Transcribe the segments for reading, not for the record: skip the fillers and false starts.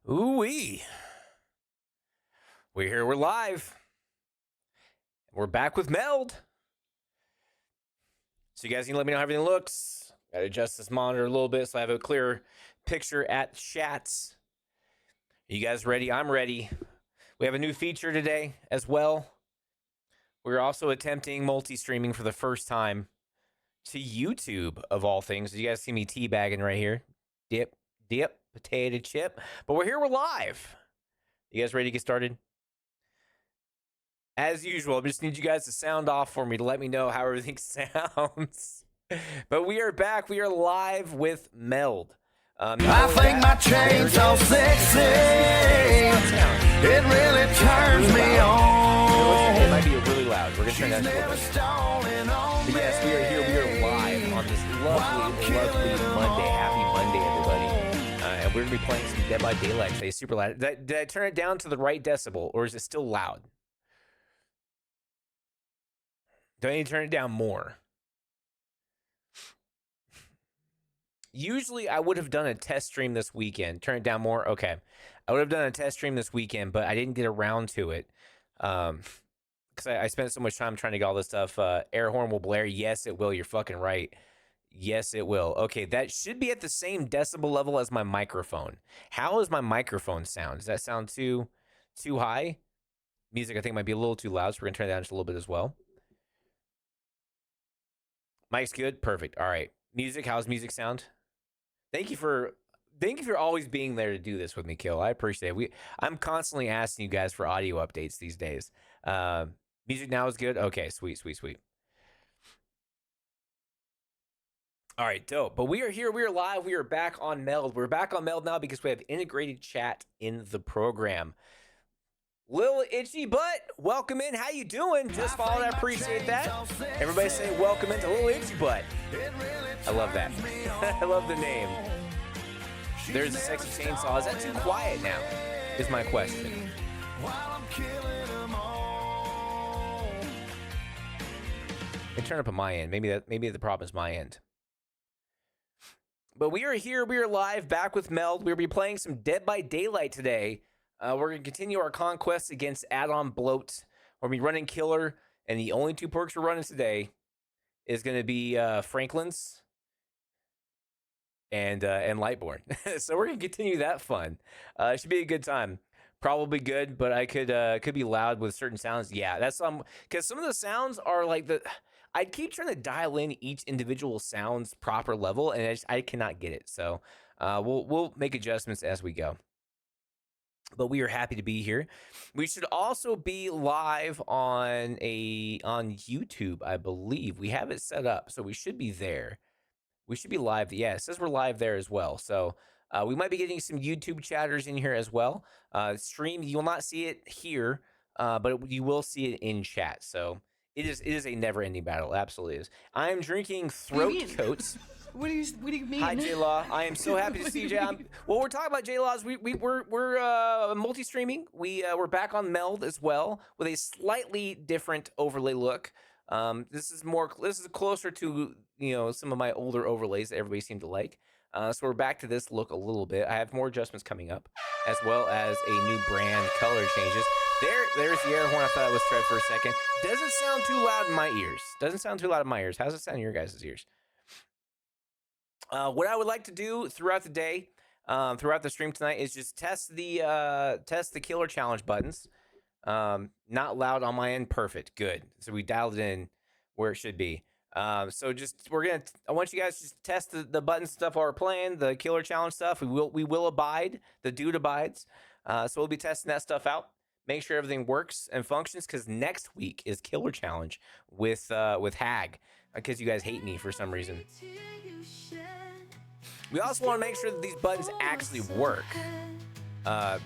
Ooh-wee. We're here, we're live. We're back with Meld. So you guys can let me know how everything looks. Gotta adjust this monitor a little bit so I have a clearer picture at chats. Are you guys ready? I'm ready. We have a new feature today as well. We're also attempting multi-streaming for the first time to YouTube, of all things. You guys see me teabagging right here. Dip, potato chip. But we're here, we're live. You guys ready to get started? As usual, I just need you guys to sound off for me to let me know how everything sounds. But we are back. We are live with Meld. I think my chain's so sexy. It really turns me on. It might be really loud. We're going to turn that down a little bit. But yes, we are here. We are live on this lovely Monday. Happy Monday, everybody. And we're going to be playing some Dead by Daylight today. Super loud. Did I turn it down to the right decibel, or is it still loud? Do I need to turn it down more? Usually I would have done a test stream this weekend. Turn it down more? Okay. I would have done a test stream this weekend, but I didn't get around to it. Because I spent so much time trying to get all this stuff. Air horn will blare. Yes, it will. You're fucking right. Yes, it will. Okay, that should be at the same decibel level as my microphone. How does my microphone sound? Does that sound too high? Music, I think, might be a little too loud, so we're going to turn it down just a little bit as well. Mic's good? Perfect. All right. Music, how's music sound? Thank you for always being there to do this with me, Kill. I appreciate it. I'm constantly asking you guys for audio updates these days. Music now is good? Okay, sweet. All right, dope. But we are here. We are live. We are back on Meld. We're back on Meld now because we have integrated chat in the program. Lil Itchy Butt, welcome in. How you doing? Just followed. I appreciate that. Everybody say welcome into Lil Itchy Butt. I love that. I love the name. There's a sexy chainsaw. Is that too quiet now? Is my question. It turned up on my end. Maybe the problem is my end. But we are here. We are live, back with Meld. We'll be playing some Dead by Daylight today. We're going to continue our conquest against addon bloat. We're going to be running killer, and the only two perks we're running today is going to be Franklin's and Lightborn. So we're going to continue that fun. It should be a good time. Probably good, but I could be loud with certain sounds. Yeah, that's because some of the sounds are like I keep trying to dial in each individual sound's proper level, and I cannot get it. So we'll make adjustments as we go. But we are happy to be here. We should also be live on YouTube, I believe. We have it set up, so we should be there. We should be live. Yeah, it says we're live there as well. So we might be getting some YouTube chatters in here as well. Stream, you will not see it here, but you will see it in chat. So it is a never-ending battle. It absolutely is. I am drinking throat coats. What do you mean? Hi, J-Law. I am so happy to see you, Jay. Well, we're talking about J-Laws. We're multi-streaming. We're back on Meld as well with a slightly different overlay look. This is closer to some of my older overlays that everybody seemed to like. So we're back to this look a little bit. I have more adjustments coming up, as well as a new brand color changes. There's the air horn. I thought it was Tread for a second. Doesn't sound too loud in my ears. How's it sound in your guys' ears? What I would like to do throughout the day, throughout the stream tonight, is just test the killer challenge buttons. Not loud on my end. Perfect. Good. So we dialed it in where it should be. So I want you guys to just test the buttons stuff while we're playing the killer challenge stuff. We will abide. The dude abides. So we'll be testing that stuff out. Make sure everything works and functions, because next week is killer challenge with Hag, because you guys hate me for some reason. We also want to make sure that these buttons actually work,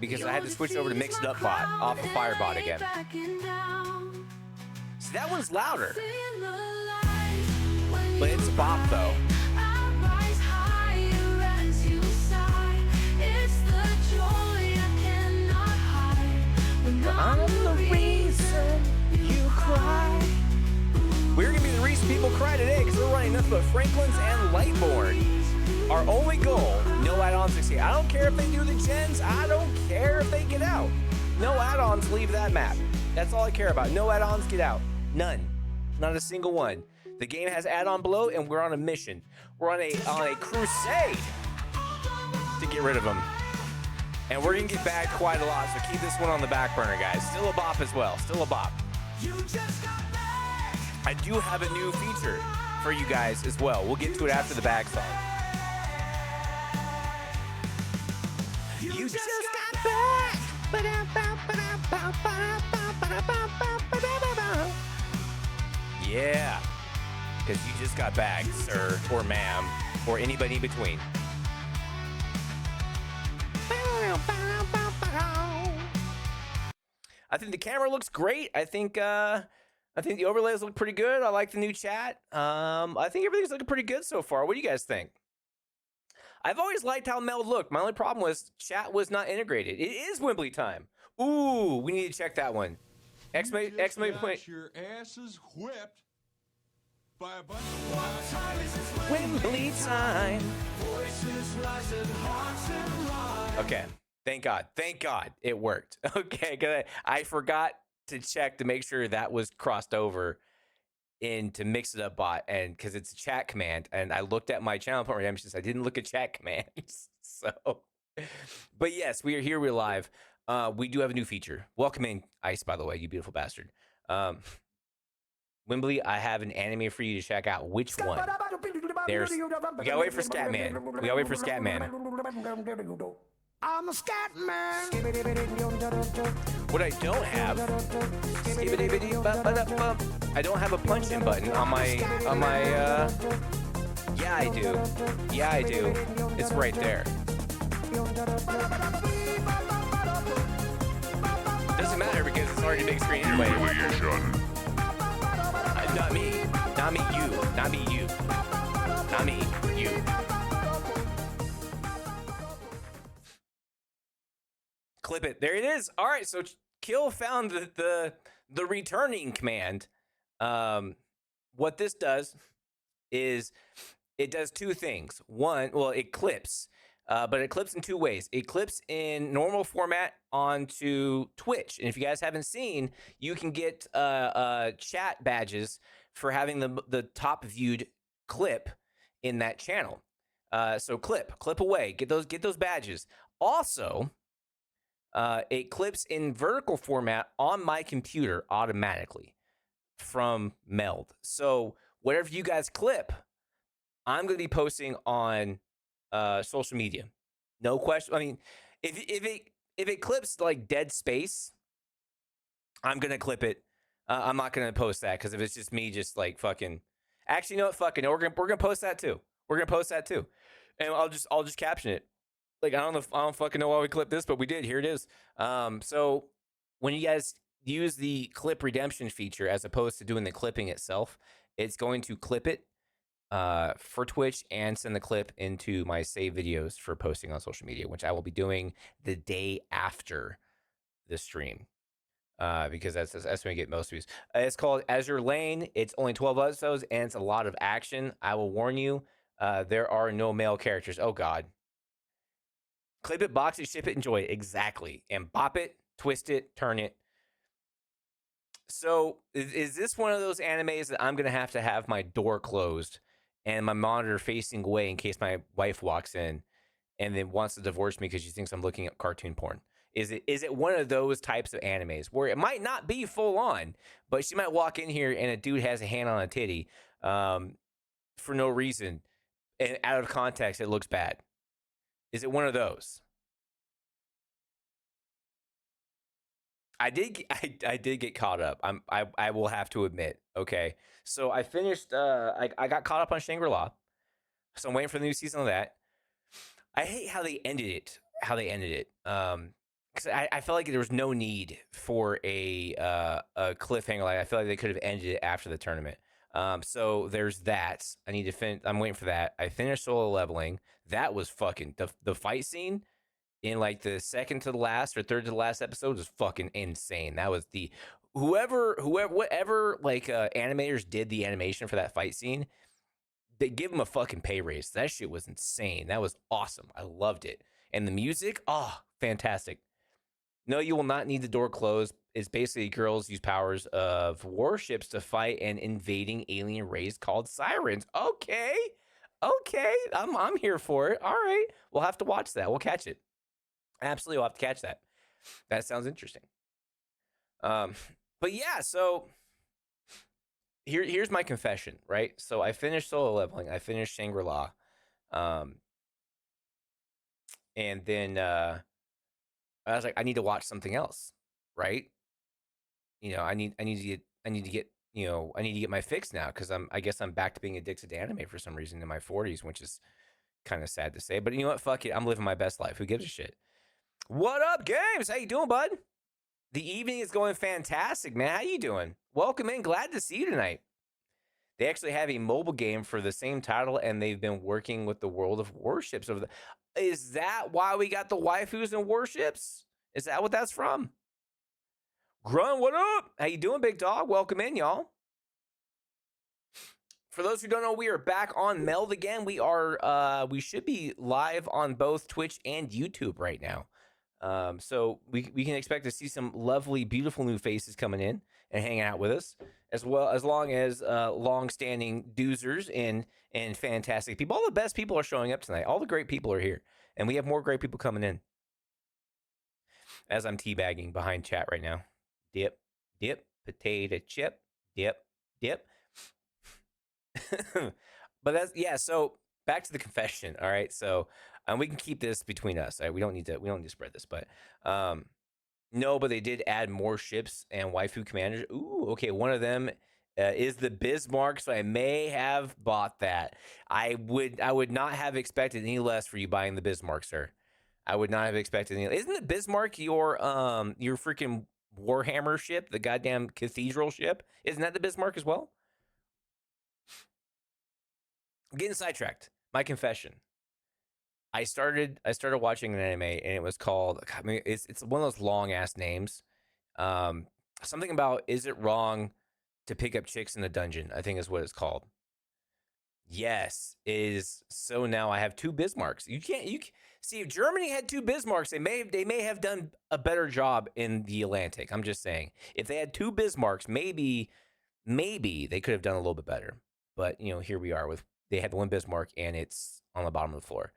because I had to switch over to Mixed Up Bot off of Firebot again. See, that one's louder, but it's a bop though. I'm the reason you cry. We're gonna be the reason people cry today, because we're running nothing but Franklin's and Lightborn. Our only goal, no add-ons succeed. I don't care if they do the gens. I don't care if they get out. No add-ons leave that map. That's all I care about. No add-ons get out. None. Not a single one. The game has add-on bloat, and we're on a mission. We're on a crusade to get rid of them. And we're gonna get back quite a lot, so keep this one on the back burner, guys. Still a bop as well. Still a bop. I do have a new feature for you guys as well. We'll get to it after the bag song. You just got back. Yeah, because you just got back, sir, or ma'am, or anybody in between. I think the camera looks great. I think the overlays look pretty good. I like the new chat. I think everything's looking pretty good so far. What do you guys think? I've always liked how Meld looked. My only problem was chat was not integrated. It is Wembley time. Ooh, we need to check that one. Exclamation point. Your ass is whipped by a bunch of Wembley time. Okay. Thank God. Thank God it worked. Okay, good. I forgot to check to make sure that was crossed over into Mix It Up bot, and because it's a chat command, and I looked at my channel point redemptions. I didn't look at chat commands. So, but yes, we are here. We're live. We do have a new feature. Welcome in, Ice, by the way, you beautiful bastard. Wembley, I have an anime for you to check out. Which one? We gotta wait for Scatman. We gotta wait for Scatman. I'm a scat man. What I don't have, I don't have a punch-in button on my, yeah, I do. Yeah, I do. It's right there. Doesn't matter because it's already big screen anyway. Not me. Not me, you. Not me, you. Not me, you. Clip it. There it is. All right, so Kill found the returning command. What this does is it does two things. One, well, it clips, but it clips in two ways. It clips in normal format onto Twitch, and if you guys haven't seen, you can get chat badges for having the top viewed clip in that channel. So clip away, get those badges. Also, it clips in vertical format on my computer automatically from Meld. So whatever you guys clip, I'm going to be posting on social media. No question. I mean, if it clips like dead space, I'm going to clip it. I'm not going to post that because if it's just me just like fucking, actually, you know what? Fucking, we're going to post that too. We're going to post that too. And I'll just caption it. Like, I don't fucking know why we clipped this, but we did. Here it is. So when you guys use the clip redemption feature as opposed to doing the clipping itself, it's going to clip it for Twitch and send the clip into my save videos for posting on social media, which I will be doing the day after the stream. Because that's when we get most views. It's called Azure Lane. It's only 12 episodes, and it's a lot of action. I will warn you, there are no male characters. Oh, God. Clip it, box it, ship it, enjoy it. Exactly. And bop it, twist it, turn it. So is this one of those animes that I'm going to have my door closed and my monitor facing away in case my wife walks in and then wants to divorce me because she thinks I'm looking at cartoon porn? Is it one of those types of animes where it might not be full on, but she might walk in here and a dude has a hand on a titty for no reason, and out of context it looks bad? Is it one of those? I did get caught up. I will have to admit. Okay, so I finished. I got caught up on Shangri-La, so I'm waiting for the new season of that. I hate how they ended it. Because I felt like there was no need for a cliffhanger. Like, I feel like they could have ended it after the tournament. So there's that. I need to finish. I'm waiting for that. I finished solo leveling. That was fucking the fight scene in like the second to the last or third to the last episode was fucking insane. That was the whatever like animators did the animation for that fight scene They give him a fucking pay raise. That shit was insane. That was awesome. I loved it. And the music, oh, fantastic. No, you will not need the door closed. It's basically girls use powers of warships to fight an invading alien race called sirens. Okay. Okay. I'm here for it. All right. We'll have to watch that. We'll catch it. Absolutely, we'll have to catch that. That sounds interesting. But yeah, so here's my confession, right? So I finished solo leveling. I finished Shangri-La. And then I was like, I need to watch something else, right? You know, I need to get my fix now because I guess I'm back to being addicted to anime for some reason in my 40s, which is kind of sad to say. But you know what? Fuck it. I'm living my best life. Who gives a shit? What up, Games? How you doing, bud? The evening is going fantastic, man. How you doing? Welcome in. Glad to see you tonight. They actually have a mobile game for the same title, and they've been working with the World of Warships over the. Is that why we got the waifus and warships? Is that what that's from? Grunt, what up? How you doing, big dog? Welcome in, y'all. For those who don't know, we are back on Meld again. We should be live on both Twitch and YouTube right now. So we can expect to see some lovely, beautiful new faces coming in and hanging out with us, as well as long as long-standing doozers and fantastic people. All the best people are showing up tonight. All the great people are here, and we have more great people coming in. As I'm teabagging behind chat right now, dip, potato chip, dip. But that's so back to the confession. All right, so we can keep this between us. Right? We don't need to spread this, but no, but they did add more ships and waifu commanders. Ooh, okay, one of them is the Bismarck, so I may have bought that. I would not have expected any less for you buying the Bismarck, sir. I would not have expected any. Isn't the Bismarck your freaking Warhammer ship, the goddamn cathedral ship? Isn't that the Bismarck as well? I'm getting sidetracked. My confession. I started watching an anime, and it was called. I mean, it's one of those long ass names. Something about, is it wrong to pick up chicks in the dungeon? I think is what it's called. Yes, is so now I have two Bismarcks. You see, if Germany had two Bismarcks, they may have done a better job in the Atlantic. I'm just saying, if they had two Bismarcks, maybe they could have done a little bit better. But here we are with. They had the one Bismarck, and it's on the bottom of the floor.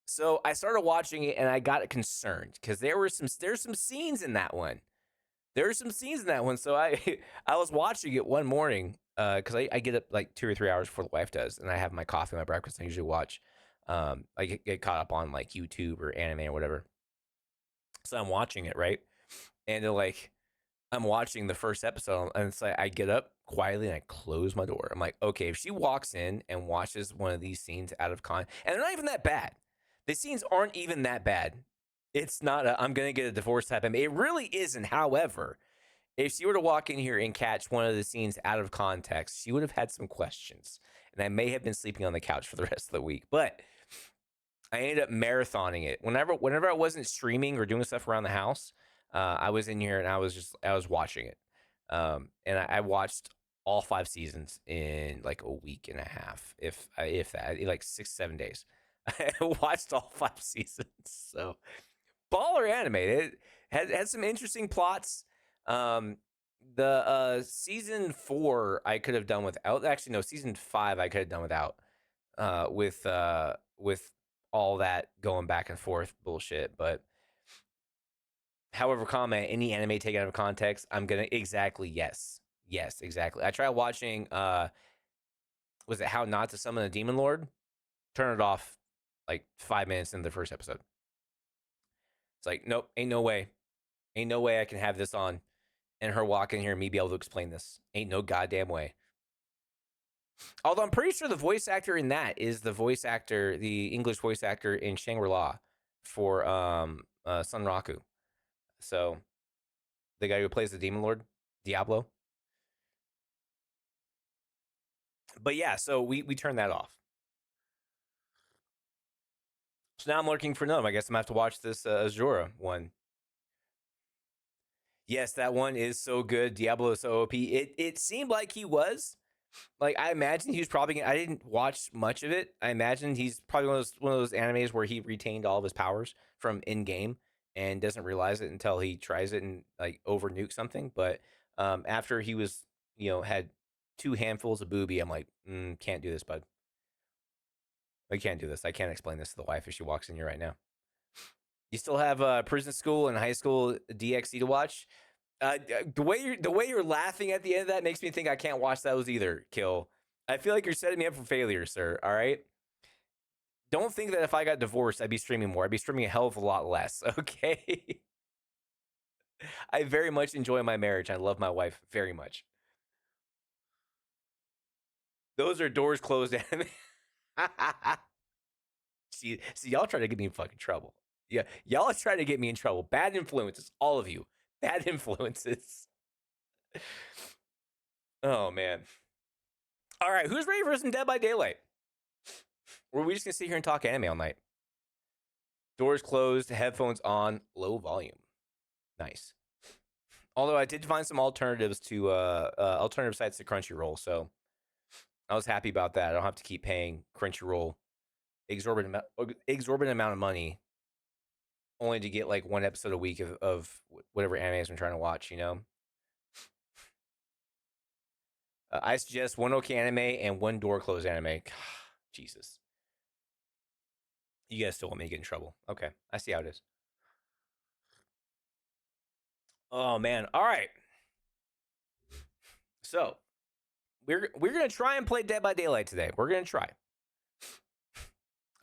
So I started watching it, and I got concerned because there's some scenes in that one. So I was watching it one morning because I get up like 2 or 3 hours before the wife does, and I have my coffee, my breakfast. I usually watch. I get caught up on like YouTube or anime or whatever. So I'm watching it, right, and I'm watching the first episode, and it's like I get up quietly and I close my door. I'm like, okay, if she walks in and watches one of these scenes out of and they're not even that bad. The scenes aren't even that bad. It's not I'm gonna get a divorce type. I mean, it really isn't. However, if she were to walk in here and catch one of the scenes out of context, she would have had some questions, and I may have been sleeping on the couch for the rest of the week. But I ended up marathoning it. Whenever I wasn't streaming or doing stuff around the house, I was in here and I was watching it. And I watched all 5 seasons in like a week and a half, if that, like 6-7 days. I watched all 5 seasons. So baller anime. It had some interesting plots. The season 4 I could have done without. Actually, no, season 5 I could have done without. With all that going back and forth bullshit, but. However, comment any anime taken out of context, I'm gonna yes, exactly. I tried watching was it How Not to Summon a Demon Lord? Turn it off like 5 minutes into the first episode. It's like, nope, ain't no way I can have this on and her walk in here and me be able to explain this. Ain't no goddamn way. Although I'm pretty sure the voice actor in that is the English voice actor in Shangri-La for Sunraku. So, the guy who plays the Demon Lord, Diablo. But yeah, so we turned that off. So now I'm looking for another. I guess I'm going to have to watch this Azura one. Yes, that one is so good. Diablo is so OP. It seemed like he was. Like, I imagine he was probably gonna, I didn't watch much of it. I imagine he's probably one of those animes where he retained all of his powers from in game and doesn't realize it until he tries it and like over nuke something. But after he was, had 2 handfuls of booby, I'm like, can't do this, bud. I can't do this. I can't explain this to the wife if she walks in here right now. You still have prison school and high school DxD to watch. The way you're laughing at the end of that makes me think I can't watch those either. Kill. I feel like you're setting me up for failure, sir. All right. Don't think that if I got divorced, I'd be streaming more. I'd be streaming a hell of a lot less. Okay. I very much enjoy my marriage. I love my wife very much. Those are doors closed anime. See, y'all trying to get me in fucking trouble. Yeah, y'all are trying to get me in trouble. Bad influences, all of you. Bad influences. Oh man. All right, who's ready for some Dead by Daylight? Or are we just gonna sit here and talk anime all night? Doors closed, headphones on, low volume. Nice. Although I did find some alternatives to alternative sites to Crunchyroll, so I was happy about that. I don't have to keep paying Crunchyroll exorbitant amount of money only to get like one episode a week of whatever animes I'm trying to watch, I suggest one OK anime and one door closed anime. Jesus. You guys still want me to get in trouble. Okay, I see how it is. Oh man. All right. So we're gonna try and play Dead by Daylight today. We're gonna try.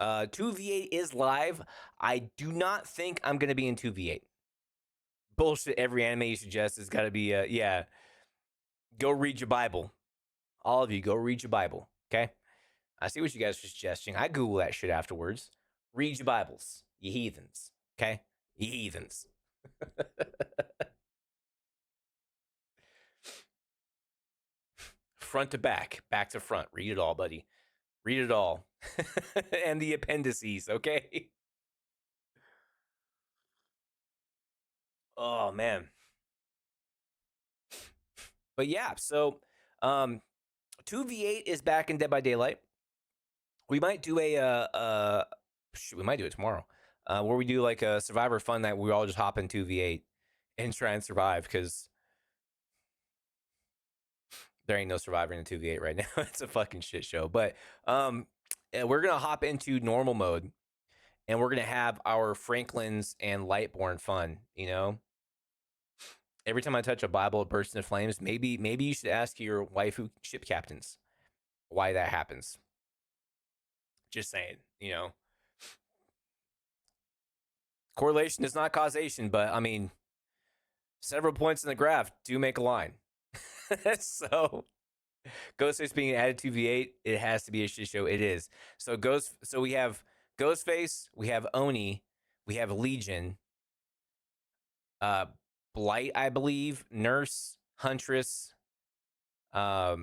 2v8 is live. I do not think I'm gonna be in 2v8. Bullshit. Every anime you suggest has got to be yeah. Go read your Bible. All of you, go read your Bible. Okay. I see what you guys are suggesting. I Google that shit afterwards. Read your Bibles, you heathens. Okay, you heathens. Front to back, back to front. Read it all, buddy. Read it all. And the appendices, okay? Oh, man. But yeah, so 2v8 is back in Dead by Daylight. We might do we might do it tomorrow. Where we do like a Survivor fun night. We all just hop in 2v8 and try and survive because there ain't no Survivor in the 2v8 right now. It's a fucking shit show. But we're gonna hop into normal mode, and we're gonna have our Franklins and Lightborn fun. Every time I touch a Bible, it bursts into flames. Maybe you should ask your waifu ship captains why that happens. Just saying, Correlation is not causation, but I mean, several points in the graph do make a line. So Ghostface being added to V8, it has to be a shit show. It is. So we have Ghostface, we have Oni, we have Legion, Blight, I believe, Nurse, Huntress, not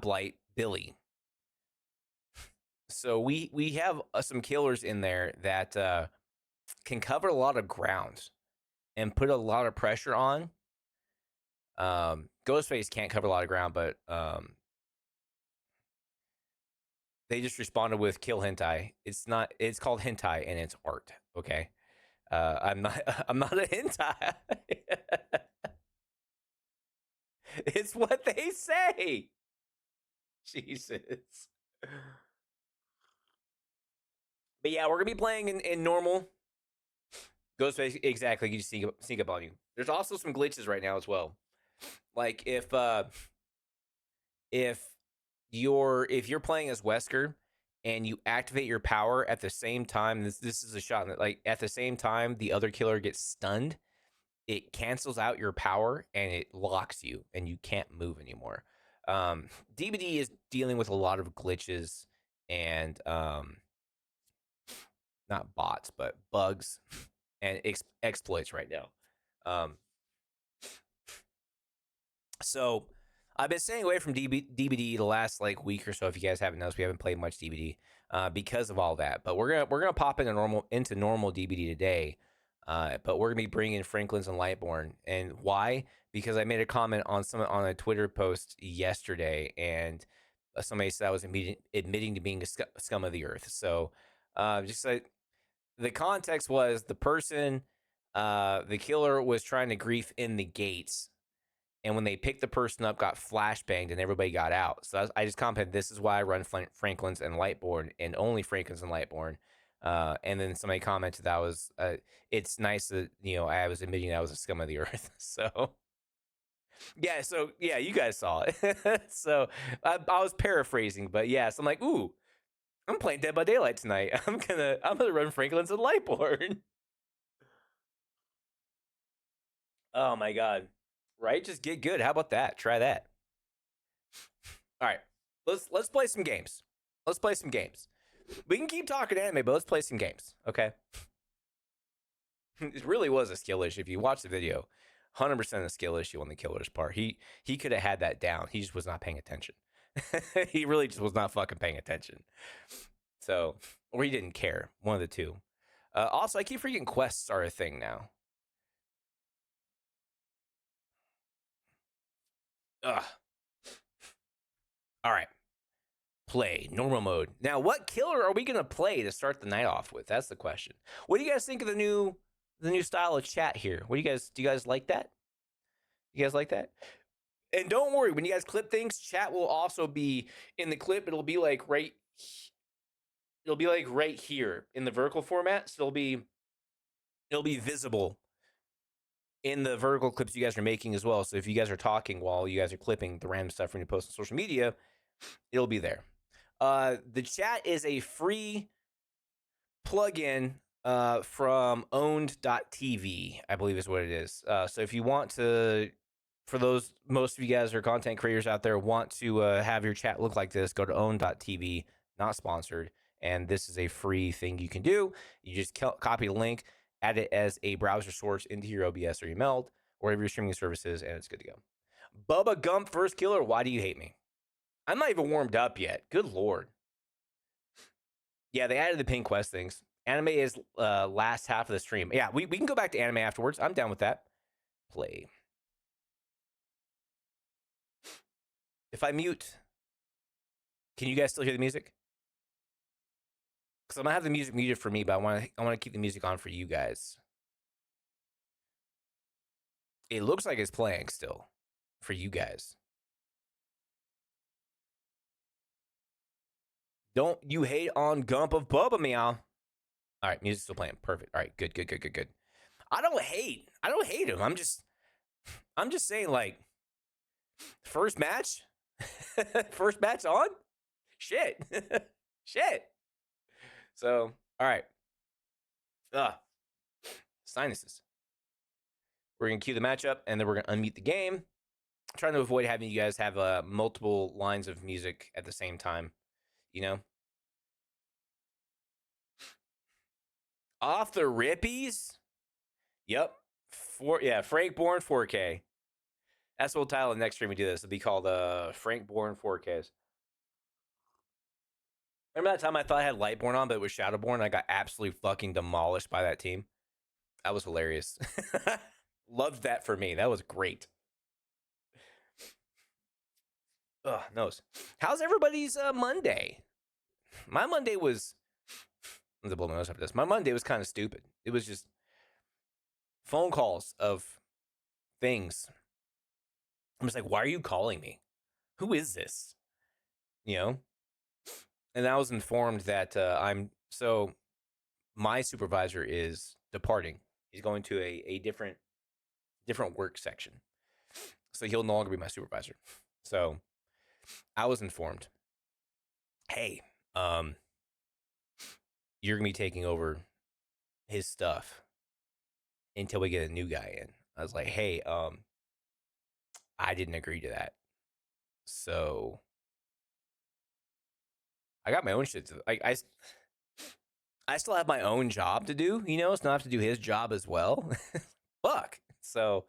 Blight, Billy. So we have some killers in there that can cover a lot of ground and put a lot of pressure on. Ghostface can't cover a lot of ground, but they just responded with kill hentai. It's called hentai and it's art. Okay. I'm not a hentai. It's what they say. Jesus. But yeah, we're gonna be playing in normal. Ghostface, exactly. You just sneak up on you. There's also some glitches right now as well. Like if you're playing as Wesker and you activate your power at the same time, this is a shot that like at the same time the other killer gets stunned, it cancels out your power and it locks you and you can't move anymore. DBD is dealing with a lot of glitches and not bots but bugs and exploits right now. So I've been staying away from DBD the last like week or so. If you guys haven't noticed, we haven't played much DBD because of all that. But we're gonna pop into normal DBD today. But we're gonna be bringing Franklin's and Lightborn, and why? Because I made a comment on a Twitter post yesterday, and somebody said I was admitting to being a scum of the earth. So, just like the context was the person, the killer was trying to grief in the gates, and when they picked the person up, got flashbanged, and everybody got out. So I just commented, "This is why I run Franklin's and Lightborn, and only Franklin's and Lightborn." And then somebody commented that was, it's nice that I was admitting I was a scum of the earth. So yeah, you guys saw it. So I was paraphrasing, but yes, I'm like, ooh, I'm playing Dead by Daylight tonight. I'm gonna run Franklin's and Lightborn. Oh my god, right? Just get good. How about that? Try that. All right, let's play some games. Let's play some games. We can keep talking anime, but let's play some games, okay? It really was a skill issue. If you watch the video, 100% a skill issue on the killer's part. He could have had that down. He just was not paying attention. He really just was not fucking paying attention. So, or he didn't care. One of the two. Also, I keep forgetting quests are a thing now. Ugh. All right. Play normal mode. Now, what killer are we gonna play to start the night off with? That's the question. What do you guys think of the new style of chat here? What do you guys like that? You guys like that? And don't worry, when you guys clip things, chat will also be in the clip. It'll be like right here in the vertical format. So it'll be visible in the vertical clips you guys are making as well. So if you guys are talking while you guys are clipping the random stuff when you post on social media, it'll be there. The chat is a free plugin from owned.tv, I believe is what it is. So if you want to, for those, most of you guys are content creators out there, want to have your chat look like this, go to owned.tv, not sponsored. And this is a free thing you can do. You just copy the link, add it as a browser source into your OBS or your Meld, or whatever your streaming service is, and it's good to go. Bubba Gump, first killer, why do you hate me? I'm not even warmed up yet. Good lord. Yeah, they added the pin quest things. Anime is last half of the stream. Yeah, we can go back to anime afterwards. I'm down with that. Play. If I mute, can you guys still hear the music? Because I'm gonna have the music muted for me, but I want to keep the music on for you guys. It looks like it's playing still for you guys. Don't you hate on Gump of Bubba Meow? All right, music's still playing. Perfect. All right, good. I don't hate him. I'm just saying, like, first match, first match on, shit. So, all right. Sinuses. We're gonna cue the matchup, and then we're gonna unmute the game. I'm trying to avoid having you guys have multiple lines of music at the same time. Off the rippies. Yep. Frank Born 4K. That's what we'll title the next stream we do this. It'll be called Frank Born 4Ks. Remember that time I thought I had Lightborn on, but it was Shadowborn? I got absolutely fucking demolished by that team. That was hilarious. Loved that for me. That was great. Ugh, nose. How's everybody's Monday? My Monday was... I'm going to blow my nose after this. My Monday was kind of stupid. It was just phone calls of things. I'm just like, why are you calling me? Who is this? And I was informed that my supervisor is departing. He's going to a different work section. So he'll no longer be my supervisor. So I was informed, hey, you're going to be taking over his stuff until we get a new guy in. I was like, hey, I didn't agree to that. So I got my own shit to I still have my own job to do, so I have to do his job as well. Fuck. So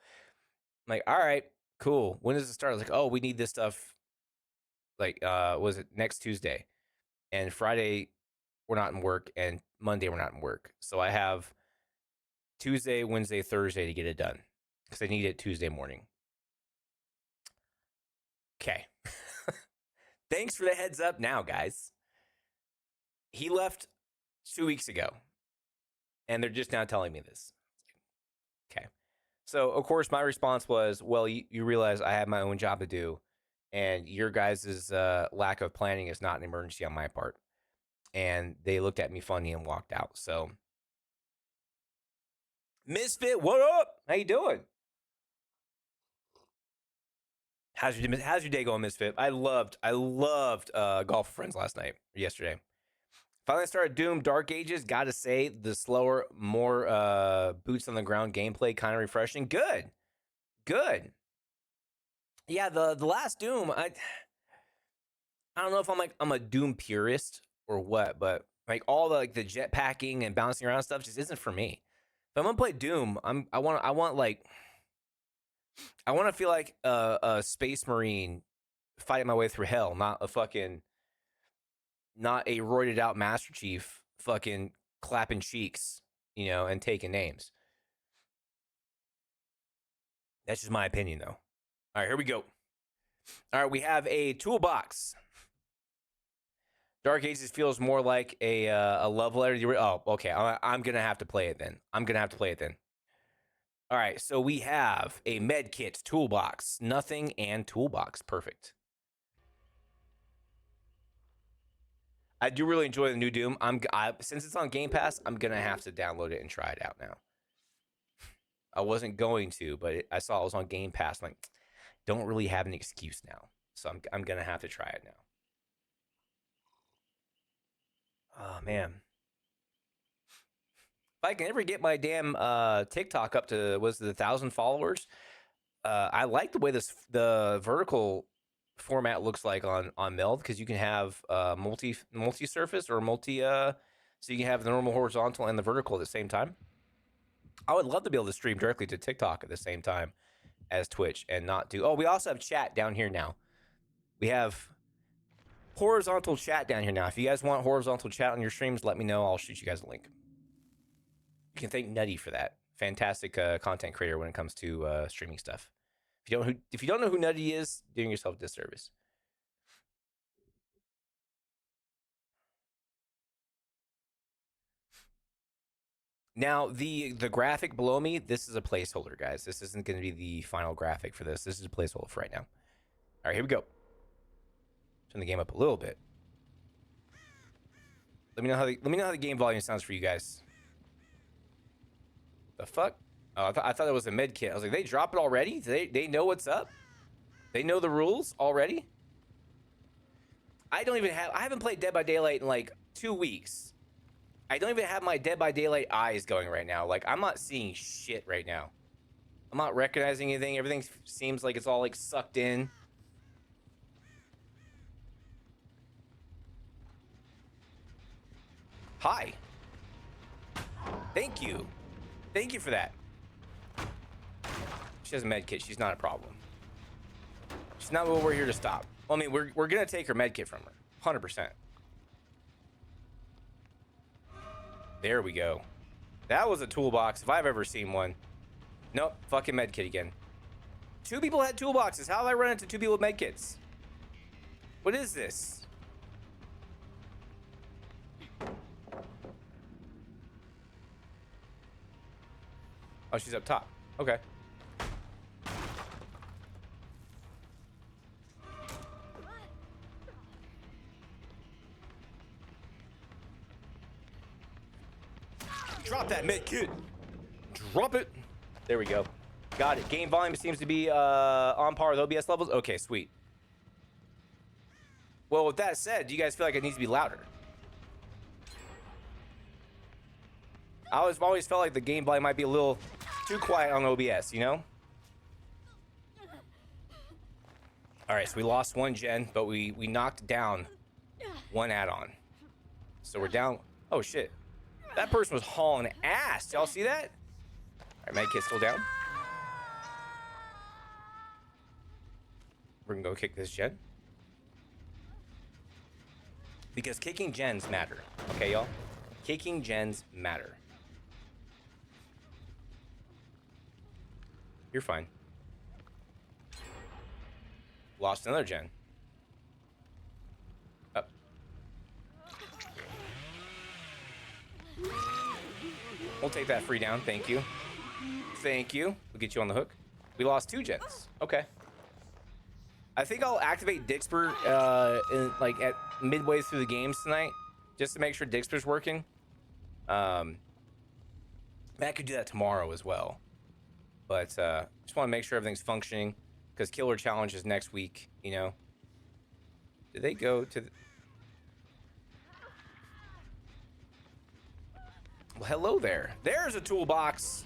I'm like, all right, cool. When does it start? I was like, oh, we need this stuff. Like, was it next Tuesday? And Friday we're not in work, and Monday we're not in work. So I have Tuesday, Wednesday, Thursday to get it done because I need it Tuesday morning. Okay. Thanks for the heads up now, guys. He left 2 weeks ago, and they're just now telling me this. Okay. So, of course, my response was, well, you realize I have my own job to do, and your guys' lack of planning is not an emergency on my part. And they looked at me funny and walked out. So, Misfit, what up? How you doing? How's your day going, Misfit? I loved Golf with Friends last night, or yesterday. Finally started Doom Dark Ages. Gotta say, the slower, more boots on the ground gameplay kind of refreshing. Good. Yeah, the last Doom, I don't know if I'm a Doom purist or what, but like all the like the jetpacking and bouncing around stuff just isn't for me. If I'm gonna play Doom, I want to feel like a space marine fighting my way through hell, not a roided out Master Chief fucking clapping cheeks, and taking names. That's just my opinion, though. All right, here we go. All right, we have a toolbox. Dark Ages feels more like a love letter. Oh, okay. I'm gonna have to play it then. All right, so we have a med kit, toolbox, nothing, and toolbox. Perfect. I do really enjoy the new Doom. Since it's on Game Pass, I'm gonna have to download it and try it out now. I wasn't going to, but I saw it was on Game Pass. I'm like, don't really have an excuse now, so I'm gonna have to try it now. Oh man, if I can ever get my damn TikTok up to 1,000 followers, I like the way the vertical format looks like on Meld, because you can have multi surface or so you can have the normal horizontal and the vertical at the same time. I would love to be able to stream directly to TikTok at the same time as Twitch and not do. Oh, we also have chat down here now. We have horizontal chat down here now. If you guys want horizontal chat on your streams, let me know. I'll shoot you guys a link. You can thank Nutty for that. Fantastic content creator when it comes to streaming stuff. If you don't know who Nutty is, doing yourself a disservice. Now, the graphic below me, this is a placeholder, guys. This isn't going to be the final graphic for this. This is a placeholder for right now. All right, here we go. Turn the game up a little bit. Let me know how the game volume sounds for you guys. The fuck? Oh, I thought it was a med kit. I was like, they drop it already? They know what's up? They know the rules already? I haven't played Dead by Daylight in like 2 weeks. I don't even have my Dead by Daylight eyes going right now. Like, I'm not seeing shit right now. I'm not recognizing anything. Everything seems like it's all like sucked in. Hi. Thank you. Thank you for that. She has a med kit. She's not a problem. She's not what we're here to stop. Well, I mean, we're gonna take her med kit from her, 100%. There we go. That was a toolbox if I've ever seen one. Nope, fucking med kit again. 2 people had toolboxes. How did I run into 2 people with med kits? What is this? Oh, she's up top. Okay. Drop that med kit. Drop it. There we go. Got it. Game volume seems to be on par with OBS levels. Okay, sweet. Well, with that said, do you guys feel like it needs to be louder? I always felt like the game volume might be a little too quiet on OBS, you know? All right, so we lost 1 gen, but we knocked down 1 add-on. So we're down. Oh, shit. That person was hauling ass. Y'all see that? All right, medkit's still down. We're gonna go kick this gen. Because kicking gens matter. Okay, y'all? Kicking gens matter. You're fine. Lost another gen. Up. We'll take that free down. Thank you. Thank you. We'll get you on the hook. We lost 2 gens. Okay. I think I'll activate Dixper at midway through the games tonight, just to make sure Dixper's working. I could do that tomorrow as well, but just want to make sure everything's functioning, because Killer Challenge is next week. You know. Did they go to? Well, hello there. There's a toolbox.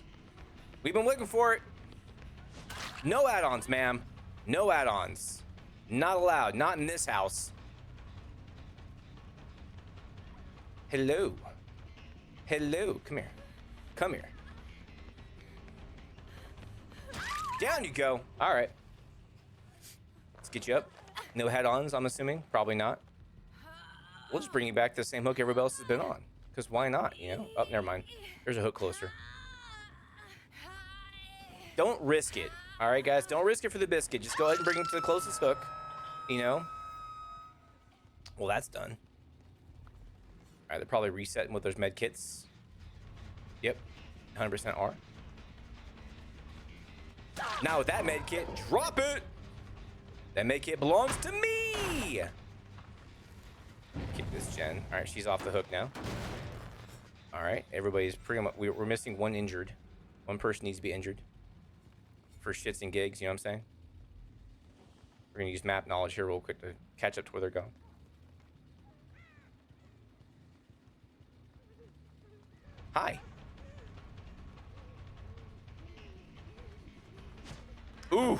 We've been looking for it. No add-ons, ma'am. No add-ons. Not allowed. Not in this house. Hello. Hello. Come here. Come here. Down you go. All right. Let's get you up. No head-ons, I'm assuming. Probably not. We'll just bring you back to the same hook everybody else has been on. Because why not, you know? Oh, never mind. There's a hook closer. Don't risk it. All right, guys? Don't risk it for the biscuit. Just go ahead and bring him to the closest hook. You know? Well, that's done. All right, they're probably resetting with those med kits. Yep. 100% R. Now with that med kit, drop it! That med kit belongs to me! Kick this gen. All right, she's off the hook now. All right, everybody's pretty much... We're missing 1 injured. 1 person needs to be injured. For shits and gigs, you know what I'm saying? We're gonna use map knowledge here real quick to catch up to where they're going. Hi. Ooh,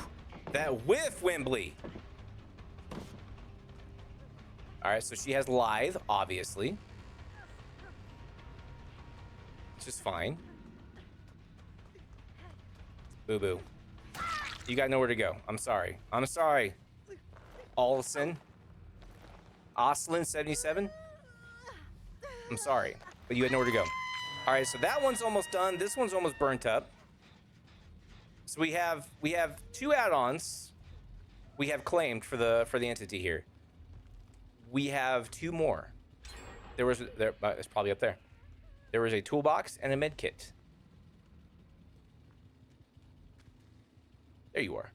that whiff, Wembley. All right, so she has lithe, obviously. Which is fine. Boo-boo. You got nowhere to go. I'm sorry. I'm sorry. Olsen. Oslin 77. I'm sorry, but you had nowhere to go. All right, so that one's almost done. This one's almost burnt up. So we have 2 add-ons. We have claimed for the entity here. We have 2 more. It's probably up there. There was a toolbox and a med kit. There you are.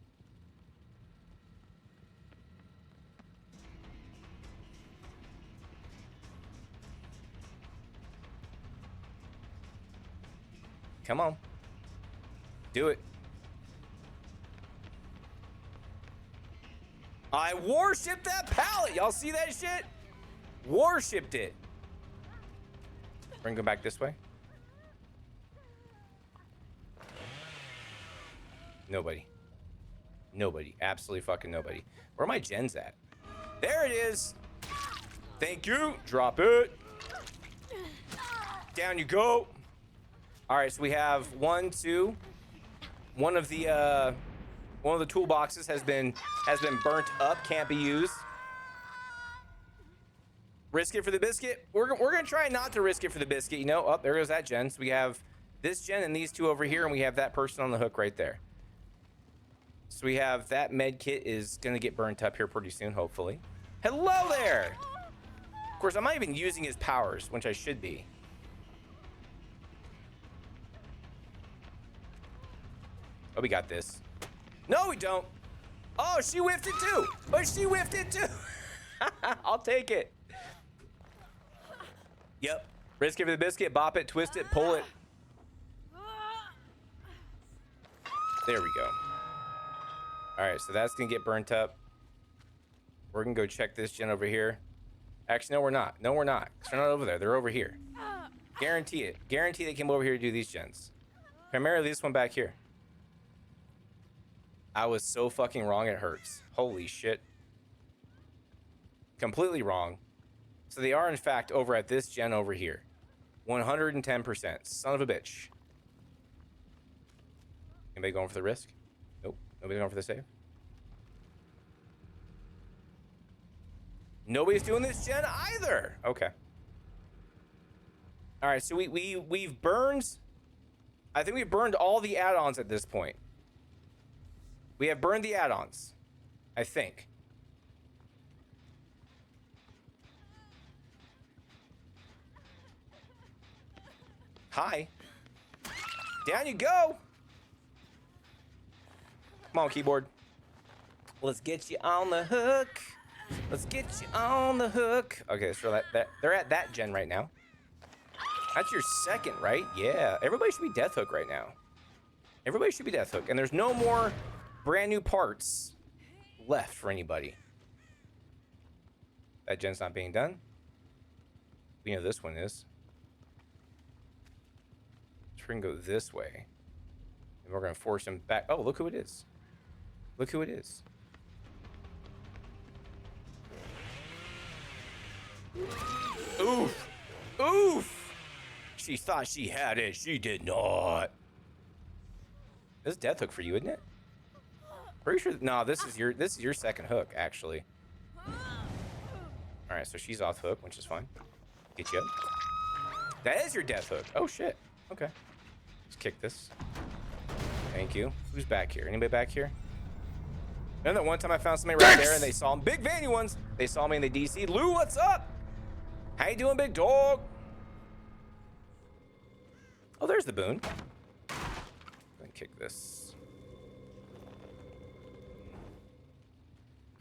Come on. Do it. I worshipped that pallet. Y'all see that shit? Worshipped it. Bring them back this way. Nobody. Nobody. Absolutely fucking nobody. Where are my gens at? There it is. Thank you. Drop it. Down you go. All right, so we have 1, 2. One of the toolboxes has been burnt up, can't be used. Risk it for the biscuit. We're gonna try not to risk it for the biscuit. You know, oh, there goes that gen. So we have this gen and these 2 over here, and we have that person on the hook right there. So we have that med kit is gonna get burnt up here pretty soon, hopefully. Hello there. Of course, I'm not even using his powers, which I should be. Oh, we got this. No, we don't. Oh, she whiffed it too. But she whiffed it too. I'll take it. Yep. Risk it for the biscuit. Bop it, twist it, pull it. There we go. All right, so that's going to get burnt up. We're going to go check this gen over here. Actually, no, we're not. No, we're not. Because they're not over there. They're over here. Guarantee it. Guarantee they came over here to do these gens. Primarily this one back here. I was so fucking wrong, it hurts. Holy shit. Completely wrong. So they are, in fact, over at this gen over here. 110%. Son of a bitch. Anybody going for the risk? Nope. Nobody going for the save? Nobody's doing this gen either. Okay. All right, so we've burned... I think we've burned all the add-ons at this point. We have burned the add-ons, I think. Hi. Down you go. Come on, keyboard. Let's get you on the hook. Let's get you on the hook. Okay, so they're at that gen right now. That's your second, right? Yeah. Everybody should be Death Hook right now. Everybody should be Death Hook. And there's no more brand new parts left for anybody. That gen's not being done. We know this one is. So we're gonna go this way. And we're gonna force him back. Oh, look who it is. Look who it is. Oof. Oof. She thought she had it. She did not. This is Death Hook for you, isn't it? Pretty sure. No, this is your second hook, actually. All right, so she's off hook, which is fine. Get you up. That is your Death Hook. Oh shit. Okay. Let's kick this. Thank you. Who's back here? Anybody back here? Remember that one time I found somebody right there and they saw him? Big Vanny ones. They saw me and they DC'd. Lou, what's up? How you doing, big dog? Oh, there's the boon. Go and kick this.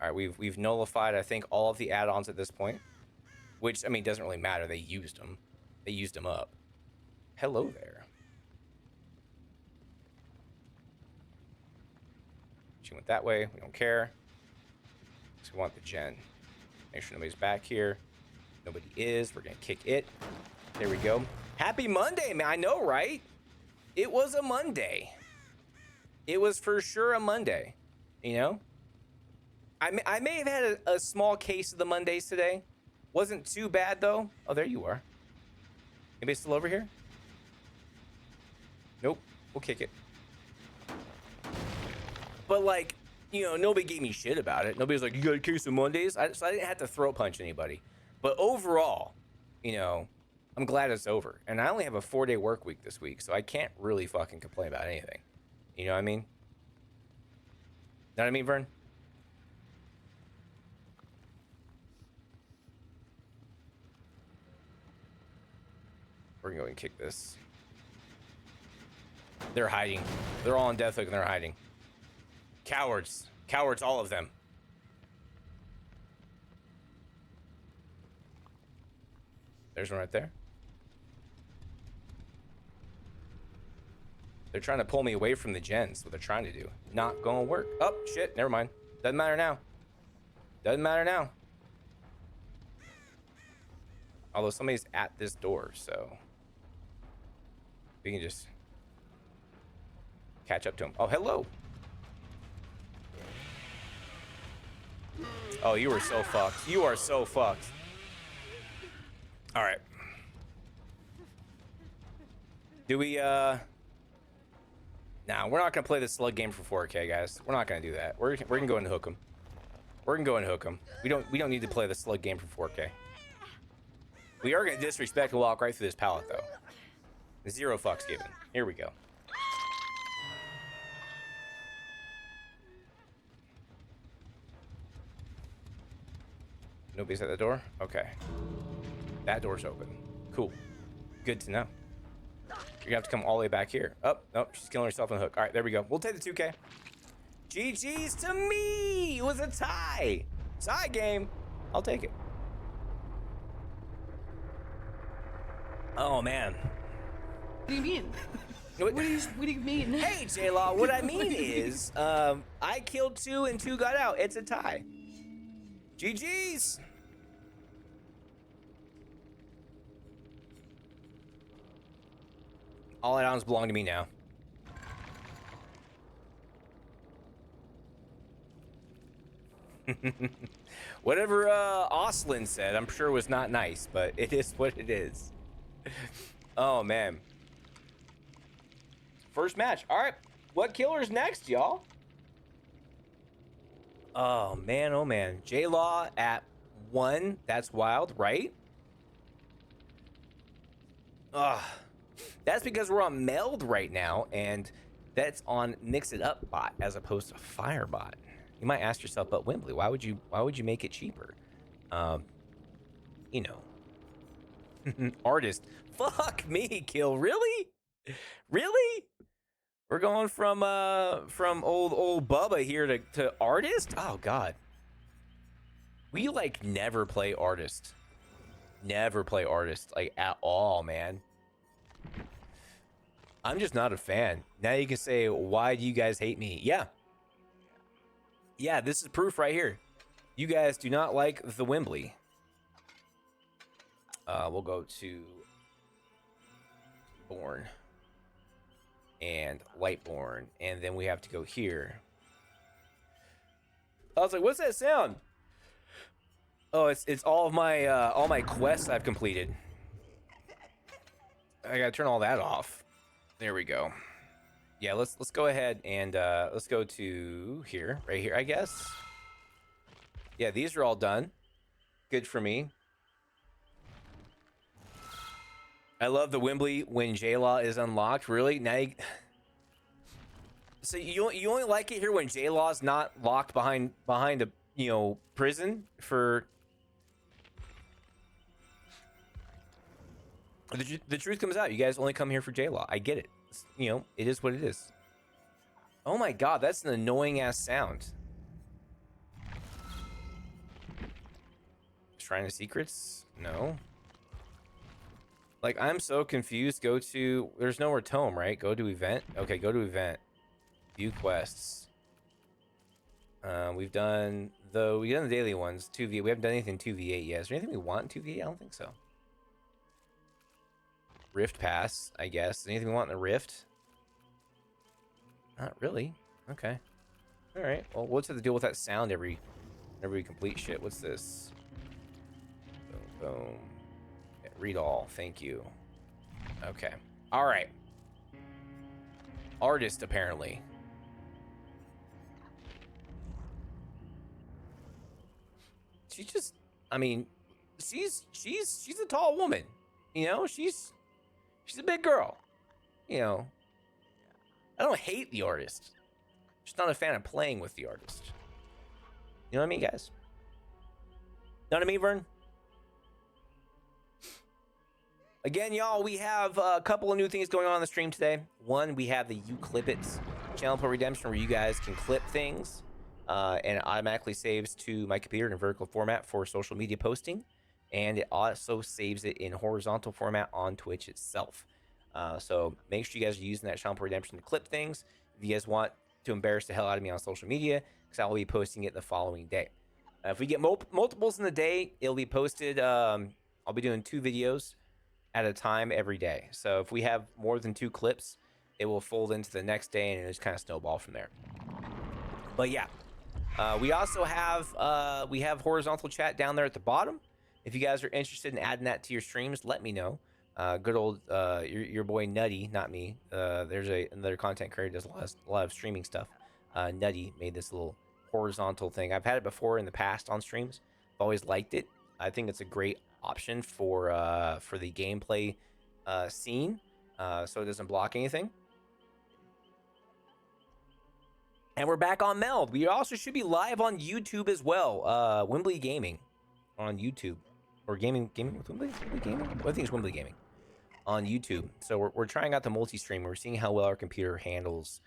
All right, we've nullified, I think, all of the add-ons at this point. Which, I mean, doesn't really matter. They used them. They used them up. Hello there. She went that way. We don't care. So we want the gen. Make sure nobody's back here. Nobody is. We're going to kick it. There we go. Happy Monday, man. I know, right? It was a Monday. It was for sure a Monday. You know? I may have had a small case of the Mondays today. Wasn't too bad, though. Oh, there you are. Anybody still over here? Nope. We'll kick it. But, like, you know, nobody gave me shit about it. Nobody was like, you got a case of Mondays? So I didn't have to throat punch anybody. But overall, you know, I'm glad it's over. And I only have a 4-day work week this week, so I can't really fucking complain about anything. You know what I mean? Know what I mean, Vern? We're gonna go and kick this. They're hiding. They're all on Death Hook and they're hiding. Cowards. Cowards, all of them. There's one right there. They're trying to pull me away from the gens. What they're trying to do. Not gonna work. Oh, shit. Never mind. Doesn't matter now. Doesn't matter now. Although somebody's at this door, so we can just catch up to him. Oh, hello. Oh, you are so fucked. You are so fucked. All right. Do we, Nah, we're not gonna play the slug game for 4K, guys. We're not gonna do that. We're gonna go and hook him. We're gonna go and hook him. We don't need to play the slug game for 4K. We are gonna disrespect and walk right through this pallet, though. 0 fucks given. Here we go. Nobody's at the door? Okay. That door's open. Cool. Good to know. You're gonna have to come all the way back here. Oh, nope, she's killing herself on the hook. All right, there we go. We'll take the 2K. GG's to me! It was a tie! Tie game. I'll take it. Oh, man. What do you mean? What do you mean? Hey, J-Law, what I mean is, I killed 2 and 2 got out. It's a tie. GG's. All add-ons belong to me now. Whatever Oslin said, I'm sure was not nice, but it is what it is. Oh, man. First match. All right. What killer's next, y'all? Oh, man. Oh, man. J-Law at 1. That's wild, right? Ugh. That's because we're on meld right now, and That's on Mix It Up bot as opposed to Firebot. You might ask yourself, but Wimbley, why would you make it cheaper? You know, artist. Fuck me, Kill. Really? Really? We're going from old Bubba here to artist? Oh god. We like never play artist. Never play artist like at all, man. I'm just not a fan. Now you can say, why do you guys hate me? Yeah. Yeah, this is proof right here. You guys do not like the Wimbley. We'll go to Born and Lightborn, and then we have to go here. I was like, what's that sound? Oh, it's all of my quests I've completed. I gotta turn all that off. There we go. Yeah, let's go ahead and let's go to here, right here, I guess. Yeah, these are all done. Good for me. I love the Wimbley when J-Law is unlocked. Really? Now you... So you only like it here when J-Law's not locked behind a prison for... The truth comes out. You guys only come here for J-Law. I get it. It is what it is. Oh my god, that's an annoying ass sound. Shrine of Secrets? No. Like, I'm so confused. Go to... There's nowhere tome, right? Go to event. Okay, go to event. View quests. We've done the daily ones. 2v. We haven't done anything 2v8 yet. Is there anything we want in 2v8? I don't think so. Rift Pass, I guess. Anything we want in the Rift? Not really. Okay. All right. Well, what's the deal with that sound every we complete shit? What's this? Boom, boom. Yeah, read all. Thank you. Okay. All right. Artist, apparently. She just, I mean, she's a tall woman. She's a big girl. I don't hate the artist. Just not a fan of playing with the artist. You know what I mean, guys? Know what I mean, Vern? Again, y'all, we have a couple of new things going on the stream today. One, we have the You Clip It channel for redemption, where you guys can clip things and it automatically saves to my computer in a vertical format for social media posting. And it also saves it in horizontal format on Twitch itself. So make sure you guys are using that channel for redemption to clip things. If you guys want to embarrass the hell out of me on social media, because I will be posting it the following day. If we get multiples in the day, it'll be posted. I'll be doing 2 videos at a time every day. So if we have more than 2 clips, it will fold into the next day and it'll just kind of snowball from there. But yeah, we also have horizontal chat down there at the bottom. If you guys are interested in adding that to your streams, let me know. Good old your boy Nutty, not me. There's another content creator that does a lot of streaming stuff. Nutty made this little horizontal thing. I've had it before in the past on streams. I've always liked it. I think it's a great option for the gameplay scene, so it doesn't block anything. And we're back on Meld. We also should be live on YouTube as well. Wimbley Gaming on YouTube. Or gaming with Wimbley? Wimbley Gaming? I think it's Wimbley Gaming on YouTube. So we're trying out the multi-stream. We're seeing how well our computer handles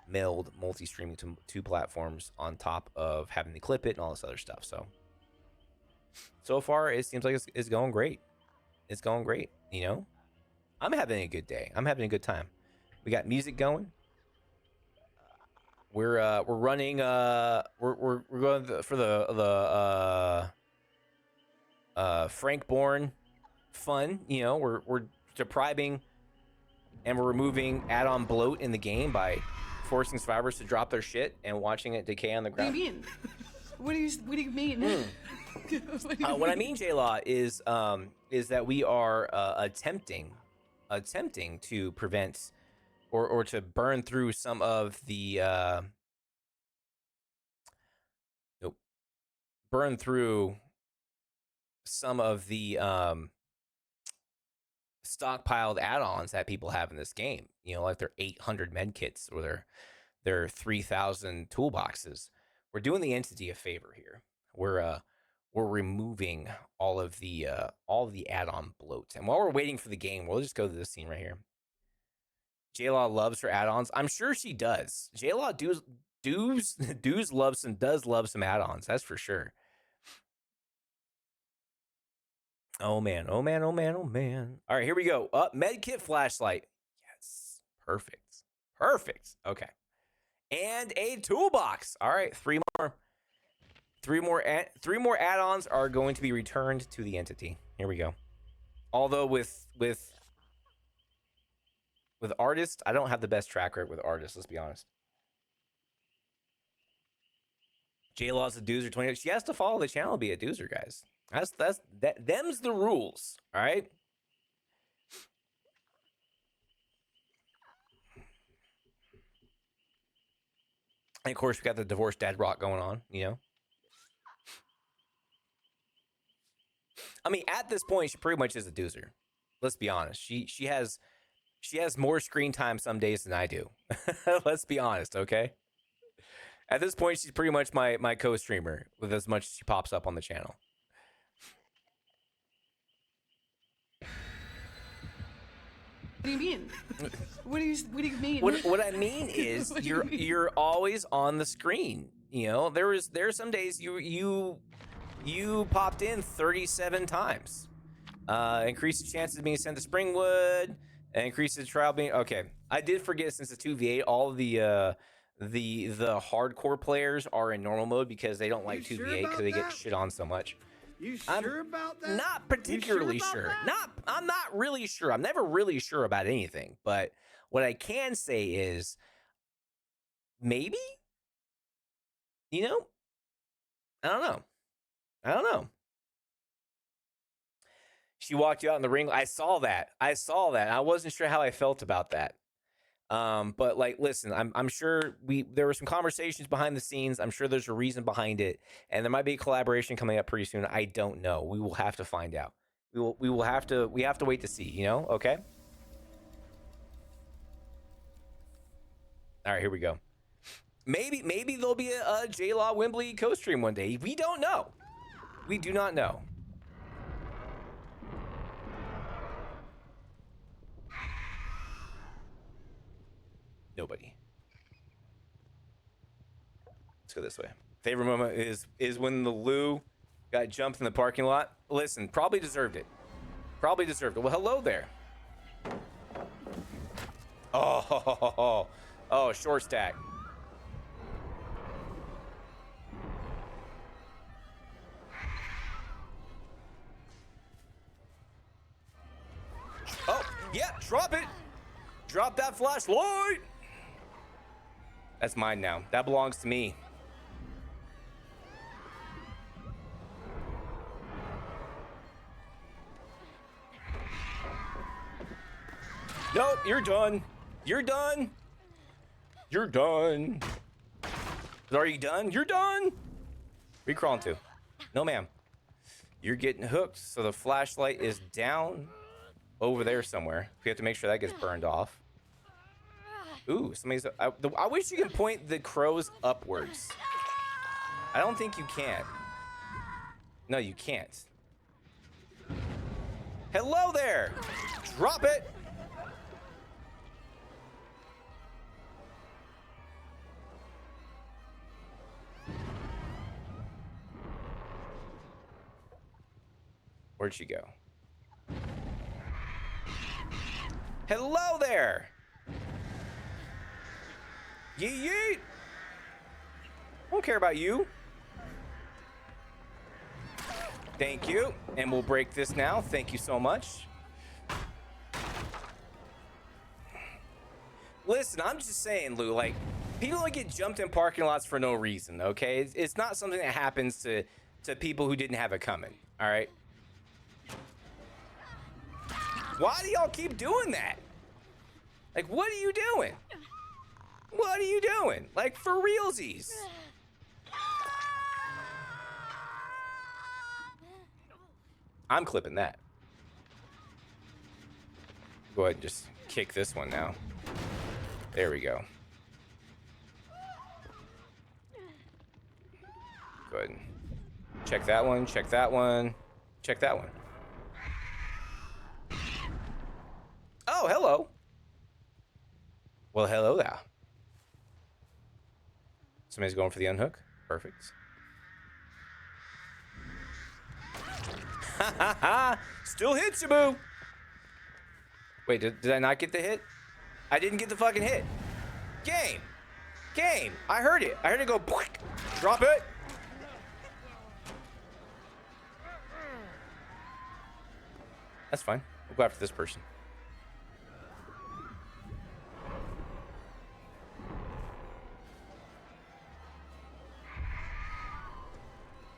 Meld multi-streaming to 2 platforms on top of having to clip it and all this other stuff. So far, it seems like it's going great. It's going great, I'm having a good day. I'm having a good time. We got music going. We're running. We're going for the Frank Bourne fun. We're depriving and we're removing add-on bloat in the game by forcing survivors to drop their shit and watching it decay on the ground. What do you mean? What I mean, J-Law, is that we are attempting to prevent or to burn through some of the stockpiled add-ons that people have in this game. You know, like their 800 med kits or their 3,000 toolboxes. We're doing the entity a favor here. We're removing all of the add-on bloat. And while we're waiting for the game, we'll just go to this scene right here. J-Law loves her add-ons. I'm sure she does. J-Law does love some add-ons. That's for sure. Oh man, oh man, oh man, oh man. All right, here we go. Medkit flashlight. Yes, perfect. Perfect. Okay. And a toolbox. All right, three more add-ons are going to be returned to the entity. Here we go. Although with artists, I don't have the best track record with artists, let's be honest. J-Law's a doozer 20. She has to follow the channel to be a doozer, guys. Them's the rules. All right. And of course, we got the divorced dad rock going on, you know. I mean, at this point, she pretty much is a doozer. Let's be honest. She has more screen time some days than I do. Let's be honest, okay? At this point, she's pretty much my co-streamer with as much as she pops up on the channel. What do you mean? What do you mean? What I mean is you're always on the screen. You know, there are some days you popped in 37 times. Increase the chances of being sent to Springwood. Increase the trial being okay. I did forget since it's 2v8, all the hardcore players are in normal mode because they don't like 2v8 because they get shit on so much. You sure about that? Not particularly sure. I'm not really sure. I'm never really sure about anything. But what I can say is maybe, you know, I don't know. She walked you out in the ring. I saw that. I wasn't sure how I felt about that. But like, listen, I'm sure there were some conversations behind the scenes. I'm sure there's a reason behind it, and there might be a collaboration coming up pretty soon. I don't know. We will have to find out. We have to wait to see, you know? Okay. All right, here we go. Maybe there'll be a J-Law Wembley co-stream one day. We don't know. We do not know. Nobody. Let's go this way. Favorite moment is when the Lou got jumped in the parking lot. Listen, probably deserved it. Well, hello there. Oh, short stack. Oh, yeah, drop it. Drop that flashlight. That's mine now. That belongs to me. Nope, you're done. You're done. Are you done? You're done. Where you crawling to? No, ma'am. You're getting hooked, so the flashlight is down over there somewhere. We have to make sure that gets burned off. Ooh, somebody's. I wish you could point the crows upwards. I don't think you can. No, you can't. Hello there. Drop it. Where'd she go? Hello there. Yeet yeet. Won't care about you. Thank you. And we'll break this now. Thank you so much. Listen, I'm just saying, Lou, like, people don't get jumped in parking lots for no reason, okay? It's not something that happens to people who didn't have it coming, all right? Why do y'all keep doing that? Like, what are you doing? What are you doing? Like, for realsies. I'm clipping that. Go ahead and just kick this one now. There we go. Go ahead and check that one, check that one, check that one. Oh, hello. Well, hello there. Somebody's going for the unhook. Perfect. Ha ha ha! Still hits you, boo! Wait, did I not get the hit? I didn't get the fucking hit. Game! Game! I heard it. I heard it go... Drop it! That's fine. We'll go after this person.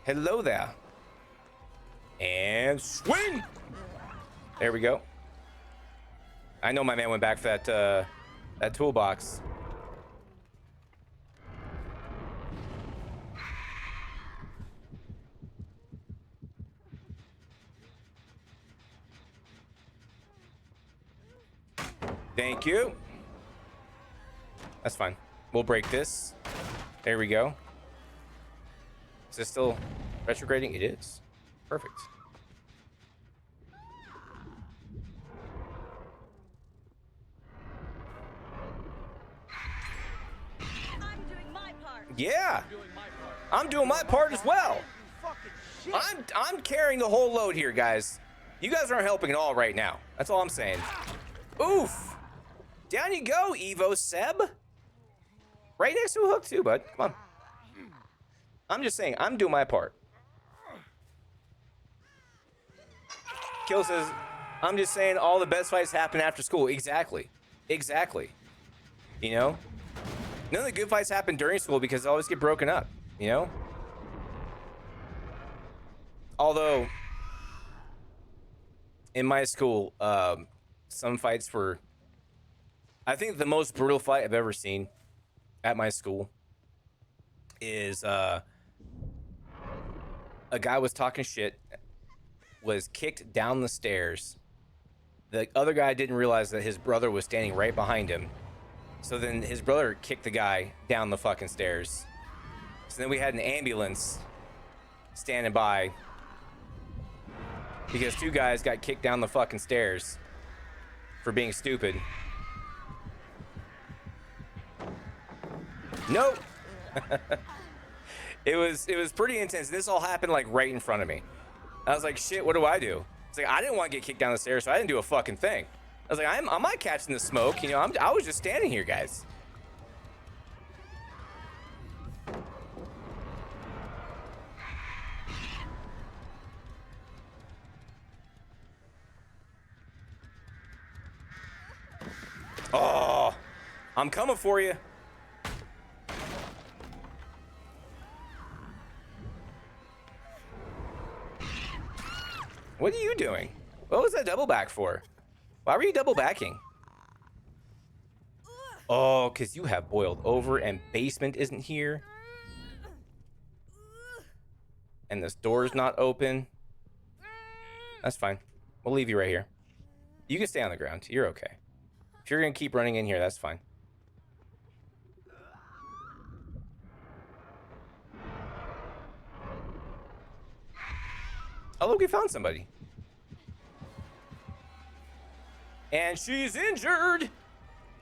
Hello there. And swing! There we go. I know my man went back for that toolbox. Thank you. That's fine. We'll break this. There we go. Is this still retrograding? It is. Perfect. I'm doing my part. Yeah. I'm doing my part as well. I'm carrying the whole load here, guys. You guys aren't helping at all right now. That's all I'm saying. Oof. Down you go, Evo Seb. Right next to a hook too, bud. Come on. I'm just saying, I'm doing my part. Kill says, I'm just saying all the best fights happen after school. Exactly. Exactly. You know? None of the good fights happen during school because they always get broken up. You know? Although, in my school, some fights were... I think the most brutal fight I've ever seen at my school is a guy was talking shit, was kicked down the stairs. The other guy didn't realize that his brother was standing right behind him. So then his brother kicked the guy down the fucking stairs. So then we had an ambulance standing by because two guys got kicked down the fucking stairs for being stupid. Nope. It was pretty intense. This all happened like right in front of me. I was like, shit, what do I do? It's like, I didn't want to get kicked down the stairs, so I didn't do a fucking thing. I was like, I'm not catching the smoke. You know, I was just standing here, guys. Oh, I'm coming for you. What are you doing? What was that double back for? Why were you double backing? Oh, because you have boiled over and basement isn't here. And this door's not open. That's fine. We'll leave you right here. You can stay on the ground. You're okay. If you're going to keep running in here, that's fine. Oh, look, we found somebody. And she's injured.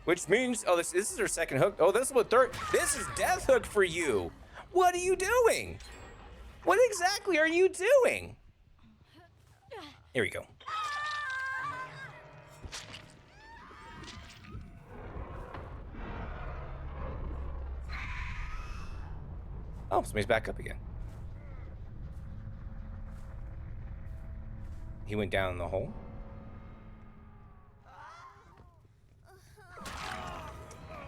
Which means, oh, this is her second hook. Oh, this is what third. This is death hook for you. What are you doing? What exactly are you doing? Here we go. Oh, somebody's back up again. He went down in the hole.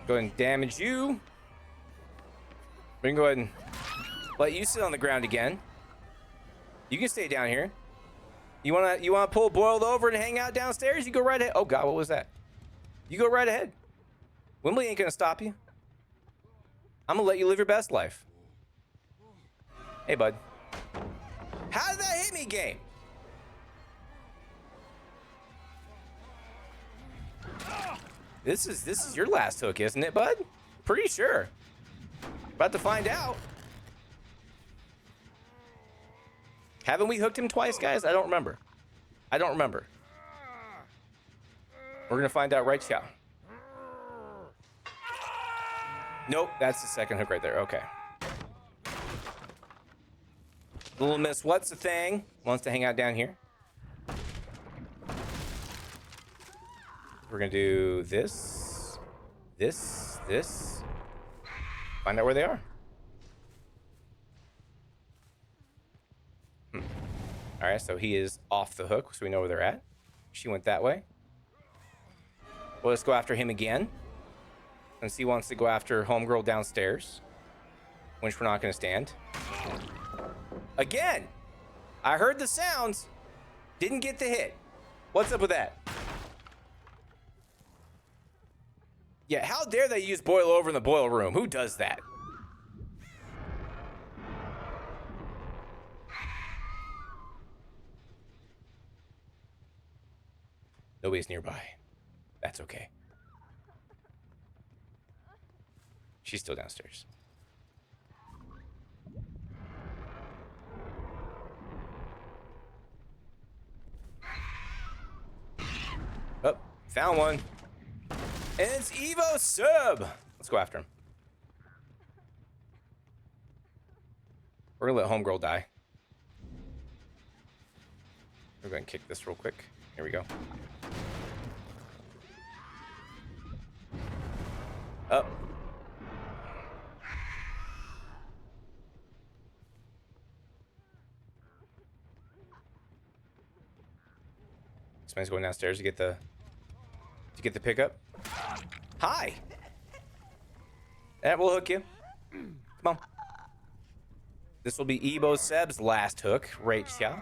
Go ahead and damage you. We can go ahead and let you sit on the ground again. You can stay down here. You wanna pull boiled over and hang out downstairs? You go right ahead. Oh God, what was that? You go right ahead. Wembley ain't gonna stop you. I'm gonna let you live your best life. Hey, bud. How did that hit me, game? This is your last hook, isn't it, bud? Pretty sure. About to find out. Haven't we hooked him twice, guys? I don't remember. I don't remember. We're gonna find out right now. Nope, that's the second hook right there. Okay. Little Miss What's the Thing wants to hang out down here. We're gonna do this, this. Find out where they are. All right, so he is off the hook, so we know where they're at. She went that way. Well, let's go after him again. Since he wants to go after homegirl downstairs, which we're not gonna stand. Again, I heard the sounds, didn't get the hit. What's up with that? Yeah, how dare they use boil over in the boil room? Who does that? Nobody's nearby. That's okay. She's still downstairs. Oh, found one. And it's Evo Sub. Let's go after him. We're gonna let homegirl die. We're gonna kick this real quick. Here we go. Up. This man's going downstairs to get the pickup. Hi. That will hook you. Come on. This will be Ebo Seb's last hook. Rachel.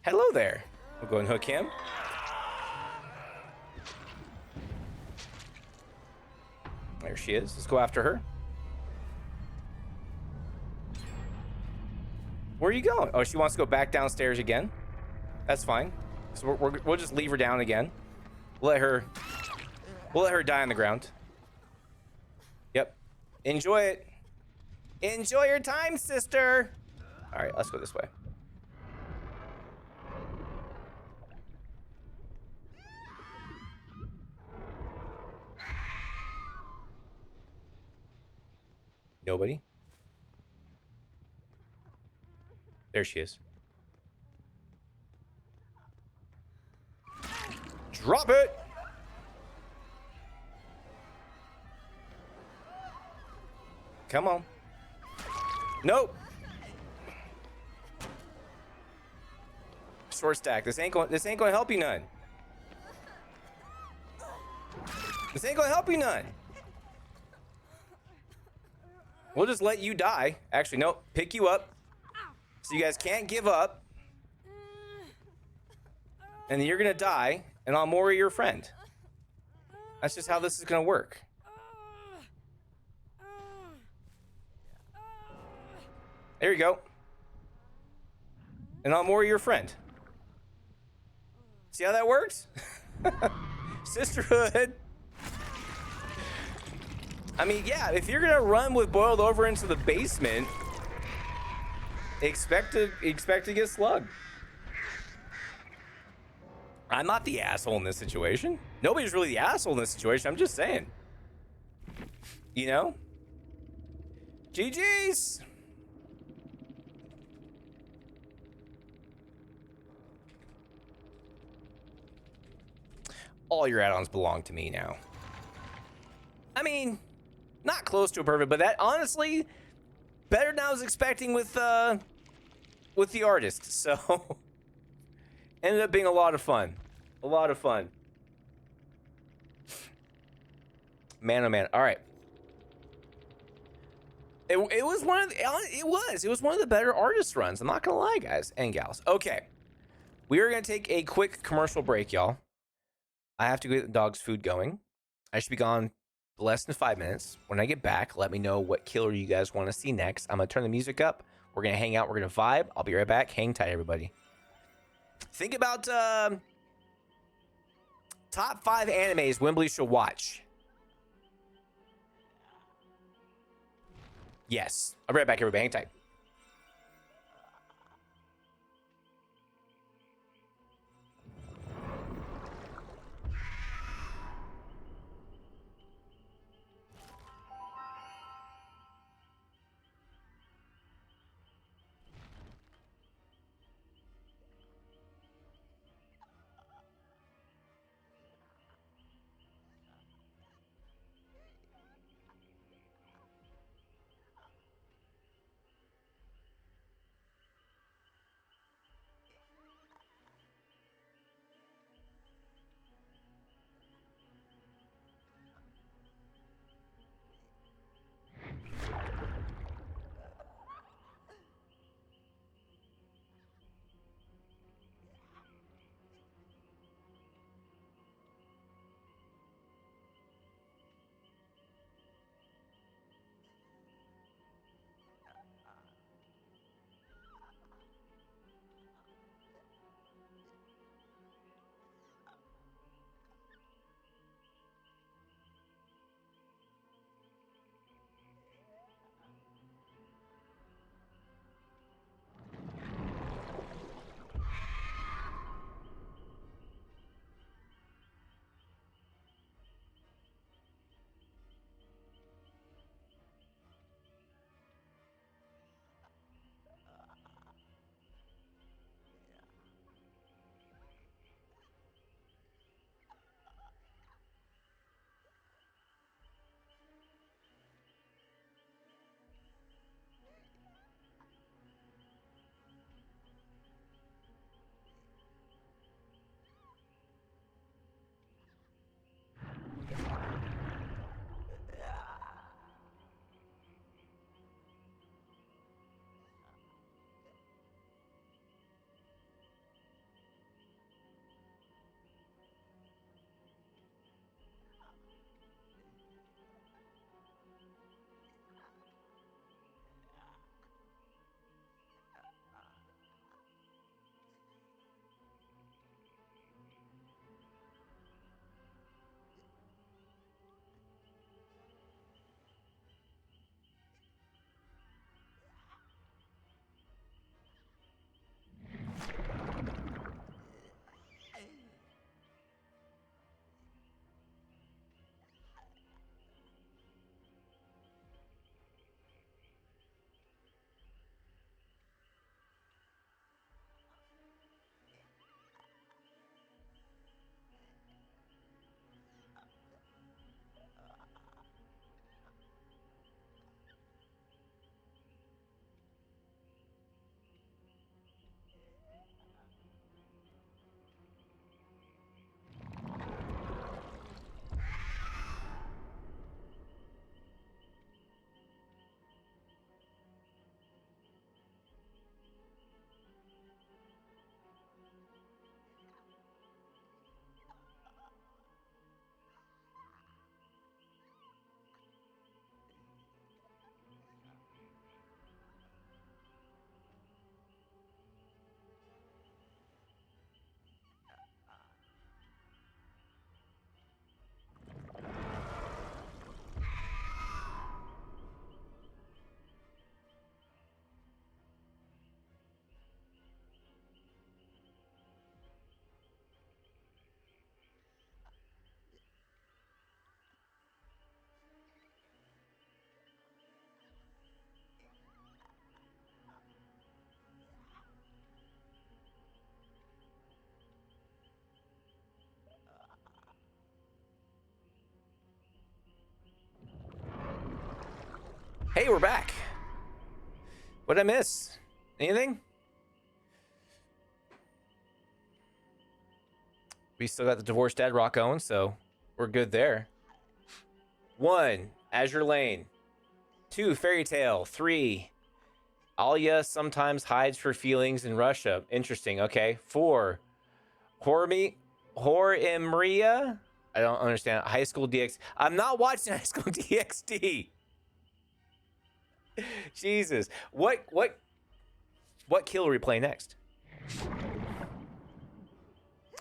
Hello there. We'll go and hook him. There she is. Let's go after her. Where are you going? Oh, she wants to go back downstairs again. That's fine. So we'll just leave her down again. We'll let her die on the ground. Yep. Enjoy it. Enjoy your time, sister. All right, let's go this way. Nobody. There she is. Drop it. Come on. Nope. Short stack. This ain't going to help you none. This ain't going to help you none. We'll just let you die. Actually, nope. Pick you up. So you guys can't give up. And then you're going to die, and I'll more your friend. That's just how this is going to work. There you go. And I'm more your friend. See how that works? Sisterhood. I mean, yeah, if you're going to run with boiled over into the basement, expect to get slugged. I'm not the asshole in this situation. Nobody's really the asshole in this situation. I'm just saying. You know? GG's. All your add-ons belong to me now. I mean, not close to a perfect, but that honestly better than I was expecting with the artist. So ended up being a lot of fun. A lot of fun. Man, oh man. All right. It was one of the better artist runs. I'm not gonna lie, guys and gals. Okay, we are gonna take a quick commercial break, y'all. I have to get the dog's food going. I should be gone less than 5 minutes. When I get back, let me know what killer you guys want to see next. I'm gonna turn the music up. We're gonna hang out. We're gonna vibe. I'll be right back. Hang tight, everybody. Think about top 5 animes Wembley should watch. Yes. I'll be right back, everybody. Hang tight. Hey, we're back. What did I miss? Anything? We still got the divorced dad rock on, so we're good there. 1, Azure Lane. 2, Fairy Tale. 3, Alia sometimes hides her feelings in Russia. Interesting. Okay. 4, Horimria. I don't understand. High School DX. I'm not watching High School DxD. Jesus. What What kill are we playing next?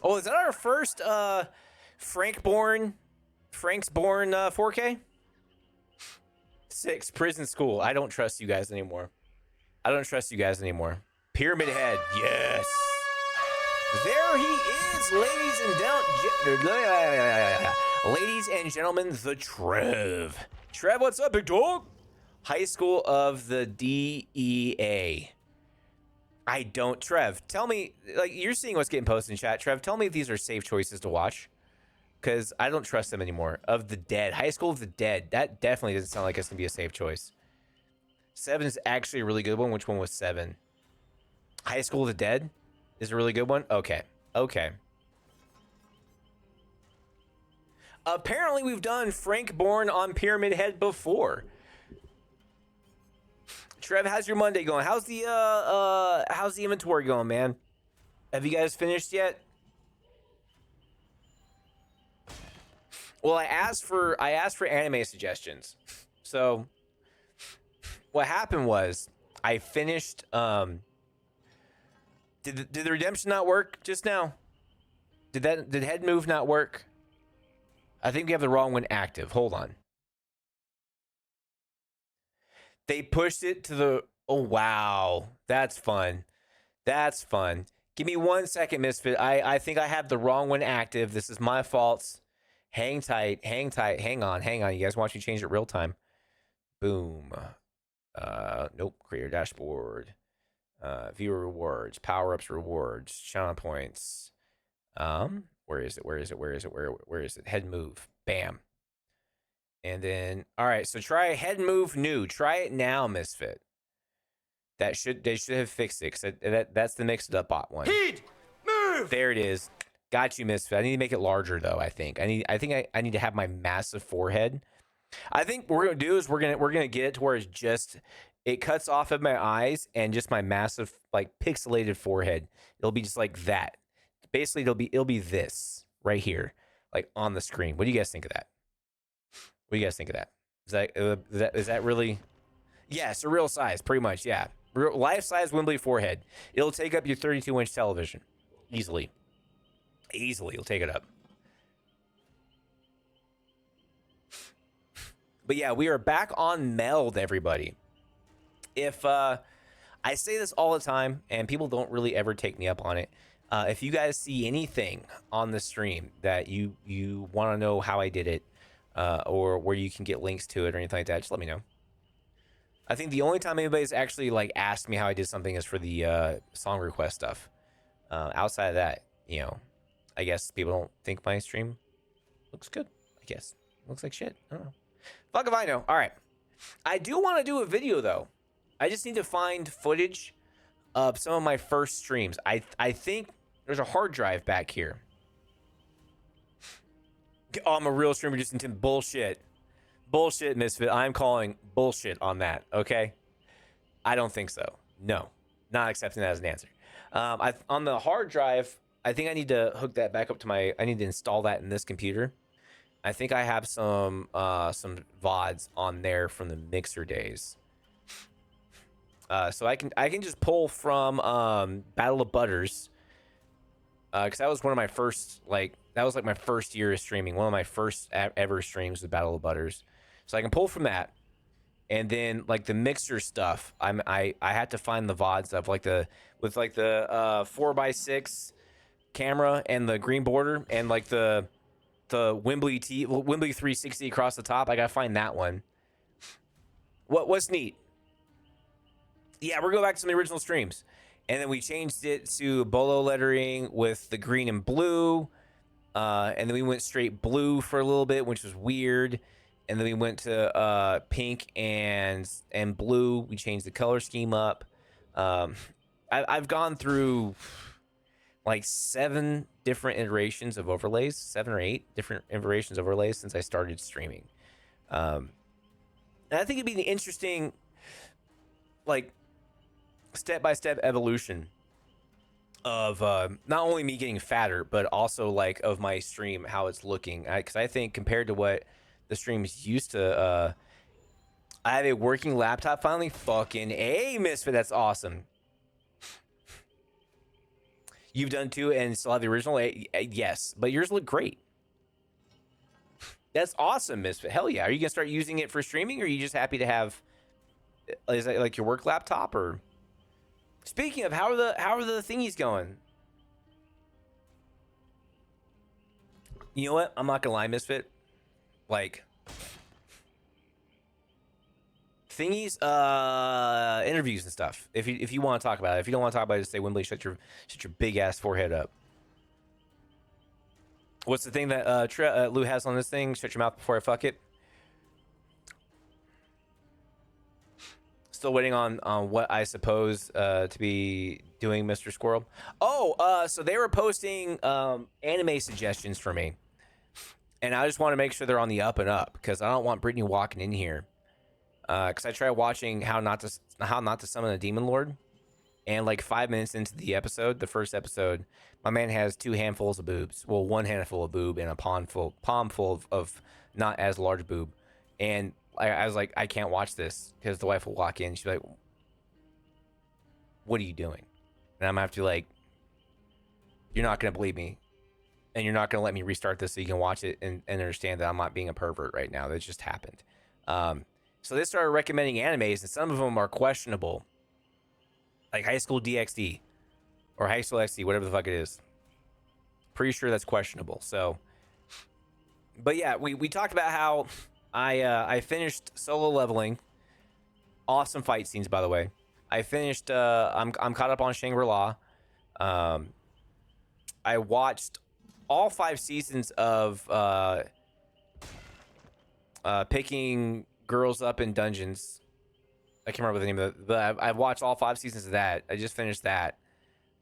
Oh, is that our first Frank's Born 4K? 6 prison school. I don't trust you guys anymore. Pyramid Head. Yes. There he is, ladies and gentlemen, the Trev. Trev, what's up, big dog? High School of the DEA. Trev, tell me, like, you're seeing what's getting posted in chat. Trev, tell me if these are safe choices to watch, because I don't trust them anymore. Of the Dead. High School of the Dead. That definitely doesn't sound like it's going to be a safe choice. 7 is actually a really good one. Which one was 7? High School of the Dead is a really good one? Okay. Apparently, we've done Frank Born on Pyramid Head before. Trev, how's your Monday going? How's the inventory going, man? Have you guys finished yet? Well, I asked for anime suggestions. So what happened was I finished did the redemption not work just now? Did head move not work? I think we have the wrong one active. Hold on. They pushed it to the... Oh, wow. That's fun. Give me 1 second, Misfit. I think I have the wrong one active. This is my fault. Hang tight. Hang on. You guys watch me change it real time. Boom. Nope. Creator dashboard. Viewer rewards. Power-ups rewards. Channel points. Where is it? Head move. Bam. And then, all right, so try head move new. Try it now, Misfit. They should have fixed it, because that's the mixed up bot one. Heed, move. There it is. Got you, Misfit. I need to make it larger though. I think I need to have my massive forehead. I think what we're gonna do is we're gonna get it to where it cuts off of my eyes and just my massive, like, pixelated forehead. It'll be just like that. Basically, it'll be this right here, like on the screen. What do you guys think of that? Is that really? Yes, a real size, pretty much. Yeah, life size Wembley forehead. It'll take up your 32-inch television easily. You'll take it up. But yeah, we are back on Meld, everybody. If I say this all the time, and people don't really ever take me up on it. If you guys see anything on the stream that you want to know how I did it, or where you can get links to it or anything like that, just let me know. I think the only time anybody's actually, like, asked me how I did something is for the song request stuff. Outside of that, I guess people don't think my stream looks good. I guess looks like shit. I don't know. Fuck if I know. All right, I do want to do a video though. I just need to find footage of some of my first streams. I think there's a hard drive back here. Oh, I'm a real streamer, just into bullshit, Misfit. I'm calling bullshit on that. Okay, I don't think so. No, not accepting that as an answer. On the hard drive, I think I need to hook that back up to I need to install that in this computer. I think I have some VODs on there from the Mixer days. So I can just pull from Battle of Butters, because that was one of my first, that was like my first year of streaming. One of my first ever streams was Battle of Butters. So I can pull from that, and then like the Mixer stuff, I had to find the VODs of the 4x6 camera and the green border and like the Wembley 360 across the top. I gotta find that one. What's neat? Yeah, we're going back to some of the original streams. And then we changed it to bolo lettering with the green and blue. And then we went straight blue for a little bit, which was weird. And then we went to pink and blue. We changed the color scheme up. I've gone through like 7 different iterations of overlays, 7 or 8 different iterations of overlays since I started streaming. And I think it'd be an interesting, like, step-by-step evolution of not only me getting fatter, but also like of my stream, how it's looking. Because I think compared to what the streams used to, I have a working laptop finally. Fucking A, Misfit, that's awesome. You've done 2 and still have the original? Yes, but yours look great. That's awesome, Misfit. Hell yeah. Are you going to start using it for streaming, or are you just happy to have, is that like your work laptop? Or speaking of, how are the thingies going? You know what? I'm not going to lie, Misfit. Like, thingies, interviews and stuff. If you want to talk about it. If you don't want to talk about it, just say, Wembley, shut your big ass forehead up. What's the thing that Lou has on this thing? Shut your mouth before I fuck it. Still waiting on what I suppose to be doing, Mr. Squirrel. Oh, so they were posting anime suggestions for me, and I just want to make sure they're on the up and up, because I don't want Brittany walking in here. Because I tried watching How Not to Summon a Demon Lord, and like 5 minutes into the episode, the first episode, my man has 2 handfuls of boobs. Well, 1 handful of boob and a palm full of not as large boob. And I was like, I can't watch this, because the wife will walk in. She's like, what are you doing? And I'm gonna have to, like, you're not gonna believe me, and you're not gonna let me restart this so you can watch it and understand that I'm not being a pervert right now. That just happened. So they started recommending animes, and some of them are questionable, like High School DxD or High School XD, whatever the fuck it is. Pretty sure that's questionable. So, but yeah, we talked about how I finished Solo Leveling. Awesome fight scenes, by the way. I finished. I'm caught up on Shangri-La. I watched all 5 seasons of picking girls up in dungeons. I can't remember the name of it, but I've watched all 5 seasons of that. I just finished that.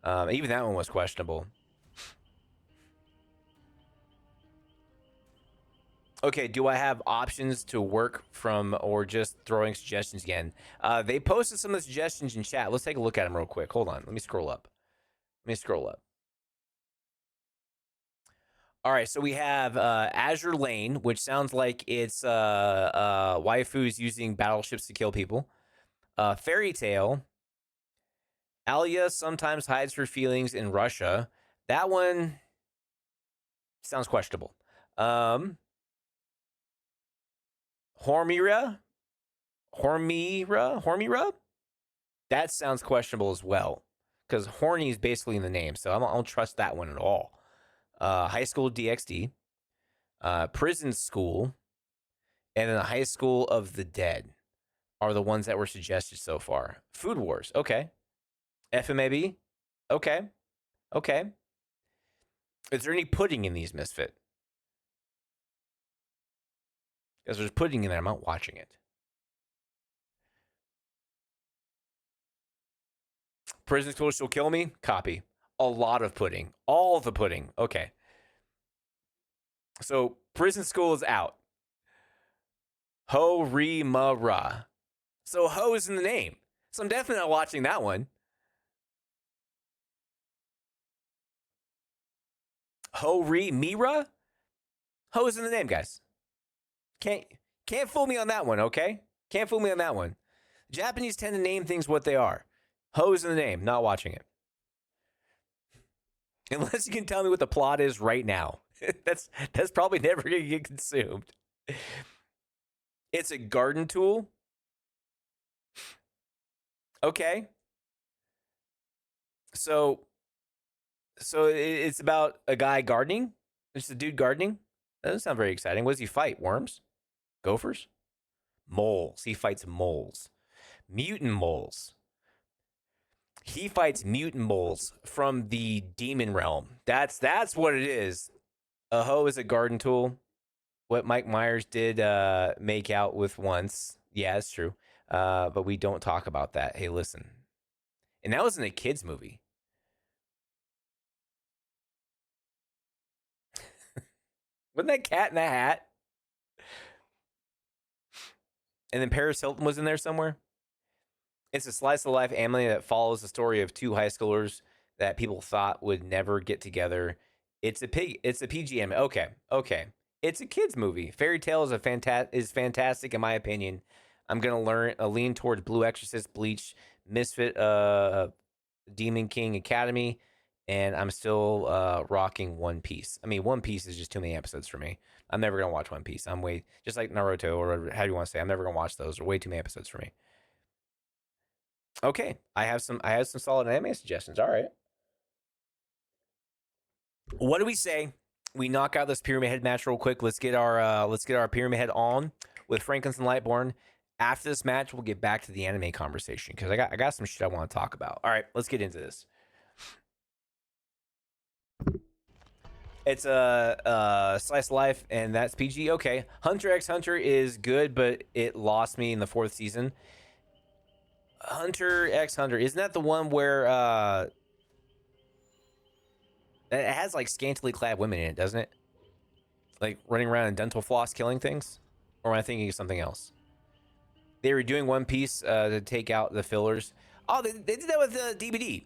Even that one was questionable. Okay, do I have options to work from, or just throwing suggestions again? They posted some of the suggestions in chat. Let's take a look at them real quick. Hold on. Let me scroll up. All right, so we have Azure Lane, which sounds like it's waifus using battleships to kill people. Fairy Tale. Alia sometimes hides her feelings in Russia. That one sounds questionable. Hormira? That sounds questionable as well, because horny is basically in the name, so I don't trust that one at all. High School DxD, Prison School, and then the High School of the Dead are the ones that were suggested so far. Food Wars, okay. FMAB, okay. Is there any pudding in these, Misfit? Because there's pudding in there, I'm not watching it. Prison School, She'll Kill Me, copy. A lot of pudding. All the pudding. Okay. So Prison School is out. Ho Re Ma Ra. So Ho is in the name. So I'm definitely not watching that one. Ho Re Mira? Ho is in the name, guys. Can't fool me on that one, okay? Can't fool me on that one. Japanese tend to name things what they are. Ho is in the name. Not watching it. Unless you can tell me what the plot is right now. That's probably never going to get consumed. It's a garden tool. Okay. So it's about a guy gardening? It's a dude gardening? That doesn't sound very exciting. What does he fight? Worms? Gophers? Moles. He fights moles. Mutant moles. He fights mutant moles from the demon realm. That's what it is. A hoe is a garden tool. What Mike Myers did make out with once. Yeah, it's true. But we don't talk about that. Hey, listen. And that was in a kid's movie. Wasn't that Cat in the Hat? And then Paris Hilton was in there somewhere. It's a slice of life anime that follows the story of 2 high schoolers that people thought would never get together. It's a PG anime. Okay. It's a kids movie. Fairy Tale is fantastic in my opinion. I'm gonna lean towards Blue Exorcist, Bleach, Misfit, Demon King Academy, and I'm still rocking One Piece. I mean, One Piece is just too many episodes for me. I'm never gonna watch One Piece. I'm way just like Naruto or how do you want to say. I'm never gonna watch those. They're way too many episodes for me. Okay, I have some solid anime suggestions. All right, what do we say? We knock out this Pyramid Head match real quick. Let's get our Pyramid Head on with Franklin Lightborn. After this match, we'll get back to the anime conversation because I got some shit I want to talk about. All right, let's get into this. It's a slice of life, and that's PG. Okay, Hunter x Hunter is good, but it lost me in the 4th season. Hunter x Hunter, isn't that the one where it has like scantily clad women in it, doesn't it? Like running around in dental floss killing things? Or am I thinking of something else? They were doing One Piece to take out the fillers. Oh, they did that with DBD.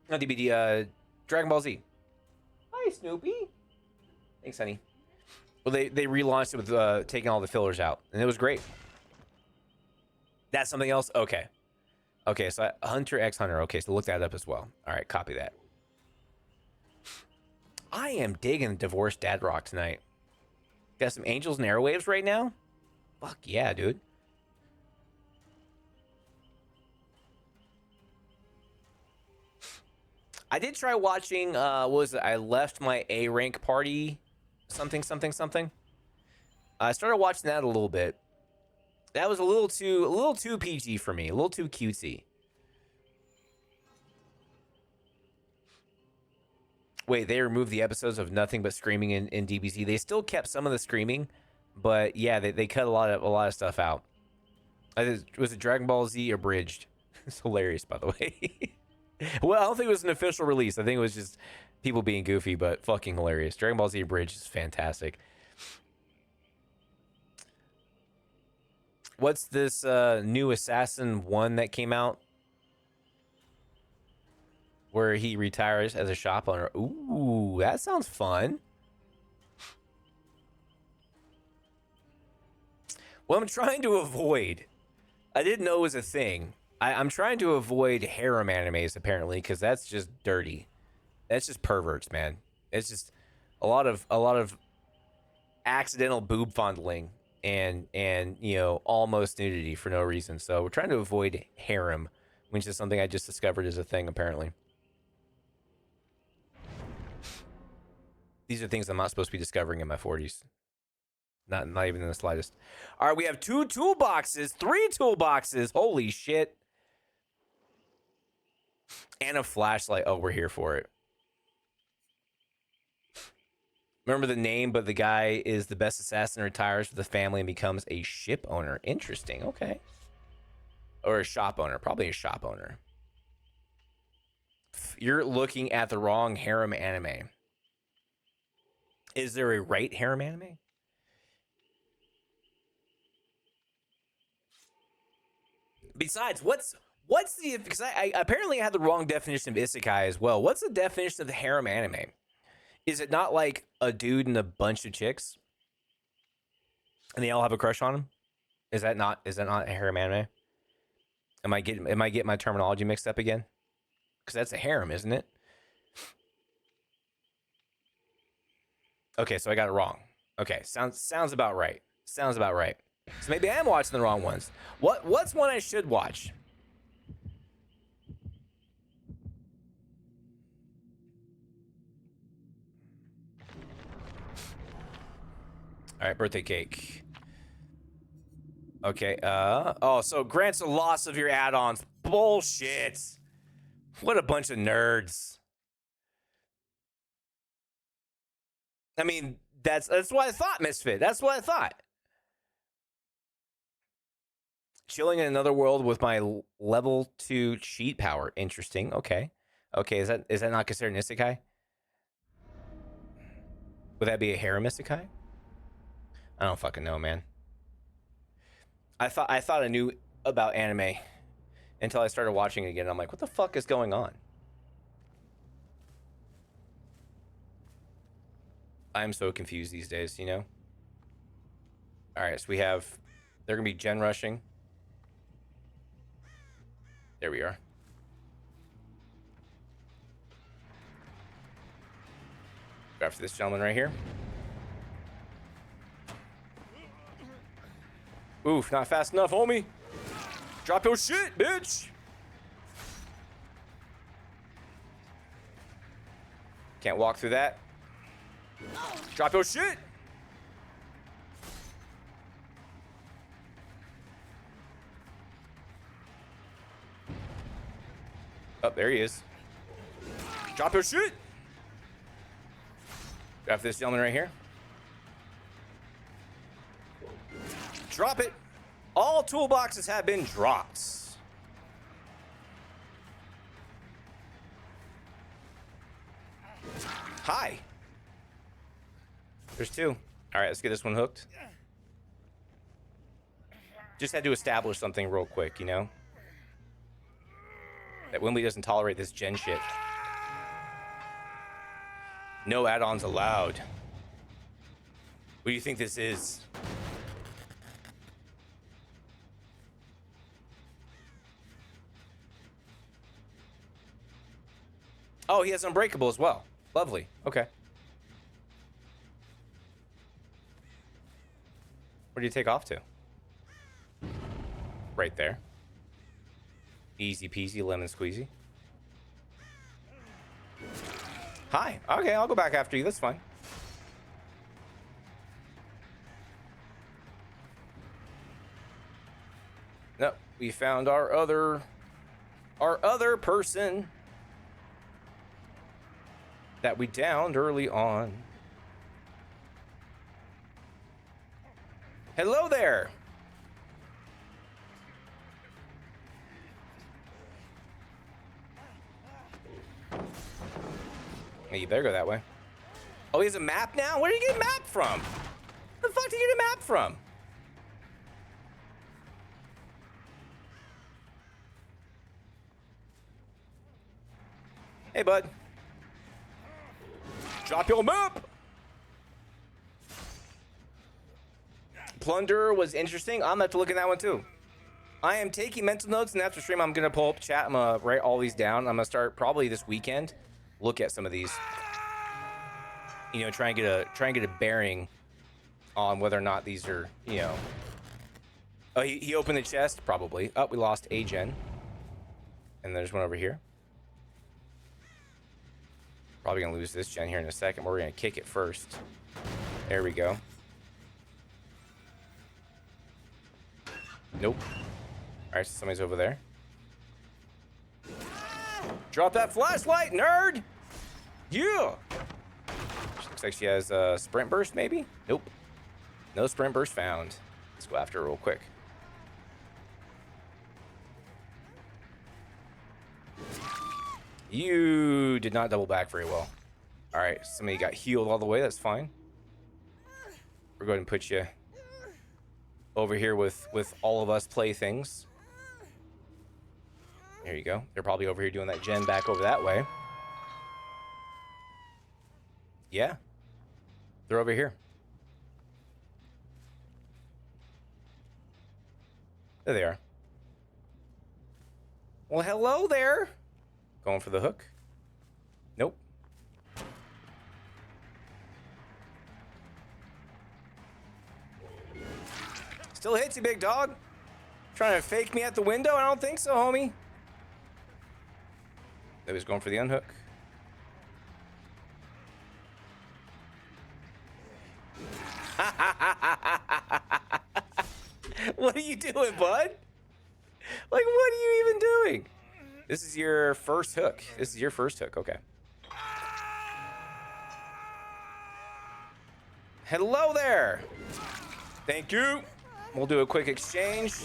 Not DBD, Dragon Ball Z. Hi, Snoopy. Thanks, honey. Well, they relaunched it with taking all the fillers out, and it was great. That's something else? Okay. Okay, so Hunter x Hunter. Okay, so look that up as well. All right, copy that. I am digging Divorced Dad Rock tonight. Got some Angels and Airwaves right now? Fuck yeah, dude. I did try watching, what was it? I left my A rank party, something. I started watching that a little bit. That was a little too PG for me, a little too cutesy. Wait, they removed the episodes of nothing but screaming in DBZ. They still kept some of the screaming, but yeah, they cut a lot of stuff out. Was it Dragon Ball Z abridged? It's hilarious, by the way. Well, I don't think it was an official release. I think it was just people being goofy, but fucking hilarious. Dragon Ball Z abridged is fantastic. What's this new Assassin 1 that came out? Where he retires as a shop owner. Ooh, that sounds fun. Well, I'm trying to avoid. I didn't know it was a thing. I'm trying to avoid harem animes, apparently, because that's just dirty. That's just perverts, man. It's just a lot of accidental boob fondling and you know, almost nudity for no reason. So we're trying to avoid harem, which is something I just discovered is a thing, apparently. These are things I'm not supposed to be discovering in my 40s. Not even in the slightest. All right, we have 2 toolboxes, 3 toolboxes. Holy shit. And a flashlight. Oh, we're here for it. Remember the name, but the guy is the best assassin, retires with the family and becomes a ship owner. Interesting. Okay. Or a shop owner. Probably a shop owner. You're looking at the wrong harem anime. Is there a right harem anime? Besides, what's the, because I apparently had the wrong definition of isekai as well. What's the definition of the harem anime? Is it not like a dude and a bunch of chicks, and they all have a crush on him? Is that not a harem anime? Am I getting my terminology mixed up again? Because that's a harem, isn't it? Okay, so I got it wrong. Okay, sounds about right. Sounds about right. So maybe I am watching the wrong ones. What's one I should watch? All right, birthday cake. Okay, oh, so grants a loss of your add-ons. Bullshit. What a bunch of nerds. I mean, that's what I thought, Misfit. That's what I thought. Chilling in another world with my level 2 cheat power. Interesting. Okay. Okay, is that not considered an isekai? Would that be a harem isekai? I don't fucking know, man. I thought I knew about anime until I started watching it again. I'm like, what the fuck is going on? I'm so confused these days, you know? All right, so they're going to be gen rushing. There we are. Go after this gentleman right here. Oof, not fast enough, homie. Drop your shit, bitch. Can't walk through that. Drop your shit. Oh, there he is. Drop your shit. Go after this gentleman right here. Drop it. All toolboxes have been dropped. Hi. There's two. All right, let's get this one hooked. Just had to establish something real quick, you know? That Wimbley doesn't tolerate this gen shit. No add-ons allowed. What do you think this is? Oh, he has Unbreakable as well. Lovely. Okay. Where do you take off to? Right there. Easy peasy, lemon squeezy. Hi. Okay, I'll go back after you. That's fine. No, we found our other person that we downed early on. Hello there. Hey, you better go that way. Oh, he has a map now? Where did you get a map from? Where the fuck did you get a map from? Hey, bud. Drop your map. Plunder was interesting. I'm gonna have to look at that one too. I am taking mental notes, and after stream, I'm gonna pull up chat. I'm gonna write all these down. I'm gonna start probably this weekend. Look at some of these. You know, try and get a bearing on whether or not these are, you know. Oh, he opened the chest, probably. Oh, we lost a gen. And there's one over here. Probably gonna lose this gen here in a second. We're gonna kick it first. There we go. Nope. All right, so somebody's over there. Drop that flashlight, nerd! Yeah! She looks like she has a sprint burst, maybe? Nope. No sprint burst found. Let's go after her real quick. You did not double back very well. All right, somebody got healed all the way. That's fine. We're going to put you over here with all of us playthings. There you go. They're probably over here doing that gen back over that way. Yeah. They're over here. There they are. Well, hello there. Going for the hook. Nope. Still hits you, big dog. Trying to fake me at the window? I don't think so, homie. That was going for the unhook. What are you doing, bud? Like, what are you even doing? This is your first hook. This is your first hook. Okay. Hello there. Thank you. We'll do a quick exchange.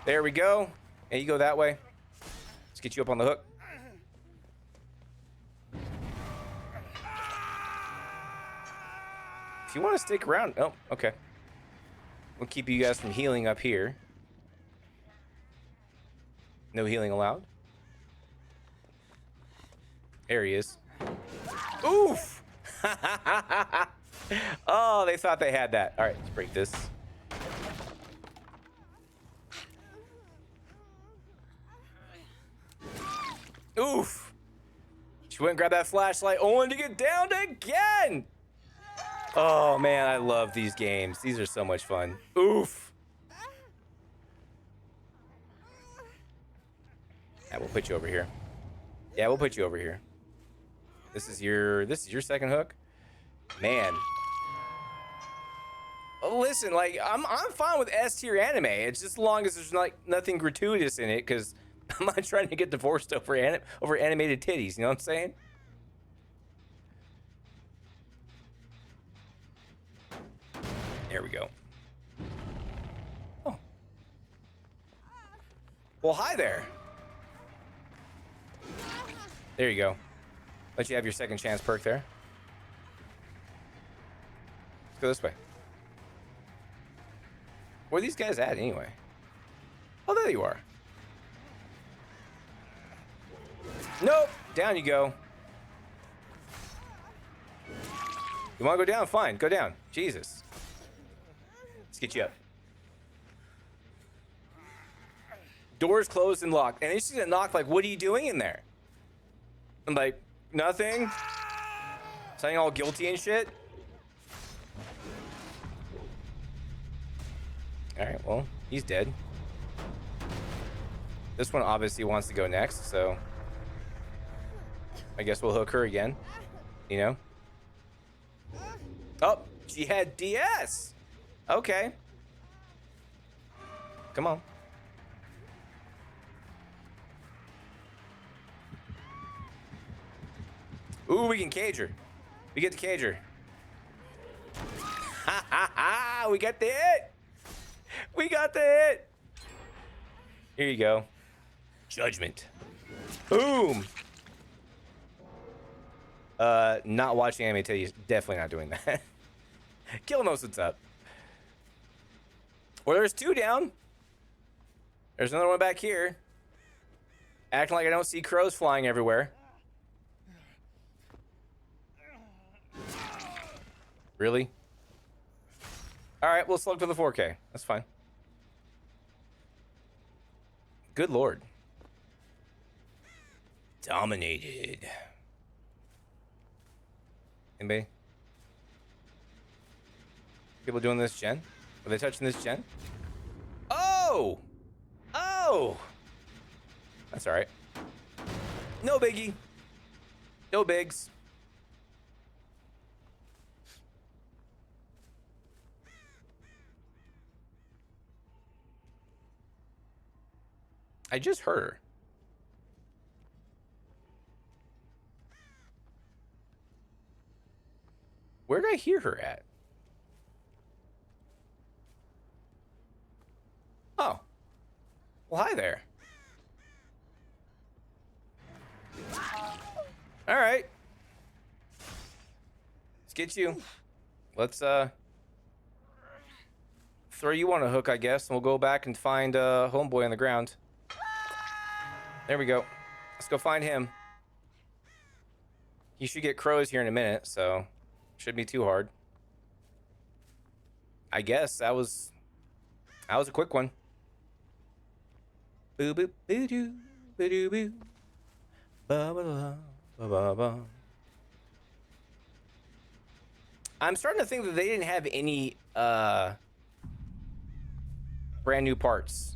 There we go. And you go that way. Let's get you up on the hook. If you want to stick around. Oh, okay. We'll keep you guys from healing up here. No healing allowed. There he is. Oof! Oh, they thought they had that. All right, let's break this. Oof! She She went and grabbed that flashlight only to get downed again. Oh, man, I love these games. These are so much fun. Oof. Yeah, we'll put you over here. Yeah, we'll put you over here. This is your second hook? Man. Listen, like, I'm fine with S tier anime. It's just as long as there's like nothing gratuitous in it, because I'm not trying to get divorced over animated titties, you know what I'm saying? There we go. Oh. Well, hi there. There you go. Let you have your second chance perk there. Let's go this way. Where are these guys at anyway? Oh, there you are. Nope. Down you go. You want to go down? Fine. Go down. Jesus. Let's get you up. Doors closed and locked. And she's gonna knock like, what are you doing in there? I'm like, nothing. Sounding all guilty and shit. Alright, well, he's dead. This one obviously wants to go next, so I guess we'll hook her again. You know? Oh, she had DS! Okay. Come on. Ooh, we can cage her. We get the cage her. Ha ha ha! We got the hit! We got the hit! Here you go. Judgment. Boom! Not watching anime tell you, definitely not doing that. Kill knows what's up. Well, there's two down. There's another one back here. Acting like I don't see crows flying everywhere. Really? Alright, we'll slug to the 4K. That's fine. Good lord. Dominated. Anybody? People doing this gen? Are they touching this gen? Oh! Oh! That's alright. No biggie. No bigs. I just heard her. Where did I hear her at? Oh. Well, hi there. All right. Let's get you. Let's throw you on a hook, I guess, and we'll go back and find homeboy on the ground. There we go. Let's go find him. He should get crows here in a minute, so shouldn't be too hard. I guess that was a quick one. Boo boo boo doo boo doo boo. Ba ba ba ba ba. I'm starting to think that they didn't have any brand new parts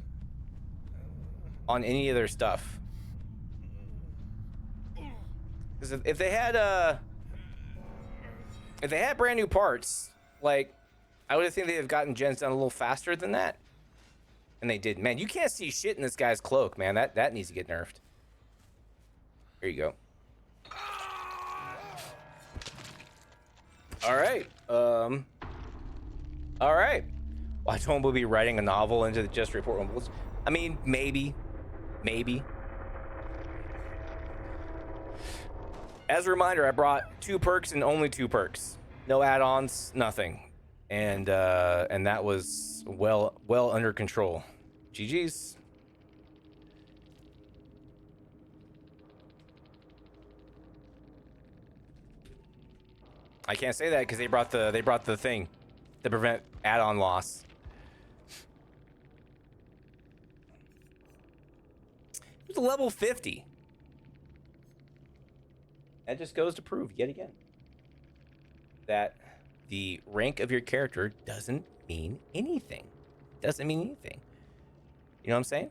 on any of their stuff. Because if they had brand new parts, like, I would have think they'd have gotten gens done a little faster than that. And they did. Man, you can't see shit in this guy's cloak, man. That needs to get nerfed. Here you go. All right. All right. Well, I told him we'll be writing a novel into the Just Report Rumbles. I mean, maybe. As a reminder, I brought 2 perks and only 2 perks. No add-ons, nothing. And that was well under control. GG's. I can't say that because they brought the thing to prevent add-on loss. It was a level 50. That just goes to prove yet again that the rank of your character doesn't mean anything. Doesn't mean anything. You know what I'm saying?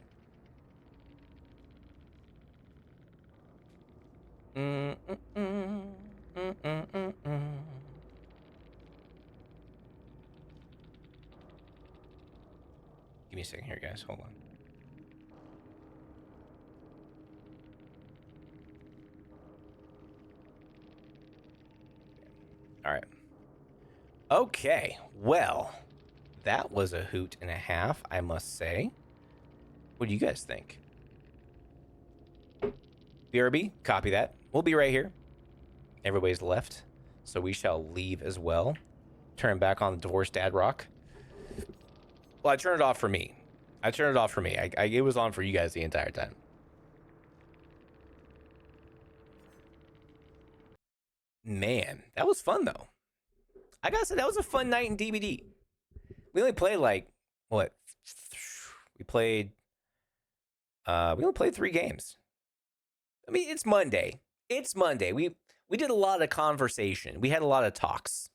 Give me a second here, guys. Hold on. All right. Okay. Well, that was a hoot and a half, I must say. What do you guys think? BRB, copy that. We'll be right here. Everybody's left, so we shall leave as well. Turn back on the divorced dad rock. Well, I turned it off for me. It was on for you guys the entire time. Man, that was fun though. I gotta say that was a fun night in DBD. We only played like what? We only played 3 games. I mean, it's Monday. We did a lot of conversation. We had a lot of talks.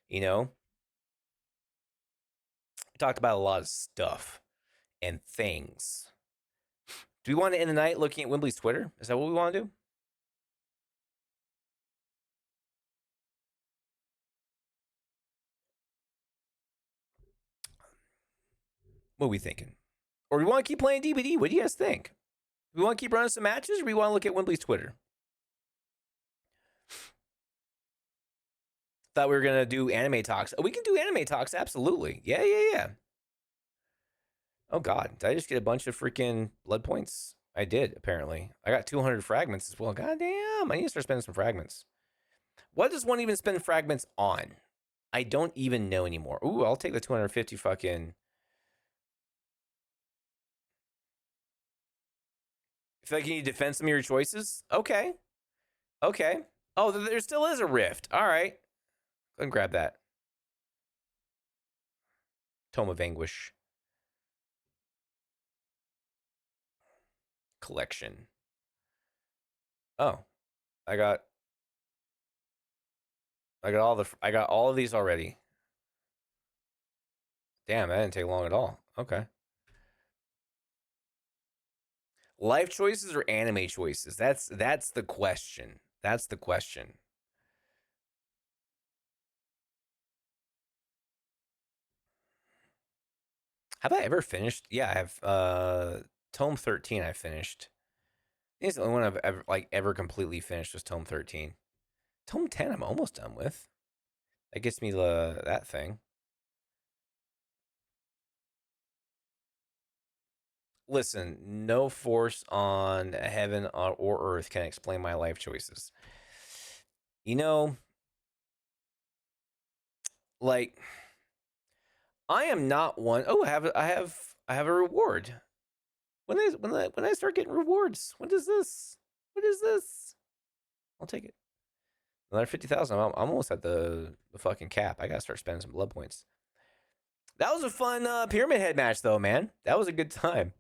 You know, we talked about a lot of stuff and things. Do we want to end the night looking at Wembley's Twitter? Is that what we want to do? What are we thinking? Or do we want to keep playing DBD? What do you guys think? Do we want to keep running some matches, or do we want to look at Wembley's Twitter? Thought we were going to do anime talks. Oh, we can do anime talks, absolutely. Yeah. Oh, God. Did I just get a bunch of freaking blood points? I did, apparently. I got 200 fragments as well. God damn. I need to start spending some fragments. What does one even spend fragments on? I don't even know anymore. Ooh, I'll take the 250 fucking... I feel like you need to defend some of your choices? Okay. Oh, there still is a rift. All right. Go and grab that. Tome of Anguish. Collection. Oh. I got all of these already. Damn, that didn't take long at all. Okay. Life choices or anime choices? That's the question. That's the question. Have I ever finished? Yeah, I have Tome 13 I finished. I think it's the only one I've ever completely finished was Tome 13. Tome 10 I'm almost done with. That gets me that thing. Listen, no force on heaven or earth can explain my life choices. You know, like I am not one. Oh, I have a reward. When I start getting rewards, what is this? What is this? I'll take it. Another 50,000. I'm almost at the fucking cap. I gotta start spending some blood points. That was a fun Pyramid Head match, though, man. That was a good time.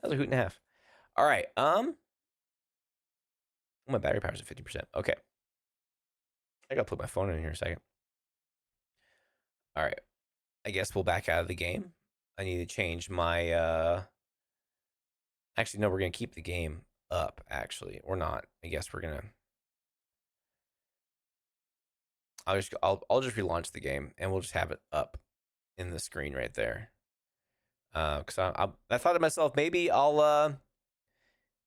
That was a hoot and a half. All right. My battery power's at 50%. Okay. I gotta put my phone in here a second. All right. I guess we'll back out of the game. I need to change my. Actually, no, we're gonna keep the game up. Actually, or not. I guess we're gonna. I'll just relaunch the game and we'll just have it up in the screen right there. Because I thought to myself, maybe I'll.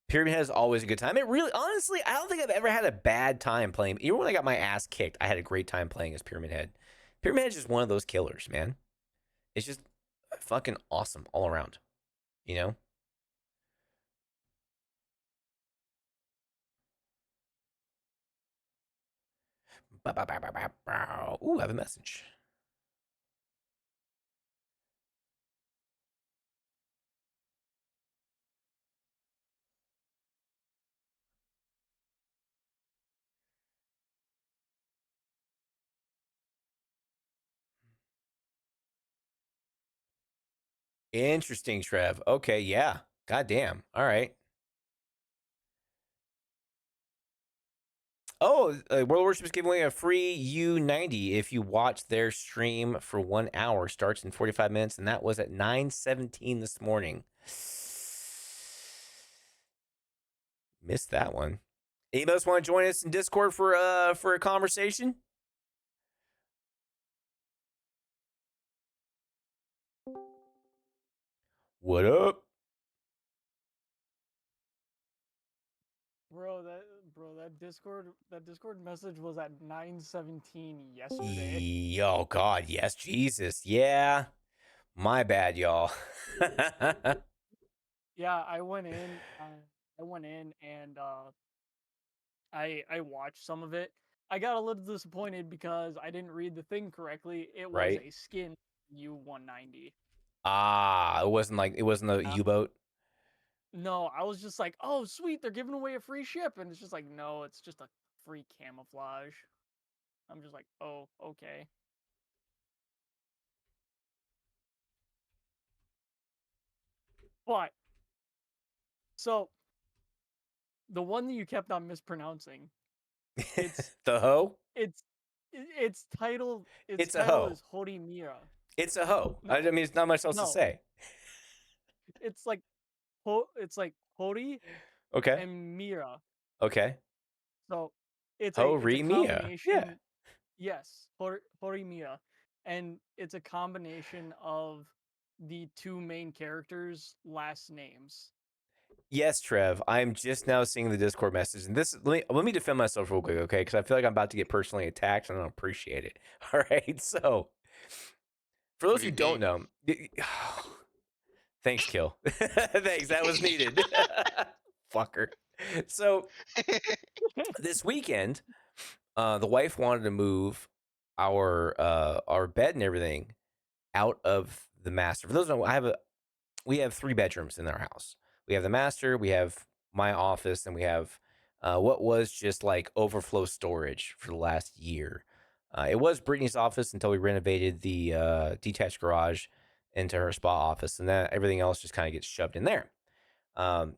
Pyramid Head is always a good time. It really, honestly, I don't think I've ever had a bad time playing. Even when I got my ass kicked, I had a great time playing as Pyramid Head. Pyramid Head is just one of those killers, man. It's just fucking awesome all around. You know? Ooh, I have a message. Interesting, Trev. Okay, yeah. Goddamn. All right. Oh, World Worship is giving away a free U90 if you watch their stream for 1 hour. Starts in 45 minutes, and that was at 9:17 this morning. Missed that one. Anybody else want to join us in Discord for a conversation? What up? Bro, that Discord message was at 9:17 yesterday. Oh God, yes, Jesus, yeah. My bad, y'all. Yeah, I went in. And I watched some of it. I got a little disappointed because I didn't read the thing correctly. It was Right? a skin U190. It wasn't a U-boat. No, I was just like, oh sweet, they're giving away a free ship, and it's just like, no, it's just a free camouflage. I'm just like, oh, okay. But so the one that you kept on mispronouncing, it's The hoe? its title It's a hoe. is Horimira. It's a hoe. No, I mean, it's not much else to no, say. it's like Hori Okay. and Mira. Okay. So it's a Ho-re-mia. Yeah. combination. Yes, Horimira, and it's a combination of the two main characters' last names. Yes, Trev. I'm just now seeing the Discord message, and this let me defend myself real quick, okay? Because I feel like I'm about to get personally attacked, and I don't appreciate it. All right. So, for those who don't know, thanks, Kill. Thanks. That was needed. Fucker. So this weekend, the wife wanted to move our bed and everything out of the master. For those who know, we have 3 bedrooms in our house. We have the master, we have my office, and we have what was just like overflow storage for the last year. It was Brittany's office until we renovated the detached garage into her spa office, and then everything else just kind of gets shoved in there. Kind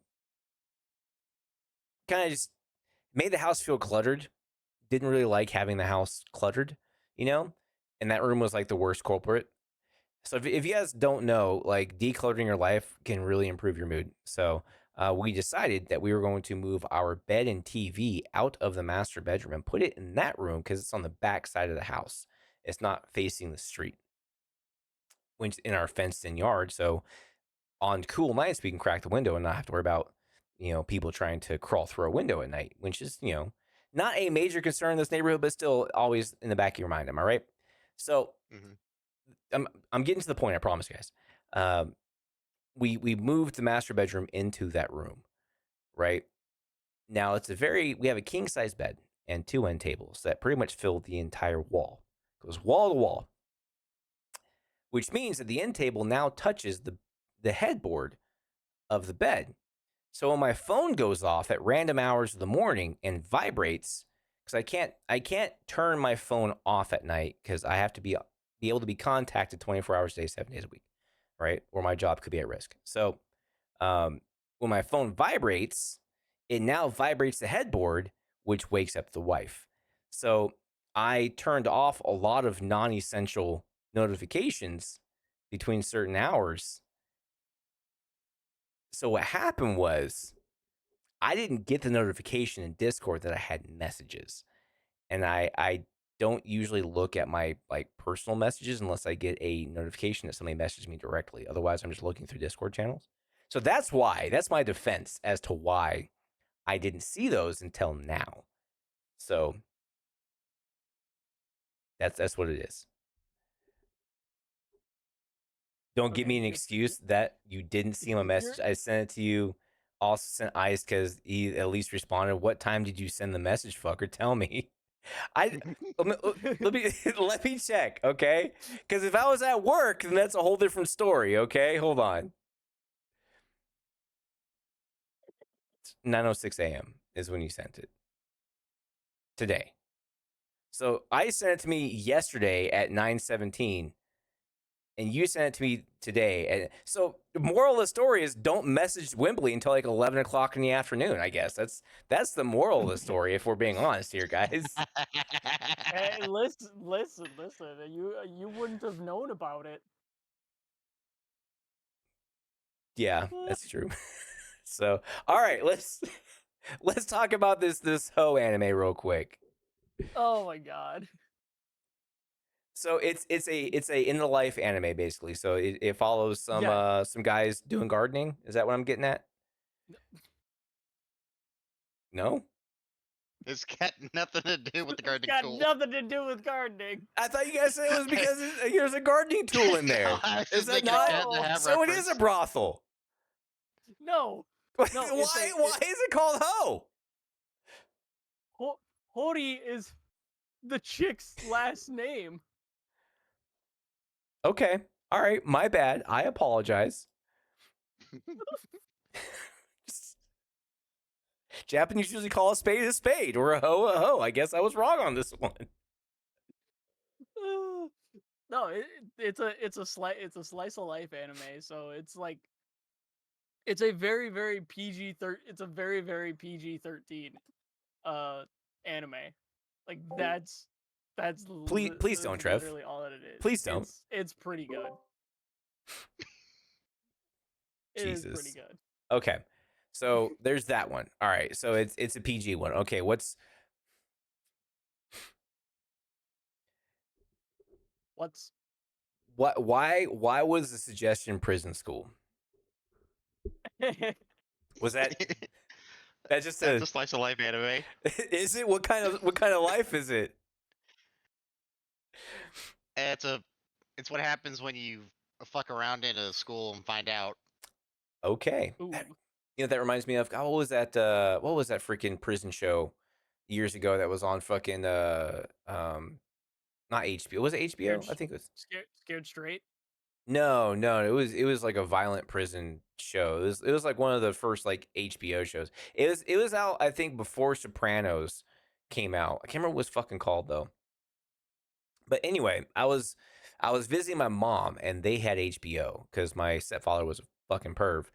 of just made the house feel cluttered. Didn't really like having the house cluttered, you know? And that room was like the worst culprit. So if you guys don't know, like decluttering your life can really improve your mood. So we decided that we were going to move our bed and TV out of the master bedroom and put it in that room because it's on the back side of the house. It's not facing the street, which in our fenced-in yard. So on cool nights, we can crack the window and not have to worry about people trying to crawl through a window at night, which is not a major concern in this neighborhood, but still always in the back of your mind. Am I right? So. Mm-hmm. I'm getting to the point. I promise, guys. We moved the master bedroom into that room, right? Now we have a king size bed and 2 end tables that pretty much fill the entire wall. It goes wall to wall, which means that the end table now touches the headboard of the bed. So when my phone goes off at random hours of the morning and vibrates, because I can't turn my phone off at night because I have to be able to be contacted 24 hours a day, 7 days a week, right? Or my job could be at risk. So when my phone vibrates, it now vibrates the headboard, which wakes up the wife. So I turned off a lot of non-essential notifications between certain hours. So what happened was I didn't get the notification in Discord that I had messages. And I don't usually look at my personal messages unless I get a notification that somebody messaged me directly. Otherwise, I'm just looking through Discord channels. So that's my defense as to why I didn't see those until now. So that's what it is. Don't give me an excuse that you didn't see my message. I sent it to you. Also sent Ice because he at least responded. What time did you send the message, fucker? Tell me. Let me check, okay? Because if I was at work, then that's a whole different story, okay? Hold on. 9:06 a.m. is when you sent it today. So I sent it to me yesterday at 9:17, and you sent it to me today. And so the moral of the story is don't message Wembley until like 11 o'clock in the afternoon. I guess that's the moral of the story. If we're being honest here, guys. Hey, listen. You wouldn't have known about it. Yeah, that's true. So, all right, let's talk about this Ho anime real quick. Oh my god. So it's a in the life anime basically. So it follows some guys doing gardening. Is that what I'm getting at? No? It's got nothing to do with the gardening Got tool. nothing to do with gardening. I thought you guys said it was because there's a gardening tool in there. I was Is just that making a not? Cat in the Hat So it is a reference. brothel. No. Why it's why is it called Ho? Hori is the chick's last name. Okay. All right. My bad. I apologize. Japanese usually call a spade or a hoe. I guess I was wrong on this one. No, it's a slice of life anime. So it's like it's a very very PG-13 anime. Like that's Please don't, Trev. literally all that it is. Please don't. It's pretty good. It is pretty Jesus. good. Okay. So there's that one. All right. So it's a PG one. Okay. What's why was the suggestion prison school? Was that just That's a slice of life anime. Is it? What kind of life is it? It's what happens when you fuck around in a school and find out. Okay. Ooh. You know, that reminds me of what was that freaking prison show years ago that was on fucking not HBO. Was it HBO? I think it was Scared Straight. No, it was like a violent prison show. It was like one of the first like HBO shows. It was out, I think, before Sopranos came out. I can't remember what it was fucking called though. But anyway, I was visiting my mom and they had HBO because my stepfather was a fucking perv.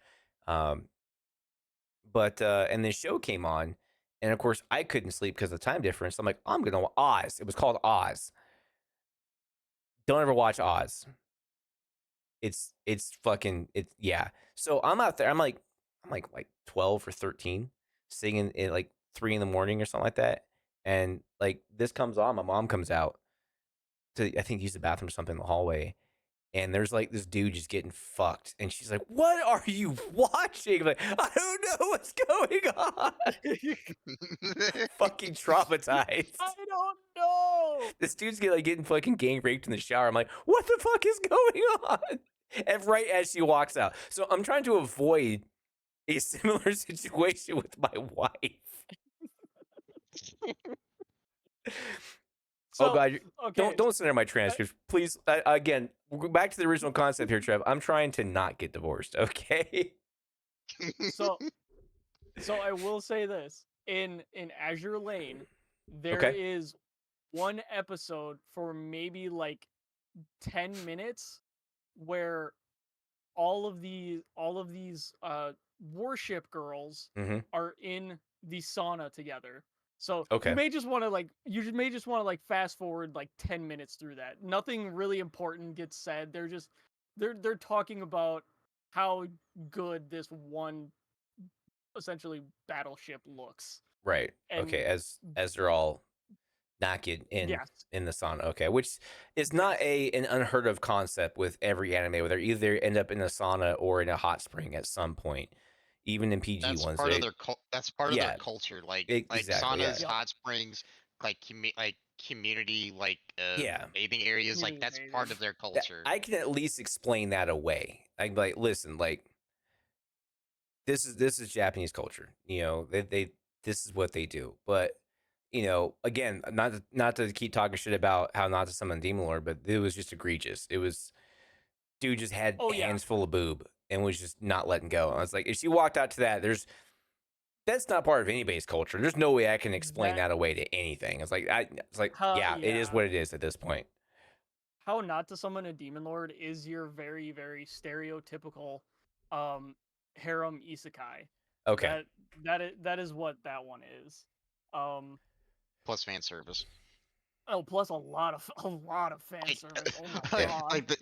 But and the show came on, and of course I couldn't sleep because of the time difference. I'm like, I'm gonna Oz. It was called Oz. Don't ever watch Oz. It's yeah. So I'm out there. I'm like 12 or 13, singing at like 3 in the morning or something like that. And like this comes on, my mom comes out to I think use the bathroom or something in the hallway. And there's like this dude just getting fucked. And she's like, "What are you watching?" I'm like, I don't know what's going on. Fucking traumatized. I don't know. This dude's getting fucking gang raped in the shower. I'm like, what the fuck is going on? And right as she walks out. So I'm trying to avoid a similar situation with my wife. So, oh God! okay. Don't send her my transcripts, please. Again, back to the original concept here, Trev. I'm trying to not get divorced. Okay. So I will say this: in Azure Lane, there is one episode for maybe like 10 minutes where all of these worship girls are in the sauna together. So you may just want to fast forward like 10 minutes through that. Nothing really important gets said. They're talking about how good this one essentially battleship looks. Right. And okay. As they're all naked in the sauna. Okay. Which is not an unheard of concept with every anime where they either end up in a sauna or in a hot spring at some point. Even in PG that's ones, part of their that's part of their culture. Like saunas, hot springs, like community, like bathing areas. Like that's part of their culture. I can at least explain that away. I'm like, listen, like this is Japanese culture. You know, they this is what they do. But you know, again, not to keep talking shit about how not to summon Demon Lord, but it was just egregious. It was dude just had hands full of boob and was just not letting go. I was like, if she walked out to that, that's not part of anybody's culture. There's no way I can explain that away to anything. It's like, it is what it is at this point. how not to summon a demon lord is your very, very stereotypical harem isekai. Okay. That is what that one is. Plus fan service. Oh, plus a lot of fan service. Oh my god!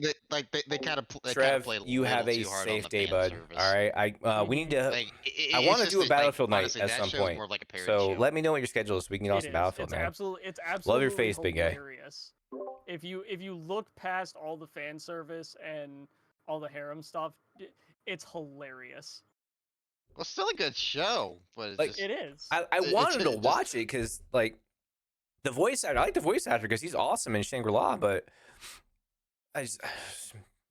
They kind of Trev, play a you have little a too hard on safe the day, fan bud. service. All right, we need to. Like, I want to do a Battlefield night honestly, at that some show is point. more of like a parody So show. let me know what your schedule is so we can get on some Battlefield, man. It's Love your absolutely face, big guy. hilarious. If you look past all the fan service and all the harem stuff, it's hilarious. Well, it's still a good show, but it's Like, just, it is. I wanted to watch it because like the voice actor. I like the voice actor because he's awesome in Shangri-La, but I just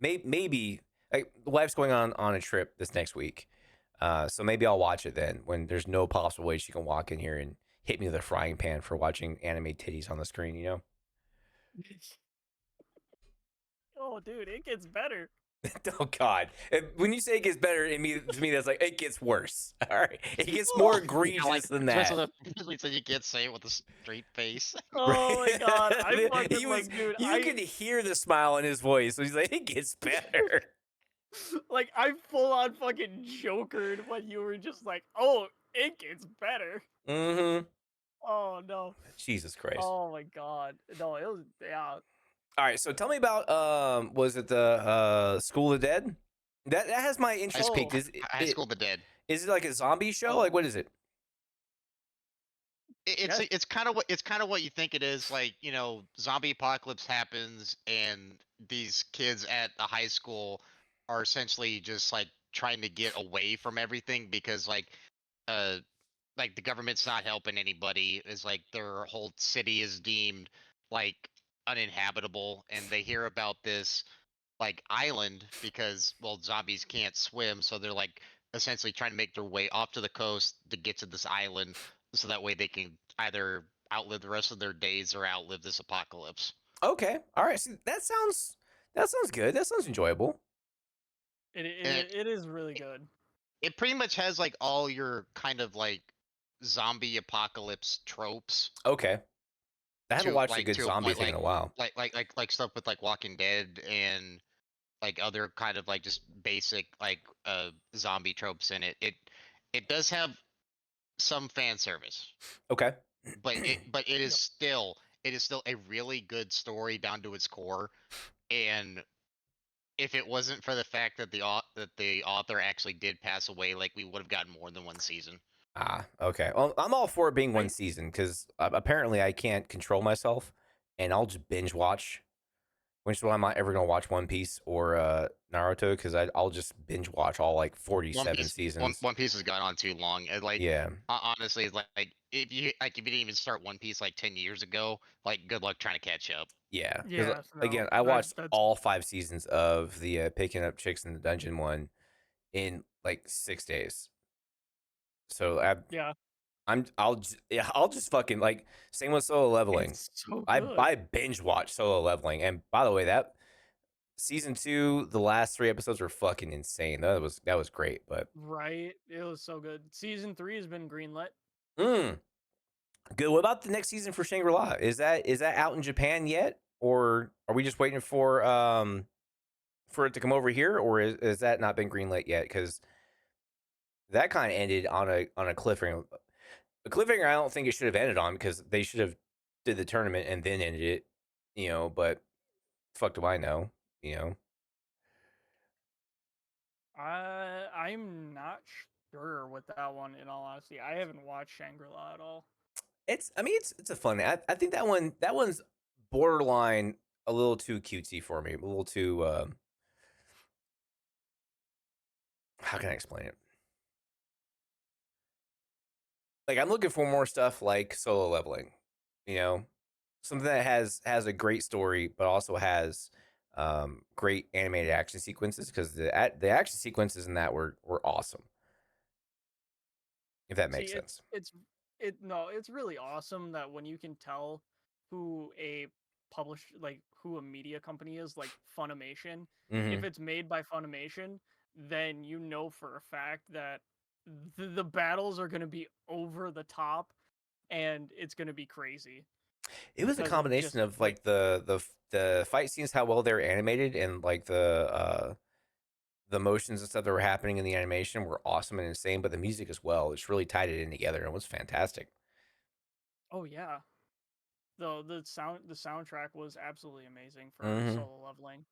maybe like the wife's going on a trip this next week, so maybe I'll watch it then when there's no possible way she can walk in here and hit me with a frying pan for watching anime titties on the screen, you know? Oh, dude, it gets better. Oh God! When you say it gets better, to me that's like it gets worse. All right, it gets more egregious than that. So you can't say it with a straight face. Oh my God! I fucking like, dude. You could hear the smile in his voice. So he's like, it gets better. Like I full on fucking jokered when you were just like, oh, it gets better. Mm-hmm. Oh no! Jesus Christ! Oh my God! No, it was All right, so tell me about was it the School of the Dead? That has my interest peaked. High School of the Dead. Is it like a zombie show? Like what is it? It's kind of what you think it is. Like, you know, zombie apocalypse happens and these kids at the high school are essentially just like trying to get away from everything because like the government's not helping anybody. It's like their whole city is deemed like uninhabitable, and they hear about this like island because zombies can't swim, so they're like essentially trying to make their way off to the coast to get to this island so that way they can either outlive the rest of their days or outlive this apocalypse. Okay, all right. See, that sounds good. That sounds enjoyable. It is really good. It pretty much has like all your kind of like zombie apocalypse tropes. Okay. I haven't watched a good zombie thing in a while. Like stuff with like Walking Dead and like other kind of like just basic like zombie tropes in it. It does have some fan service. Okay. But it is still a really good story down to its core. And if it wasn't for the fact that the author actually did pass away, like we would have gotten more than one season. Ah, okay. Well, I'm all for it being one season because apparently I can't control myself, and I'll just binge watch. Which is why I'm not ever gonna watch One Piece or Naruto because I'll just binge watch all like 47 seasons. One Piece has gone on too long. Like, yeah. Honestly, like if you didn't even start One Piece like 10 years ago, like good luck trying to catch up. Yeah. Yeah. Again, I watched all 5 seasons of the Picking Up Chicks in the Dungeon one in like 6 days. So I'll just fucking like same with Solo Leveling. So I binge watch Solo Leveling, and by the way, that season 2, the last 3 episodes were fucking insane. That was great, but right, it was so good. Season 3 has been greenlit. Good. What about the next season for Shangri-La? Is that out in Japan yet, or are we just waiting for it to come over here, or is that not been greenlit yet? Because that kind of ended on a cliffhanger. A cliffhanger I don't think it should have ended on because they should have did the tournament and then ended it, you know, but fuck do I know, you know? I'm not sure with that one, in all honesty. I haven't watched Shangri-La at all. It's a fun. I think that one's borderline a little too cutesy for me. A little too how can I explain it? Like I'm looking for more stuff like Solo Leveling, you know, something that has a great story but also has great animated action sequences because the action sequences in that were awesome. If that makes sense. It's really awesome that when you can tell who a who a media company is, like Funimation, if it's made by Funimation, then you know for a fact that the battles are going to be over the top and it's going to be crazy. It was a combination of like the fight scenes, how well they were animated, and like the motions and stuff that were happening in the animation were awesome and insane. But the music as well, it's really tied it in together, and it was fantastic. Oh yeah, the soundtrack was absolutely amazing for Solo Leveling.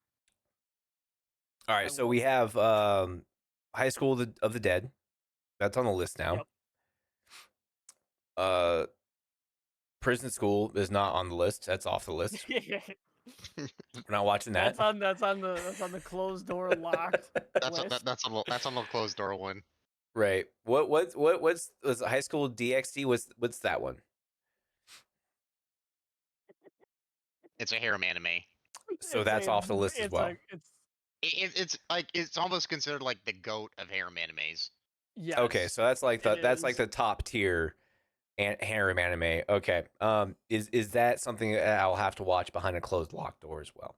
All right, so we have High School of the Dead. That's on the list now. Yep. Prison School is not on the list. That's off the list. We're not watching that. That's on the closed door locked list. That's on the closed door one. Right. What's High School DxD? What's that one? It's a harem anime. So that's off the list as well. It's almost considered like the GOAT of harem animes. Yeah. Okay, so that's like the top tier harem anime. Okay. Is that something that I'll have to watch behind a closed locked door as well?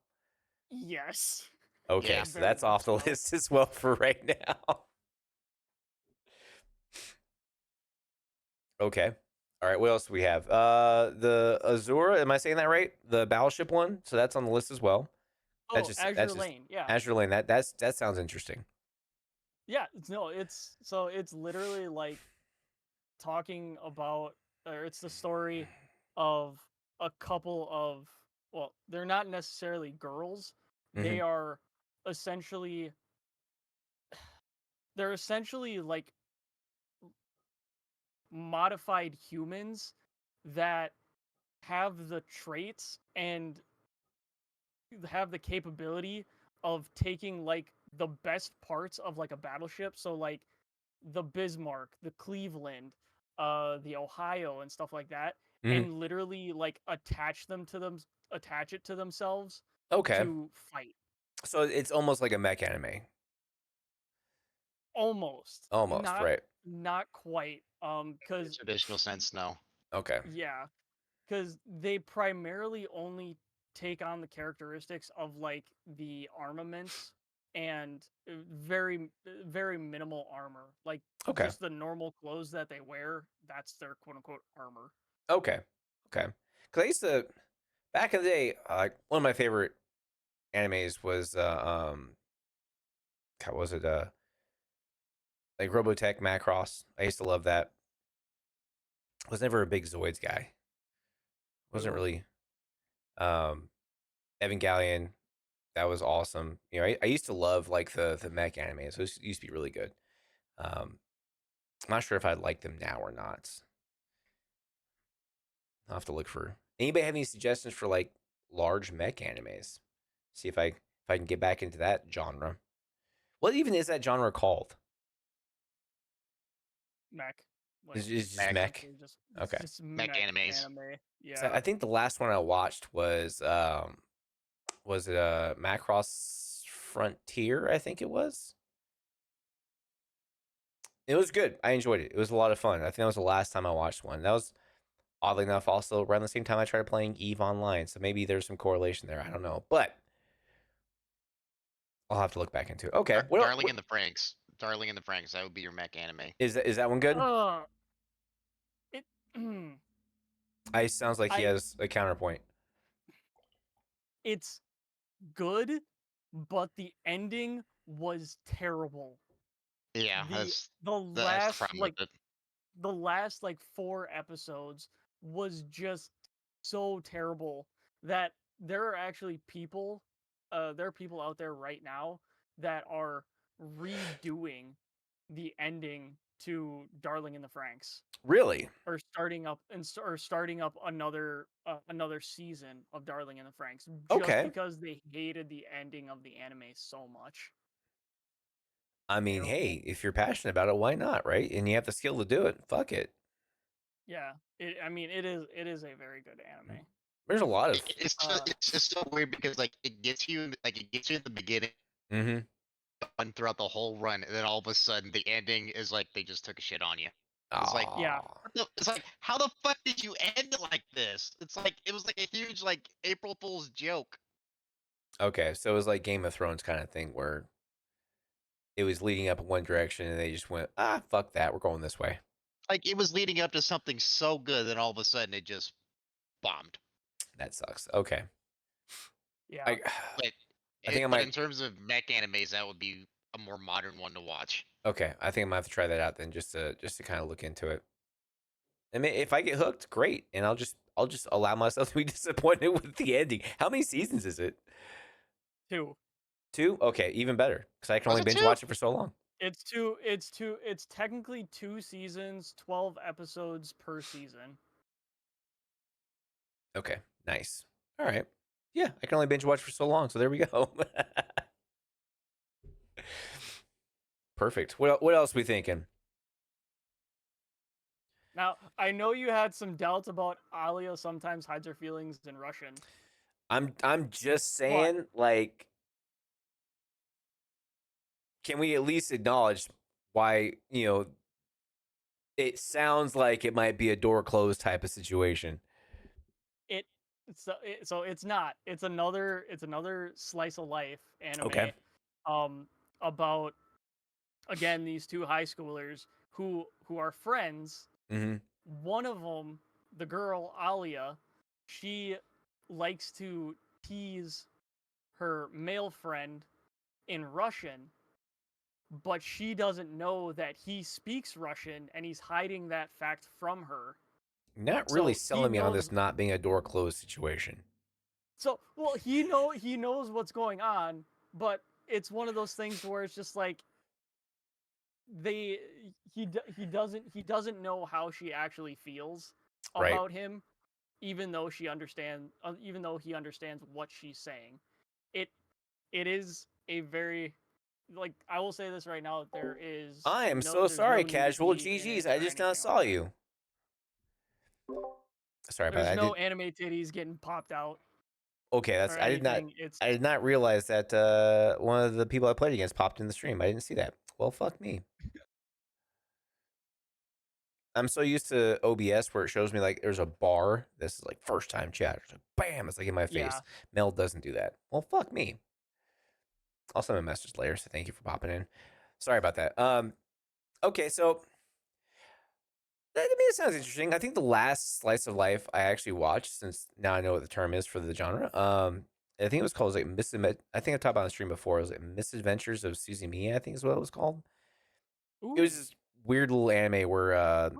Yes. Okay, Yeah. so that's off the list as well for right now. Okay. All right, what else do we have? The Azura, am I saying that right? The battleship one? So that's on the list as well. Oh, Azure Lane, yeah. Azure Lane, that sounds interesting. Yeah, it's literally like talking about, or it's the story of a couple of, well, they're not necessarily girls. Mm-hmm. They're essentially like modified humans that have the traits and have the capability of taking like the best parts of like a battleship, so like the Bismarck, the Cleveland, the Ohio and stuff like that, and literally like attach it to themselves to fight. So it's almost like a mech anime. Almost, right? Not quite, because traditional sense, no. Okay. Yeah, because they primarily only take on the characteristics of like the armaments and very very minimal armor, like just the normal clothes that they wear. That's their quote unquote armor. Okay. Because I used to, back in the day, like one of my favorite animes was how was it like Robotech Macross. I used to love that. I was never a big Zoids guy. Wasn't really. Evangelion, that was awesome. You know, I used to love like the mech anime. So it used to be really good. I'm not sure if I'd like them now or not. I'll have to look for. Anybody have any suggestions for like large mech animes? See if I can get back into that genre. What even is that genre called? Mech. It's just mech. Okay. Just mech animes. Yeah. So I think the last one I watched was it Macross Frontier? I think it was. It was good. I enjoyed it. It was a lot of fun. I think that was the last time I watched one. That was oddly enough also around the same time I started playing EVE Online. So maybe there's some correlation there. I don't know, but I'll have to look back into it. Okay. Darling in the Franxx. Darling in the Franxx. That would be your mech anime. Is that one good? It. Sounds like he has a counterpoint. It's good, but the ending was terrible. Yeah, the last like 4 episodes was just so terrible that there are actually people out there right now that are redoing the ending to Darling in the Franxx. Really? Or starting up another season of Darling in the Franxx just because they hated the ending of the anime so much. I mean, hey, if you're passionate about it, why not, right? And you have the skill to do it. Fuck it. Yeah, it is a very good anime. There's a lot of. It's just so weird because like it gets you in the beginning, and throughout the whole run, and then all of a sudden the ending is like they just took a shit on you. It's like, yeah, it's like, how the fuck did you end it like this? It's like it was like a huge like April Fool's joke. Okay, so it was like Game of Thrones kind of thing where it was leading up in one direction and they just went, fuck that, we're going this way. Like it was leading up to something so good, then all of a sudden it just bombed. That sucks. Okay. Yeah. I But I think I but might. in terms of mech animes, that would be a more modern one to watch. Okay, I think I might have to try that out then, just to kind of look into it. I mean, if I get hooked, great, and I'll just allow myself to be disappointed with the ending. How many seasons is it? 2. 2? Okay, even better, because I can Was only it binge 2? watch it for so long. It's 2. It's 2. It's technically 2 seasons, 12 episodes per season. Okay, nice. All right. Yeah, I can only binge watch for so long, so there we go. Perfect. What else we thinking? Now, I know you had some doubts about Alia sometimes hides her feelings in Russian. I'm just saying, like, can we at least acknowledge why, it sounds like it might be a door closed type of situation. It so it's not. It's another slice of life Okay. anime about, again, these 2 high schoolers who are friends. Mm-hmm. One of them, the girl Alia, she likes to tease her male friend in Russian, but she doesn't know that he speaks Russian and he's hiding that fact from her. Not really So he selling me on knows. this not being a door closed situation. So, well, he knows what's going on, but it's one of those things where it's just like he doesn't know how she actually feels Right. about him, even though he understands what she's saying. It is a very, like, I will say this right now, I am so there's no sorry, Casual nudity in GG's. it I or just now anything saw like that. you. Sorry about There's that. no anime titties getting popped out Okay, or I did not anything. It's I did not realize that one of the people I played against popped in the stream. I didn't see that. Well, fuck me. I'm so used to OBS where it shows me like there's a bar. This is like first time chat. It's like, bam, it's like in my face. yeah. Mel doesn't do that. Well, fuck me. I'll send a message later. So thank you for popping in. Sorry about that. Okay, so I mean, it sounds interesting. I think the last slice of life I actually watched, since now I know what the term is for the genre. I think it was called like I think I talked about on the stream before. It was like Misadventures of Suzumiya, I think is what it was called. It was Ooh. this weird little anime where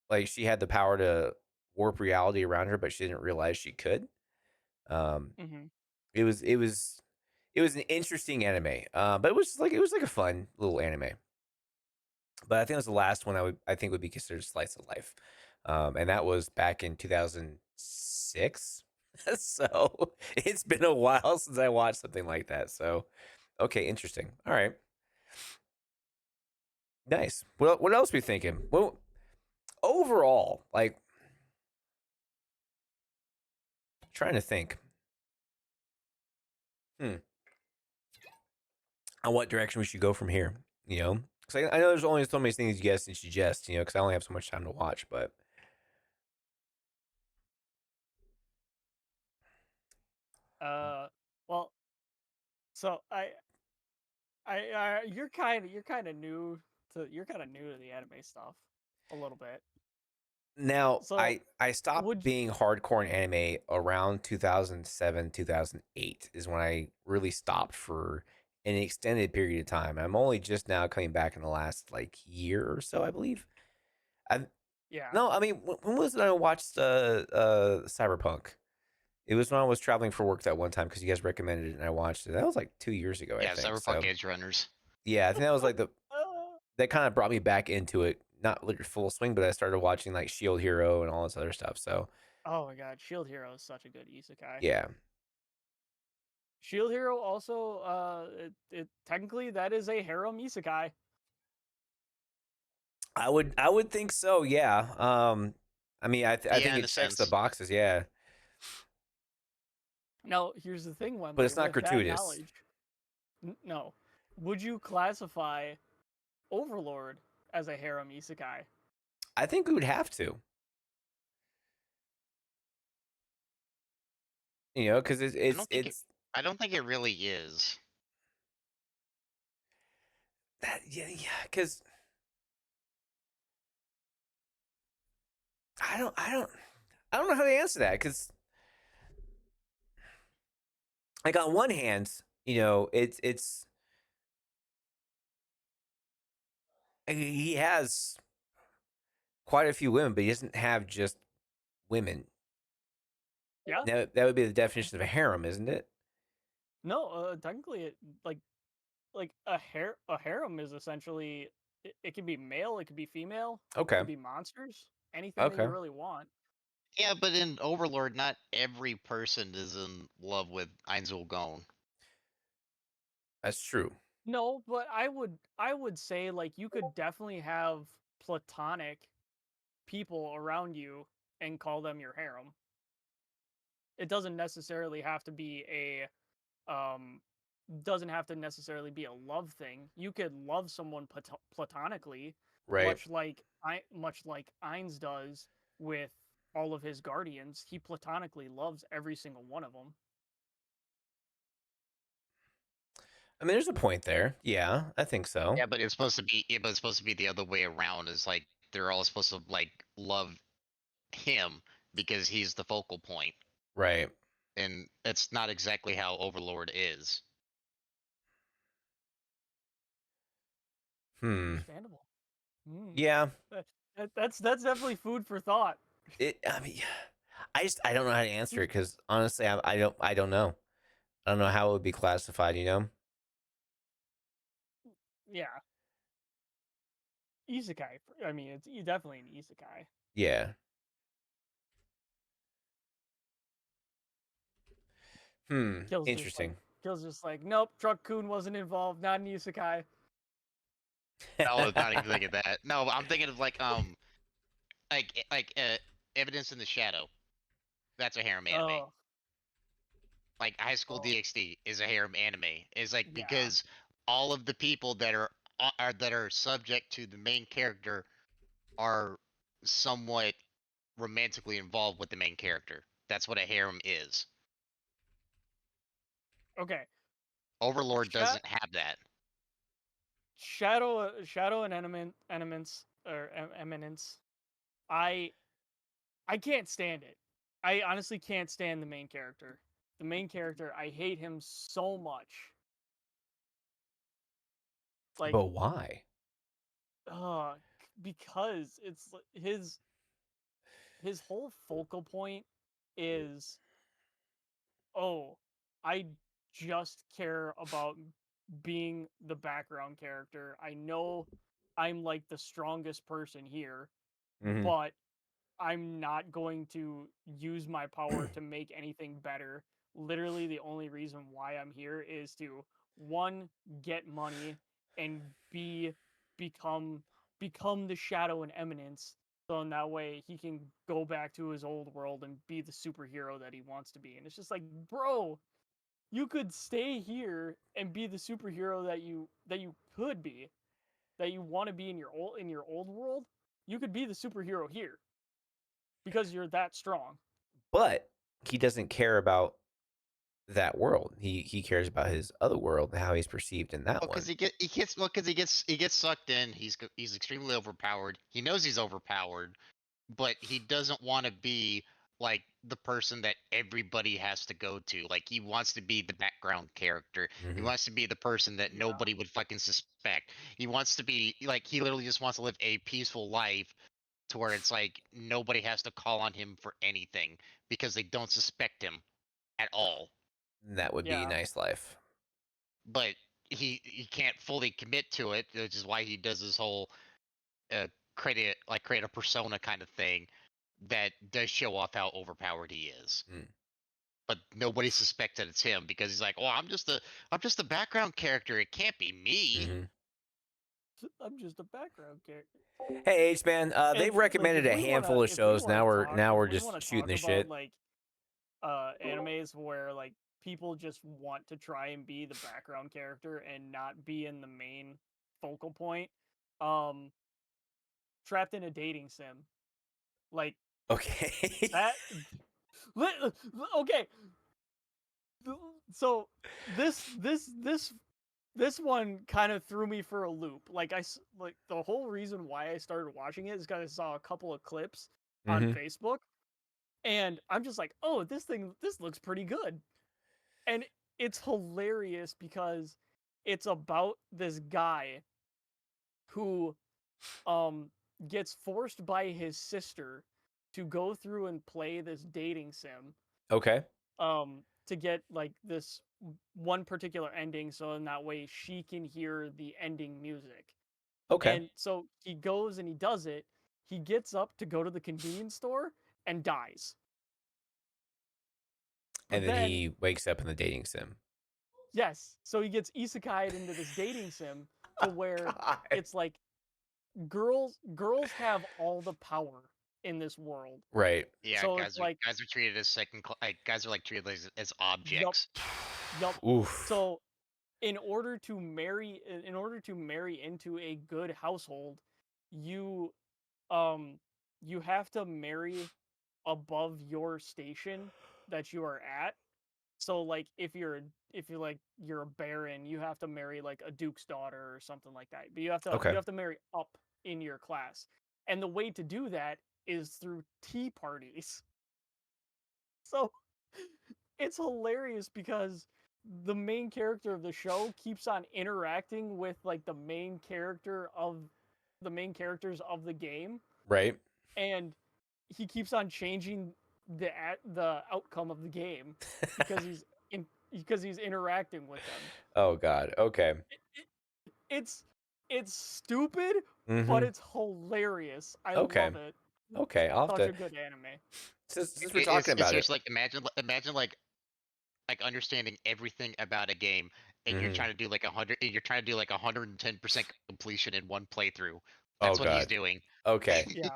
like she had the power to warp reality around her, but she didn't realize she could. Um, Mm-hmm. it was an interesting anime. But it was like a fun little anime. But I think it was the last one I think would be considered slice of life, and that was back in 2006. So it's been a while since I watched something like that. So okay, interesting. All right, nice. What else are we thinking? Well, overall, like trying to think. On what direction we should go from here? Because I know there's only so many things you guys can suggest. Because I only have so much time to watch, but. Well, so you're kind of new to the anime stuff a little bit. Now, So I stopped would being hardcore in anime around 2007, 2008 is when I really stopped for an extended period of time. I'm only just now coming back in the last like year or so, I believe. I yeah. No, I mean, when was it I watched Cyberpunk? It was when I was traveling for work that one time because you guys recommended it and I watched it. That was like 2 years ago, I Yeah, think. Cyberpunk So Edge Runners. yeah, I think that was like that kind of brought me back into it. Not like full swing, but I started watching like Shield Hero and all this other stuff. So Oh my god, Shield Hero is such a good isekai. yeah, Shield Hero also, it technically that is a harem isekai. I would think so. Yeah. I mean, I Yeah, think in it a checks the sense. boxes. Yeah, Now, here's the thing, but Wembley, it's not with that gratuitous. knowledge, no, would you classify Overlord as a harem isekai? I think we would have to. Because it's I don't think it really is. that yeah. Because I don't know how to answer that because like on one hand, it's he has quite a few women, but he doesn't have just women. Yeah. That would be the definition of a harem, isn't it? No, technically, like a harem is essentially it can be male, it could be female, it Okay. could be monsters, anything that you Okay. really want. Yeah, but in Overlord, not every person is in love with Ainzul Gone. That's true. No, but I would say like you could definitely have platonic people around you and call them your harem. It doesn't necessarily have to be a doesn't have to necessarily be a love thing. You could love someone platonically, Right. much like Ainz does with all of his guardians. He platonically loves every single one of them. I mean, there's a point there. Yeah, I think so. Yeah, but it's supposed to be. Yeah, but it's supposed to be the other way around. It's like they're all supposed to like love him because he's the focal point, Right. and that's not exactly how Overlord is. Understandable. Yeah. That's definitely food for thought. I mean, I don't know how to answer it because honestly, I don't know. I don't know how it would be classified. Yeah. Isekai. I mean, it's definitely an isekai. Yeah. Interesting. Kill's just like, nope, Truck Kun wasn't involved, not an isekai. No, not even thinking that. No, I'm thinking of like Evidence in the Shadow. That's a harem anime. Oh, Like High School Oh. DxD is a harem anime. It's like Yeah. because all of the people that are subject to the main character are somewhat romantically involved with the main character. That's what a harem is. Okay. Overlord doesn't have that. Shadow and Eminence. I can't stand it. I honestly can't stand the main character. The main character, I hate him so much. Like, But why? because it's his whole focal point is, oh, I just care about being the background character. I know I'm like the strongest person here, Mm-hmm. but I'm not going to use my power to make anything better. Literally, the only reason why I'm here is to, one, get money, and B, become the Shadow and Eminence. So in that way, he can go back to his old world and be the superhero that he wants to be. And it's just like, bro, you could stay here and be the superhero that you could be, that you want to be in your old world. You could be the superhero here because you're that strong. But he doesn't care about that world. He cares about his other world and how he's perceived in that one. Because he gets sucked in. He's extremely overpowered. He knows he's overpowered, but he doesn't want to be like the person that everybody has to go to. Like he wants to be the background character. He wants to be the person that nobody would fucking suspect. He wants to be like he literally just wants to live a peaceful life to where it's like nobody has to call on him for anything because they don't suspect him at all. That would be a nice life. But he can't fully commit to it, which is why he does this whole create a persona kind of thing that does show off how overpowered he is. But nobody suspects that it's him because he's like, "Oh, I'm just a background character. It can't be me." I'm just a background character. Hey, H man, they've recommended a handful of shows. Now we're just shooting the shit. Like, animes where like people just want to try and be the background character and not be in the main focal point. Trapped in a dating sim, like Okay. that. Okay. So this one kind of threw me for a loop. Like like the whole reason why I started watching it is because I saw a couple of clips on Facebook, and I'm just like, oh, this looks pretty good, and it's hilarious because it's about this guy who gets forced by his sister to go through and play this dating sim Okay. to get like this one particular ending, so in that way she can hear the ending music. Okay. And so he goes and he does it. He gets up to go to the convenience store and dies. And But then then, he wakes up in the dating sim. yes, so he gets isekai'd into this dating sim to where God. it's like girls have all the power in this world. Right. Yeah, So it's like, guys are treated as guys are like treated as yup, objects. yup. Oof. So in order to marry into a good household, you you have to marry above your station that you are at. So like if you're you're a baron, you have to marry like a duke's daughter or something like that. But Okay. you have to marry up in your class. And the way to do that is through tea parties. So it's hilarious because the main character of the show keeps on interacting with like the main characters of the game, Right. and he keeps on changing the outcome of the game because he's interacting with them. Oh God. Okay. It's stupid, but Mm-hmm. it's hilarious. I Okay. love it. Okay. I'll have Such to. a good anime. Since we're talking about it. It's like imagine like understanding everything about a game, and you're Mhm. trying to do like 110% completion in one playthrough. Oh That's what he's God. doing. Okay. Yeah.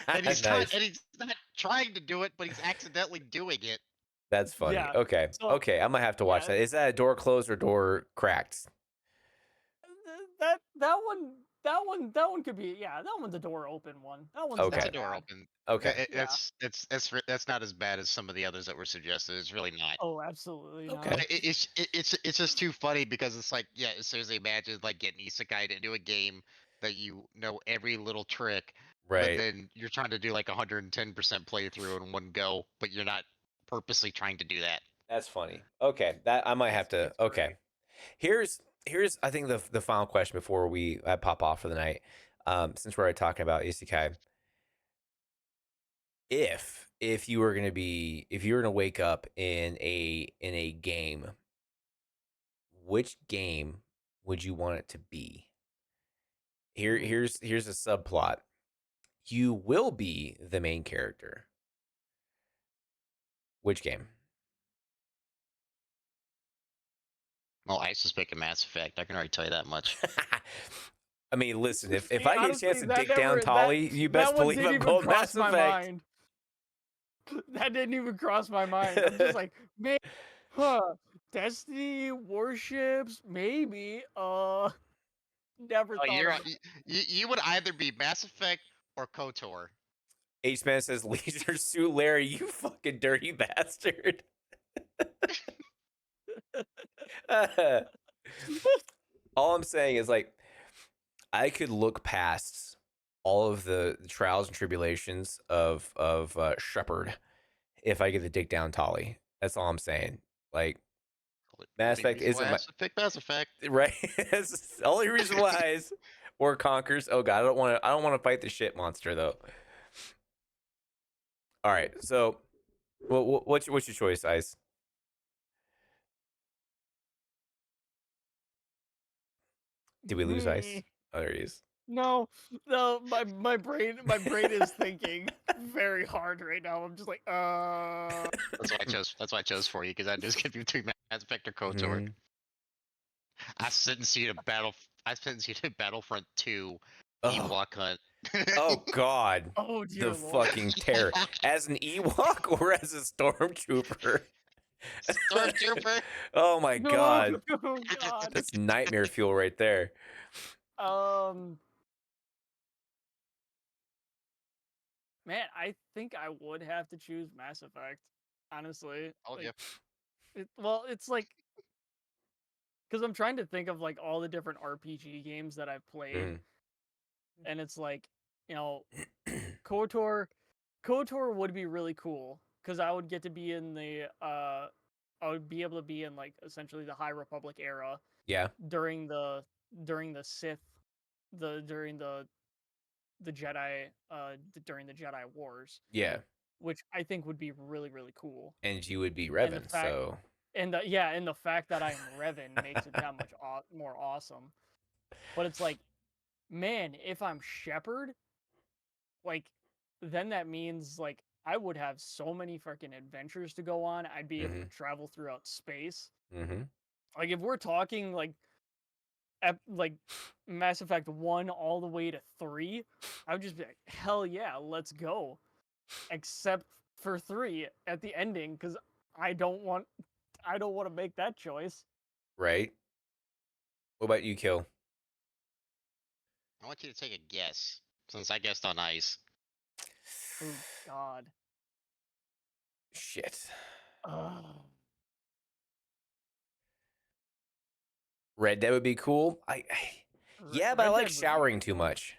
And he's Nice. not trying to do it, but he's accidentally doing it. That's funny. Yeah. Okay. So Okay. I might have to watch yeah, that. Is that a door closed or door cracked? that one could be, yeah, that one's a door open one. That one's Okay. That's not a door bad. open. Okay. Yeah. That's not as bad as some of the others that were suggested. It's really not. Oh, absolutely Okay. not. But it's just too funny because it's like, yeah, seriously, imagine like getting isekai into a game that you know every little trick, but Right. then you're trying to do like 110% playthrough in one go, but you're not purposely trying to do that. That's funny. Okay. That I might have to. It's Okay. great. Here's I think the final question before we pop off for the night. Since we're already talking about isekai, if you were gonna wake up in a game, which game would you want it to be? Here's a subplot. You will be the main character. Which game? Well, I suspect a Mass Effect. I can already tell you that much. I mean, listen, if See, I get a honestly, chance to that dick down never- Tolly, you best that one believe didn't I'm even going cross Mass my Effect. mind. That didn't even cross my mind. I'm just like, man, Destiny, warships, maybe. Never Oh, thought of that. you would either be Mass Effect or KOTOR. H-Man says, Leisure Suit Larry, you fucking dirty bastard. All I'm saying is, like, I could look past all of the trials and tribulations of Shepard if I get to dig down Tolly. That's all I'm saying. Like, Mass Effect isn't my Mass Effect. right. That's the only reason why is or conquers. Oh god, I don't want to fight the shit monster though. All right, so what's your choice, Ice? Did we lose Ice? Oh, there he is. No, my brain is thinking very hard right now. I'm just like, That's why I chose for you, because I just give you two Mass Effect or KOTOR. Mhm. I sentenced you to Battlefront 2 Oh. Ewok Hunt. Oh god. oh dear The Lord. fucking terror. As an Ewok or as a stormtrooper? Stormtrooper. Oh my No, god. oh god. That's nightmare fuel right there. Man, I think I would have to choose Mass Effect. Honestly. Oh Like, yeah. well, it's like, because I'm trying to think of like all the different RPG games that I've played, Mhm. and it's like, you know, KOTOR would be really cool because I would get to be in the I would be able to be in like essentially the High Republic era. Yeah. During the Sith, during the Jedi, during the Jedi Wars. Yeah. Which I think would be really, really cool. And you would be And the Revan, fact, so. and the fact that I'm Revan makes it that much more awesome. But it's like, man, if I'm Shepard, like, then that means like I would have so many freaking adventures to go on. I'd be able to travel throughout space. Like if we're talking like Mass Effect 1 all the way to 3, I would just be like, hell yeah, let's go. Except for 3 at the ending, because I don't want to make that choice. Right. What about you, Kill? I want you to take a guess, since I guessed on ice. Oh God. Shit. Red Dead would be cool. Yeah, but I like showering too much.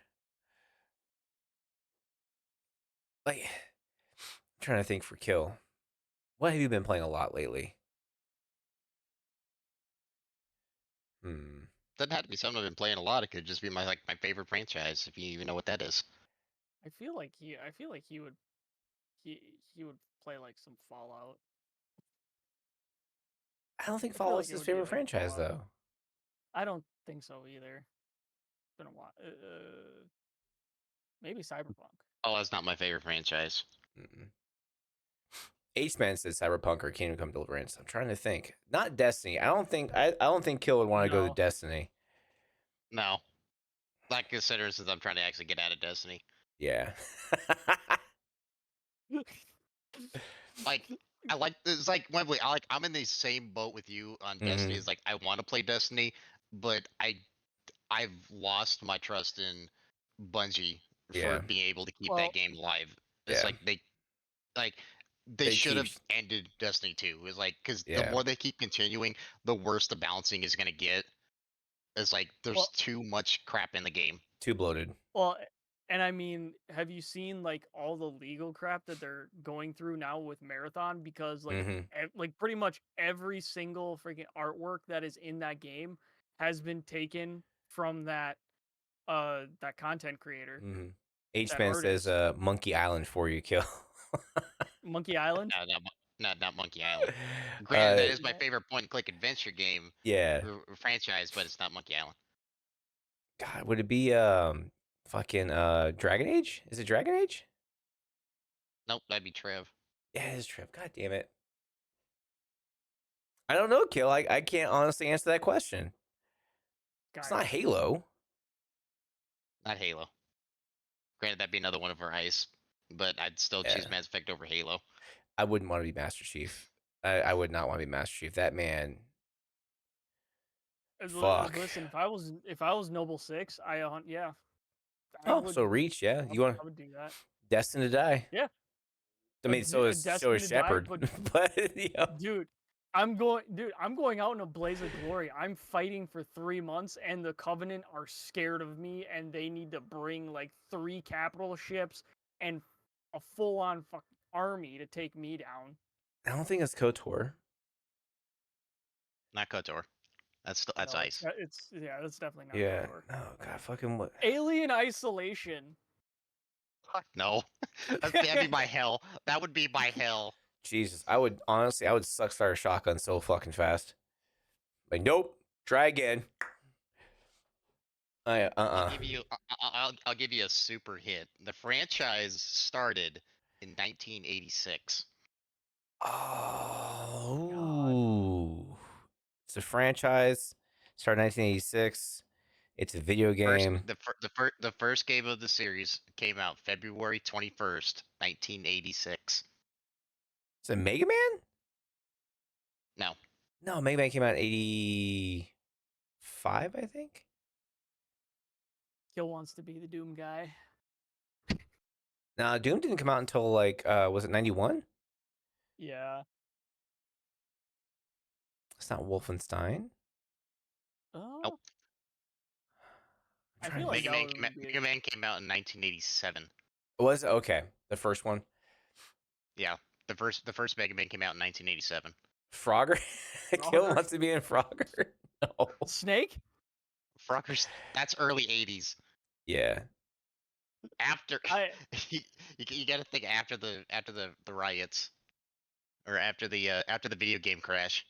Like, I'm trying to think for Kill. What have you been playing a lot lately? Doesn't have to be something I've been playing a lot. It could just be my favorite franchise, if you even know what that is. I feel like he would play like some Fallout. I don't think Fallout's his favorite franchise, though. I don't think so either. It's been a while. Maybe Cyberpunk. Oh, that's not my favorite franchise. H-Man said Cyberpunk or Kingdom Come Deliverance. I'm trying to think. Not Destiny. I don't think Kill would want to go to Destiny. No. Not considering since I'm trying to actually get out of Destiny. Yeah. Like, it's like Wembley. I'm in the same boat with you on Destiny. It's like I want to play Destiny, but I've lost my trust in Bungie for being able to keep that game alive. It's like they should have ended Destiny 2. It's like, because the more they keep continuing, the worse the balancing is gonna get. It's like there's too much crap in the game. Too bloated. Well, and I mean, have you seen like all the legal crap that they're going through now with Marathon? Because like pretty much every single freaking artwork that is in that game has been taken from that content creator. H-Man says Monkey Island for you, Kill. Monkey Island? No, not Monkey Island. Granted, that is my favorite point-and-click adventure game. Yeah. Franchise, but it's not Monkey Island. God, would it be fucking Dragon Age? Is it Dragon Age? Nope, that'd be Trev. Yeah, it is Trev. God damn it. I don't know, Kill. I can't honestly answer that question. It's not Halo. Not Halo. Granted, that'd be another one of our ice, but I'd still choose Mass Effect over Halo. I wouldn't want to be Master Chief. I would not want to be Master Chief. That man. Fuck. Listen, if I was Noble 6, so Reach, yeah. I would do that. Destined to Die. Yeah. I mean, so is Shepard. But dude, I'm going out in a blaze of glory. I'm fighting for 3 months, and the Covenant are scared of me, and they need to bring like 3 capital ships and a full-on fucking army to take me down. I don't think it's KOTOR. Not KOTOR. That's ice. That's definitely not KOTOR. Oh god, fucking what? Alien Isolation. Fuck no. That'd be my hell. That would be my hell. Jesus, I would suck start a shotgun so fucking fast. Like, nope, try again. I'll give you a super hit. The franchise started in 1986. Oh, it's a franchise. Started in 1986. It's a video game. The first game of the series came out February 21st, 1986. Is it Mega Man? No, Mega Man came out in 85, I think. Kill wants to be the Doom guy. No, Doom didn't come out until like was it 91? Yeah. It's not Wolfenstein. Oh. Nope. I feel like Mega Man came out in 1987. Was it? Okay, the first one. Yeah, the first Mega Man came out in 1987. Frogger. Kill wants to be in Frogger. No. Snake? Frogger's that's early 80s. Yeah. After I you got to think after the riots or after the video game crash.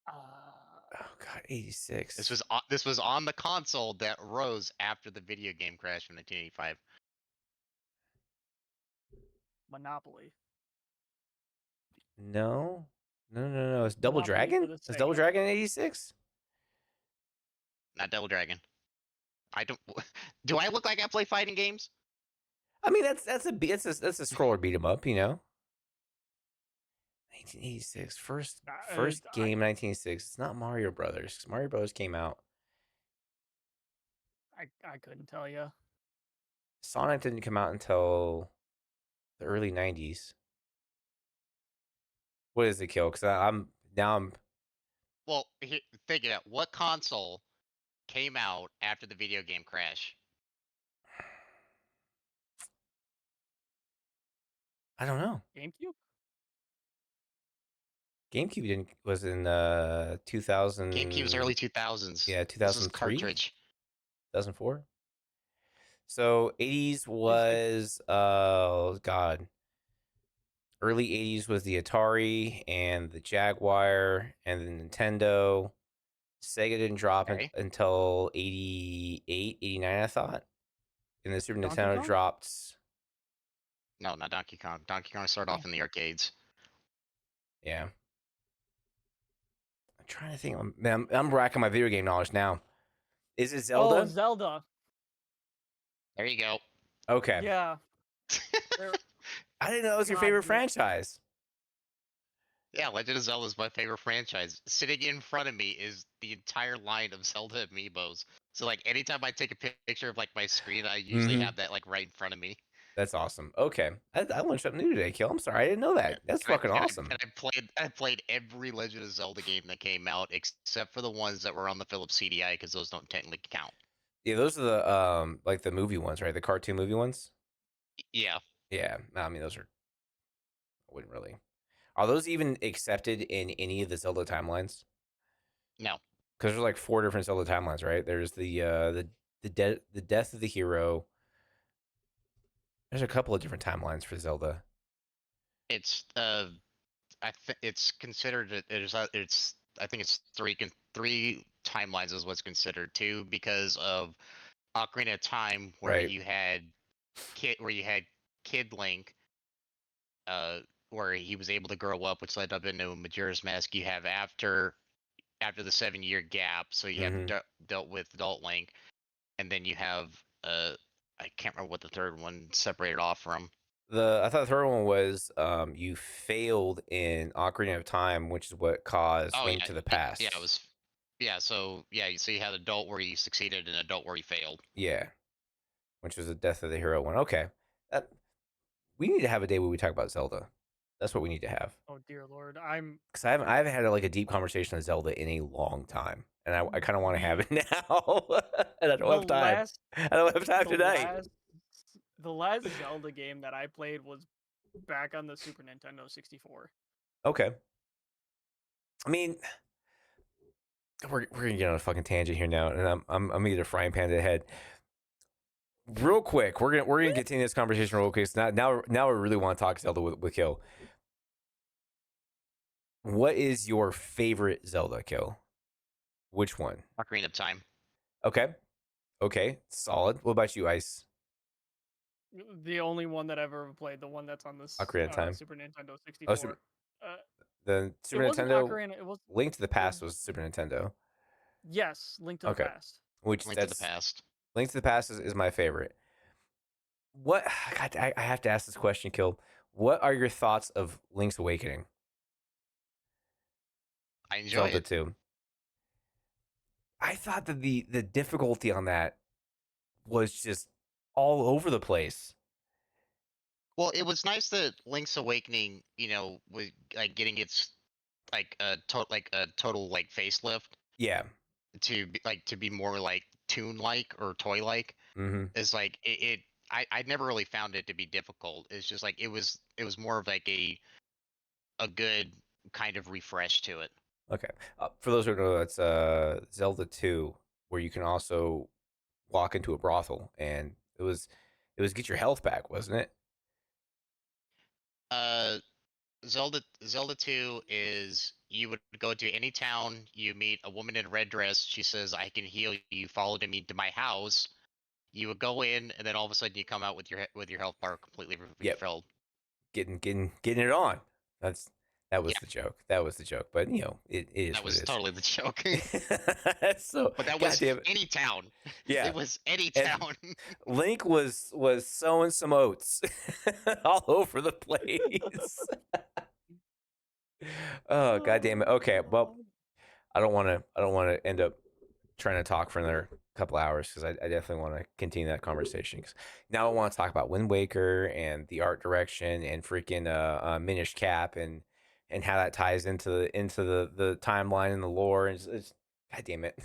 Oh god, 86. This was on the console that rose after the video game crash from 1985. Monopoly. No. No. It's Double Monopoly for Dragon? the It's Double Sega. Dragon in 86? Not Double Dragon. I don't. Do I look like I play fighting games? I mean, that's a scroller beat 'em up, you know. 1986, first game, 1986. It's not Mario Brothers. 'Cause Mario Brothers came out. I couldn't tell you. Sonic didn't come out until the early 90s. What is it, Kill? Because I'm. Well, think it out. What console came out after the video game crash? I don't know. GameCube? GameCube was in 2000. GameCube was early 2000s. Yeah, This was 2003, cartridge. 2004. So 80s was oh god. Early 80s was the Atari and the Jaguar and the Nintendo. Sega didn't drop until 88, 89, I thought. And the Super Donkey Nintendo Kong? dropped. No, not Donkey Kong. Donkey Kong started off in the arcades. Yeah. I'm trying to think. Man, I'm racking my video game knowledge now. Is it Zelda? Oh, Zelda. There you go. Okay. Yeah. I didn't know it was your God, favorite dude. franchise. Yeah, Legend of Zelda is my favorite franchise. Sitting in front of me is the entire line of Zelda amiibos. So like anytime I take a picture of like my screen, I usually have that like right in front of me. That's awesome. Okay, I learned something new today, Kill. I'm sorry, I didn't know that. That's fucking awesome. And I played every Legend of Zelda game that came out except for the ones that were on the Philips CDI because those don't technically count. Yeah, those are the like the movie ones, right? The cartoon movie ones. Yeah. Yeah, no, I mean those are. I wouldn't really. Are those even accepted in any of the Zelda timelines? No. Because there's like 4 different Zelda timelines, right? There's the death of the hero. There's a couple of different timelines for Zelda. It's it's considered it's I think it's three timelines is what's considered 2 because of Ocarina of Time where you had Kid Link where he was able to grow up, which led up into Majora's Mask. You have after the 7-year gap, so you have dealt with Adult Link, and then you have I can't remember what the third one separated off from. I thought the third one was you failed in Ocarina of Time, which is what caused Link to the Past. Yeah, it was. Yeah, so you had adult where you succeeded and adult where you failed. Yeah, which was the death of the hero one. Okay, we need to have a day where we talk about Zelda. That's what we need to have. Oh dear Lord, because I haven't had like a deep conversation on Zelda in a long time, and I kind of want to have it now, and I don't have time. I don't have time tonight. The last Zelda game that I played was back on the Super Nintendo 64. Okay. I mean, we're gonna get on a fucking tangent here now, and I'm gonna get a frying pan to the head. Real quick, we're gonna continue this conversation real quick. So now we really want to talk Zelda with Kill. What is your favorite Zelda, Kill? Which one? Ocarina of Time. Okay, solid. What about you, Ice? The only one that I've ever played, the one that's on this Ocarina of Time. Super Nintendo 64. The Super Nintendo. Link to the Past was Super Nintendo. Yes, Link to the Past. Link to the Past. Link to the Past is my favorite. What? God, I have to ask this question, Kill. What are your thoughts of Link's Awakening? I enjoy Zelda it 2. I thought that the difficulty on that was just all over the place. Well, it was nice that Link's Awakening, was like getting its like a total like facelift. Yeah. To be more like Toon-like or toy-like. Mm-hmm. It's like I never really found it to be difficult. It's just like it was more of like a good kind of refresh to it. Okay. For those who don't know, that's Zelda 2, where you can also walk into a brothel, and it was get your health back, wasn't it? Zelda 2 is you would go to any town, you meet a woman in a red dress. She says, "I can heal you." You follow me to my house. You would go in, and then all of a sudden you come out with your health bar completely refilled. Getting it on. That was Yeah, the joke. That was the joke. But it is that what was it totally the joke. is. So, But that was goddamn it. any town. Yeah. It was any And town. Link was sowing some oats all over the place. Oh, goddamn it. Okay, well, I don't want to end up trying to talk for another couple hours, because I definitely want to continue that conversation. Cause now I want to talk about Wind Waker and the art direction and freaking Minish Cap and how that ties into the timeline and the lore. And it's God damn it.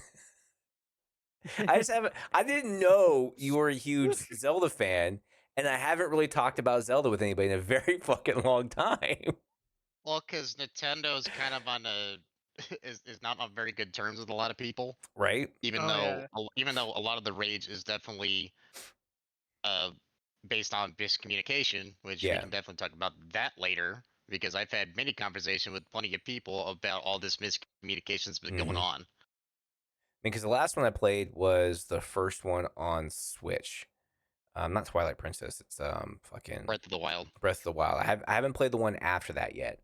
I didn't know you were a huge Zelda fan, and I haven't really talked about Zelda with anybody in a very fucking long time. Well, because Nintendo's kind of on a is not on very good terms with a lot of people. Right? Even Oh though yeah. even though a lot of the rage is definitely uh based on miscommunication, which we Yeah. can definitely talk about that later, because I've had many conversations with plenty of people about all this miscommunication that's been going on. Because the last one I played was the first one on Switch. Not Twilight Princess. It's fucking Breath of the Wild, Breath of the Wild. I haven't played the one after that yet.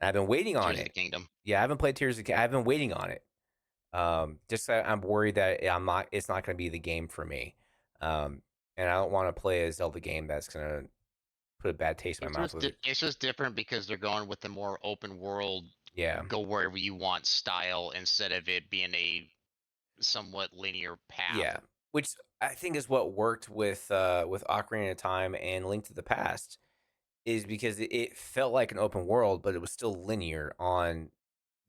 And I've been waiting on Tears of the it. Kingdom. Yeah, I haven't played Tears of the Kingdom. I've been waiting on it. Just I'm worried that it's not going to be the game for me. And I don't want to play a Zelda game that's going to put a bad taste in my mouth with it. It's just different because they're going with the more open world, Yeah. go wherever you want style, instead of it being a somewhat linear path. Yeah, which I think is what worked with Ocarina of Time and Link to the Past, is because it felt like an open world, but it was still linear on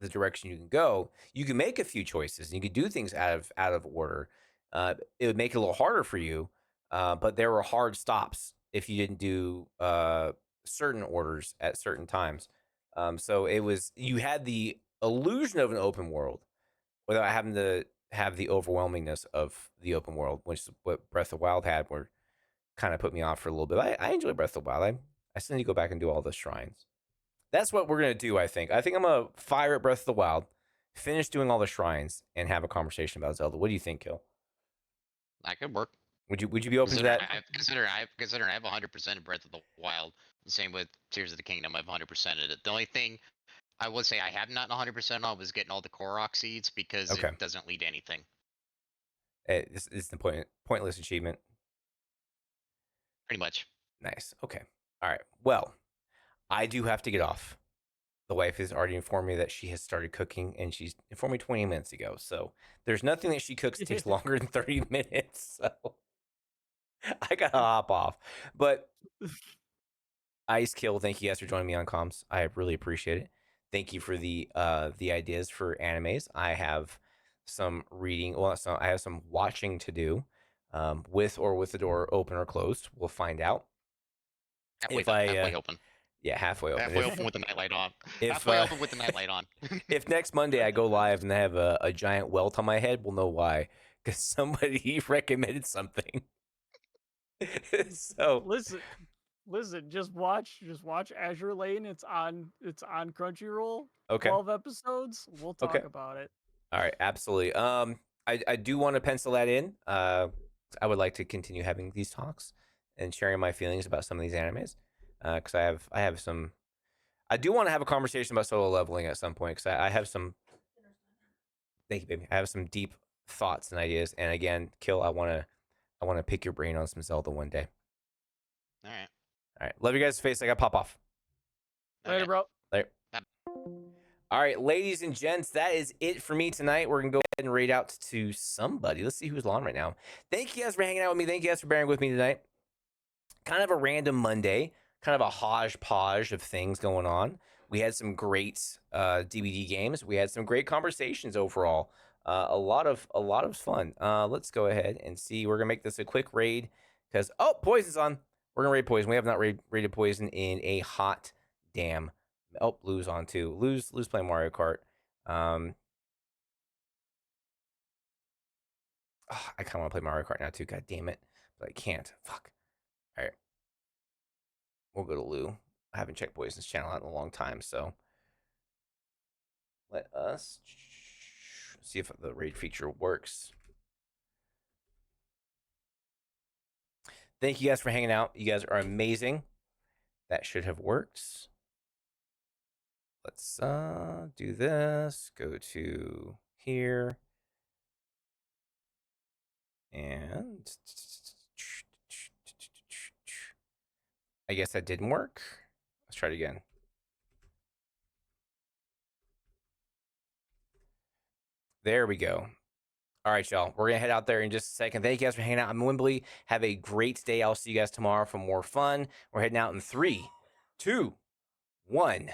the direction you can go. You can make a few choices and you could do things out of order. It would make it a little harder for you, but there were hard stops if you didn't do certain orders at certain times. So you had the illusion of an open world without having to have the overwhelmingness of the open world, which is what Breath of the Wild had, where kind of put me off for a little bit. I enjoy Breath of the Wild. I still need to go back and do all the shrines. That's what we're gonna do. I think I'm gonna fire at Breath of the Wild, finish doing all the shrines, and have a conversation about Zelda. What do you think, Kill? That could work. Would you be open to that? Consider I have 100% of Breath of the Wild. The same with Tears of the Kingdom. I've 100%ed it. The only thing I would say I have not 100% on was getting all the Korok seeds, because Okay. it doesn't lead to anything. This is the pointless achievement. Pretty much. Nice. Okay. All right. Well, I do have to get off. The wife has already informed me that she has started cooking, and she's informed me 20 minutes ago. So there's nothing that she cooks that takes longer than 30 minutes. So I gotta hop off. But Ice Kill, thank you guys for joining me on comms. I really appreciate it. Thank you for the ideas for animes. I have some reading. Well, so I have some watching to do, with or with the door open or closed. We'll find out. Halfway open. Yeah, halfway open. Halfway open with the nightlight on. If, Halfway open with the nightlight on. If next Monday I go live and I have a giant welt on my head, we'll know why. Because somebody recommended something. So listen, just watch Azure Lane. It's on Crunchyroll. Okay. 12 episodes. We'll talk about it. All right, absolutely. I do want to pencil that in. I would like to continue having these talks and sharing my feelings about some of these animes. Because I have some. I do want to have a conversation about solo leveling at some point, because I have some. Thank you, baby. I have some deep thoughts and ideas. And again, Kill, I want to pick your brain on some Zelda one day. All right. All right. Love you guys' face. I got to pop off. Later, bro. Later. All right, ladies and gents, that is it for me tonight. We're going to go ahead and raid out to somebody. Let's see who's on right now. Thank you guys for hanging out with me. Thank you guys for bearing with me tonight. Kind of a random Monday. Kind of a hodgepodge of things going on. We had some great DVD games. We had some great conversations overall. A lot of fun. Let's go ahead and see. We're gonna make this a quick raid because Poison's on. We're gonna raid Poison. We have not raided Poison in a hot damn Oh, Lou's on too. Lou's playing Mario Kart. I kind of want to play Mario Kart now too. God damn it, but I can't. Fuck. All right, we'll go to Lou. I haven't checked Boyson's channel out in a long time, so let us see if the raid feature works. Thank you guys for hanging out. You guys are amazing. That should have worked. Let's do this. Go to here. And I guess that didn't work. Let's try it again. There we go. All right, y'all. We're going to head out there in just a second. Thank you guys for hanging out. I'm Wimbley. Have a great day. I'll see you guys tomorrow for more fun. We're heading out in 3, 2, 1.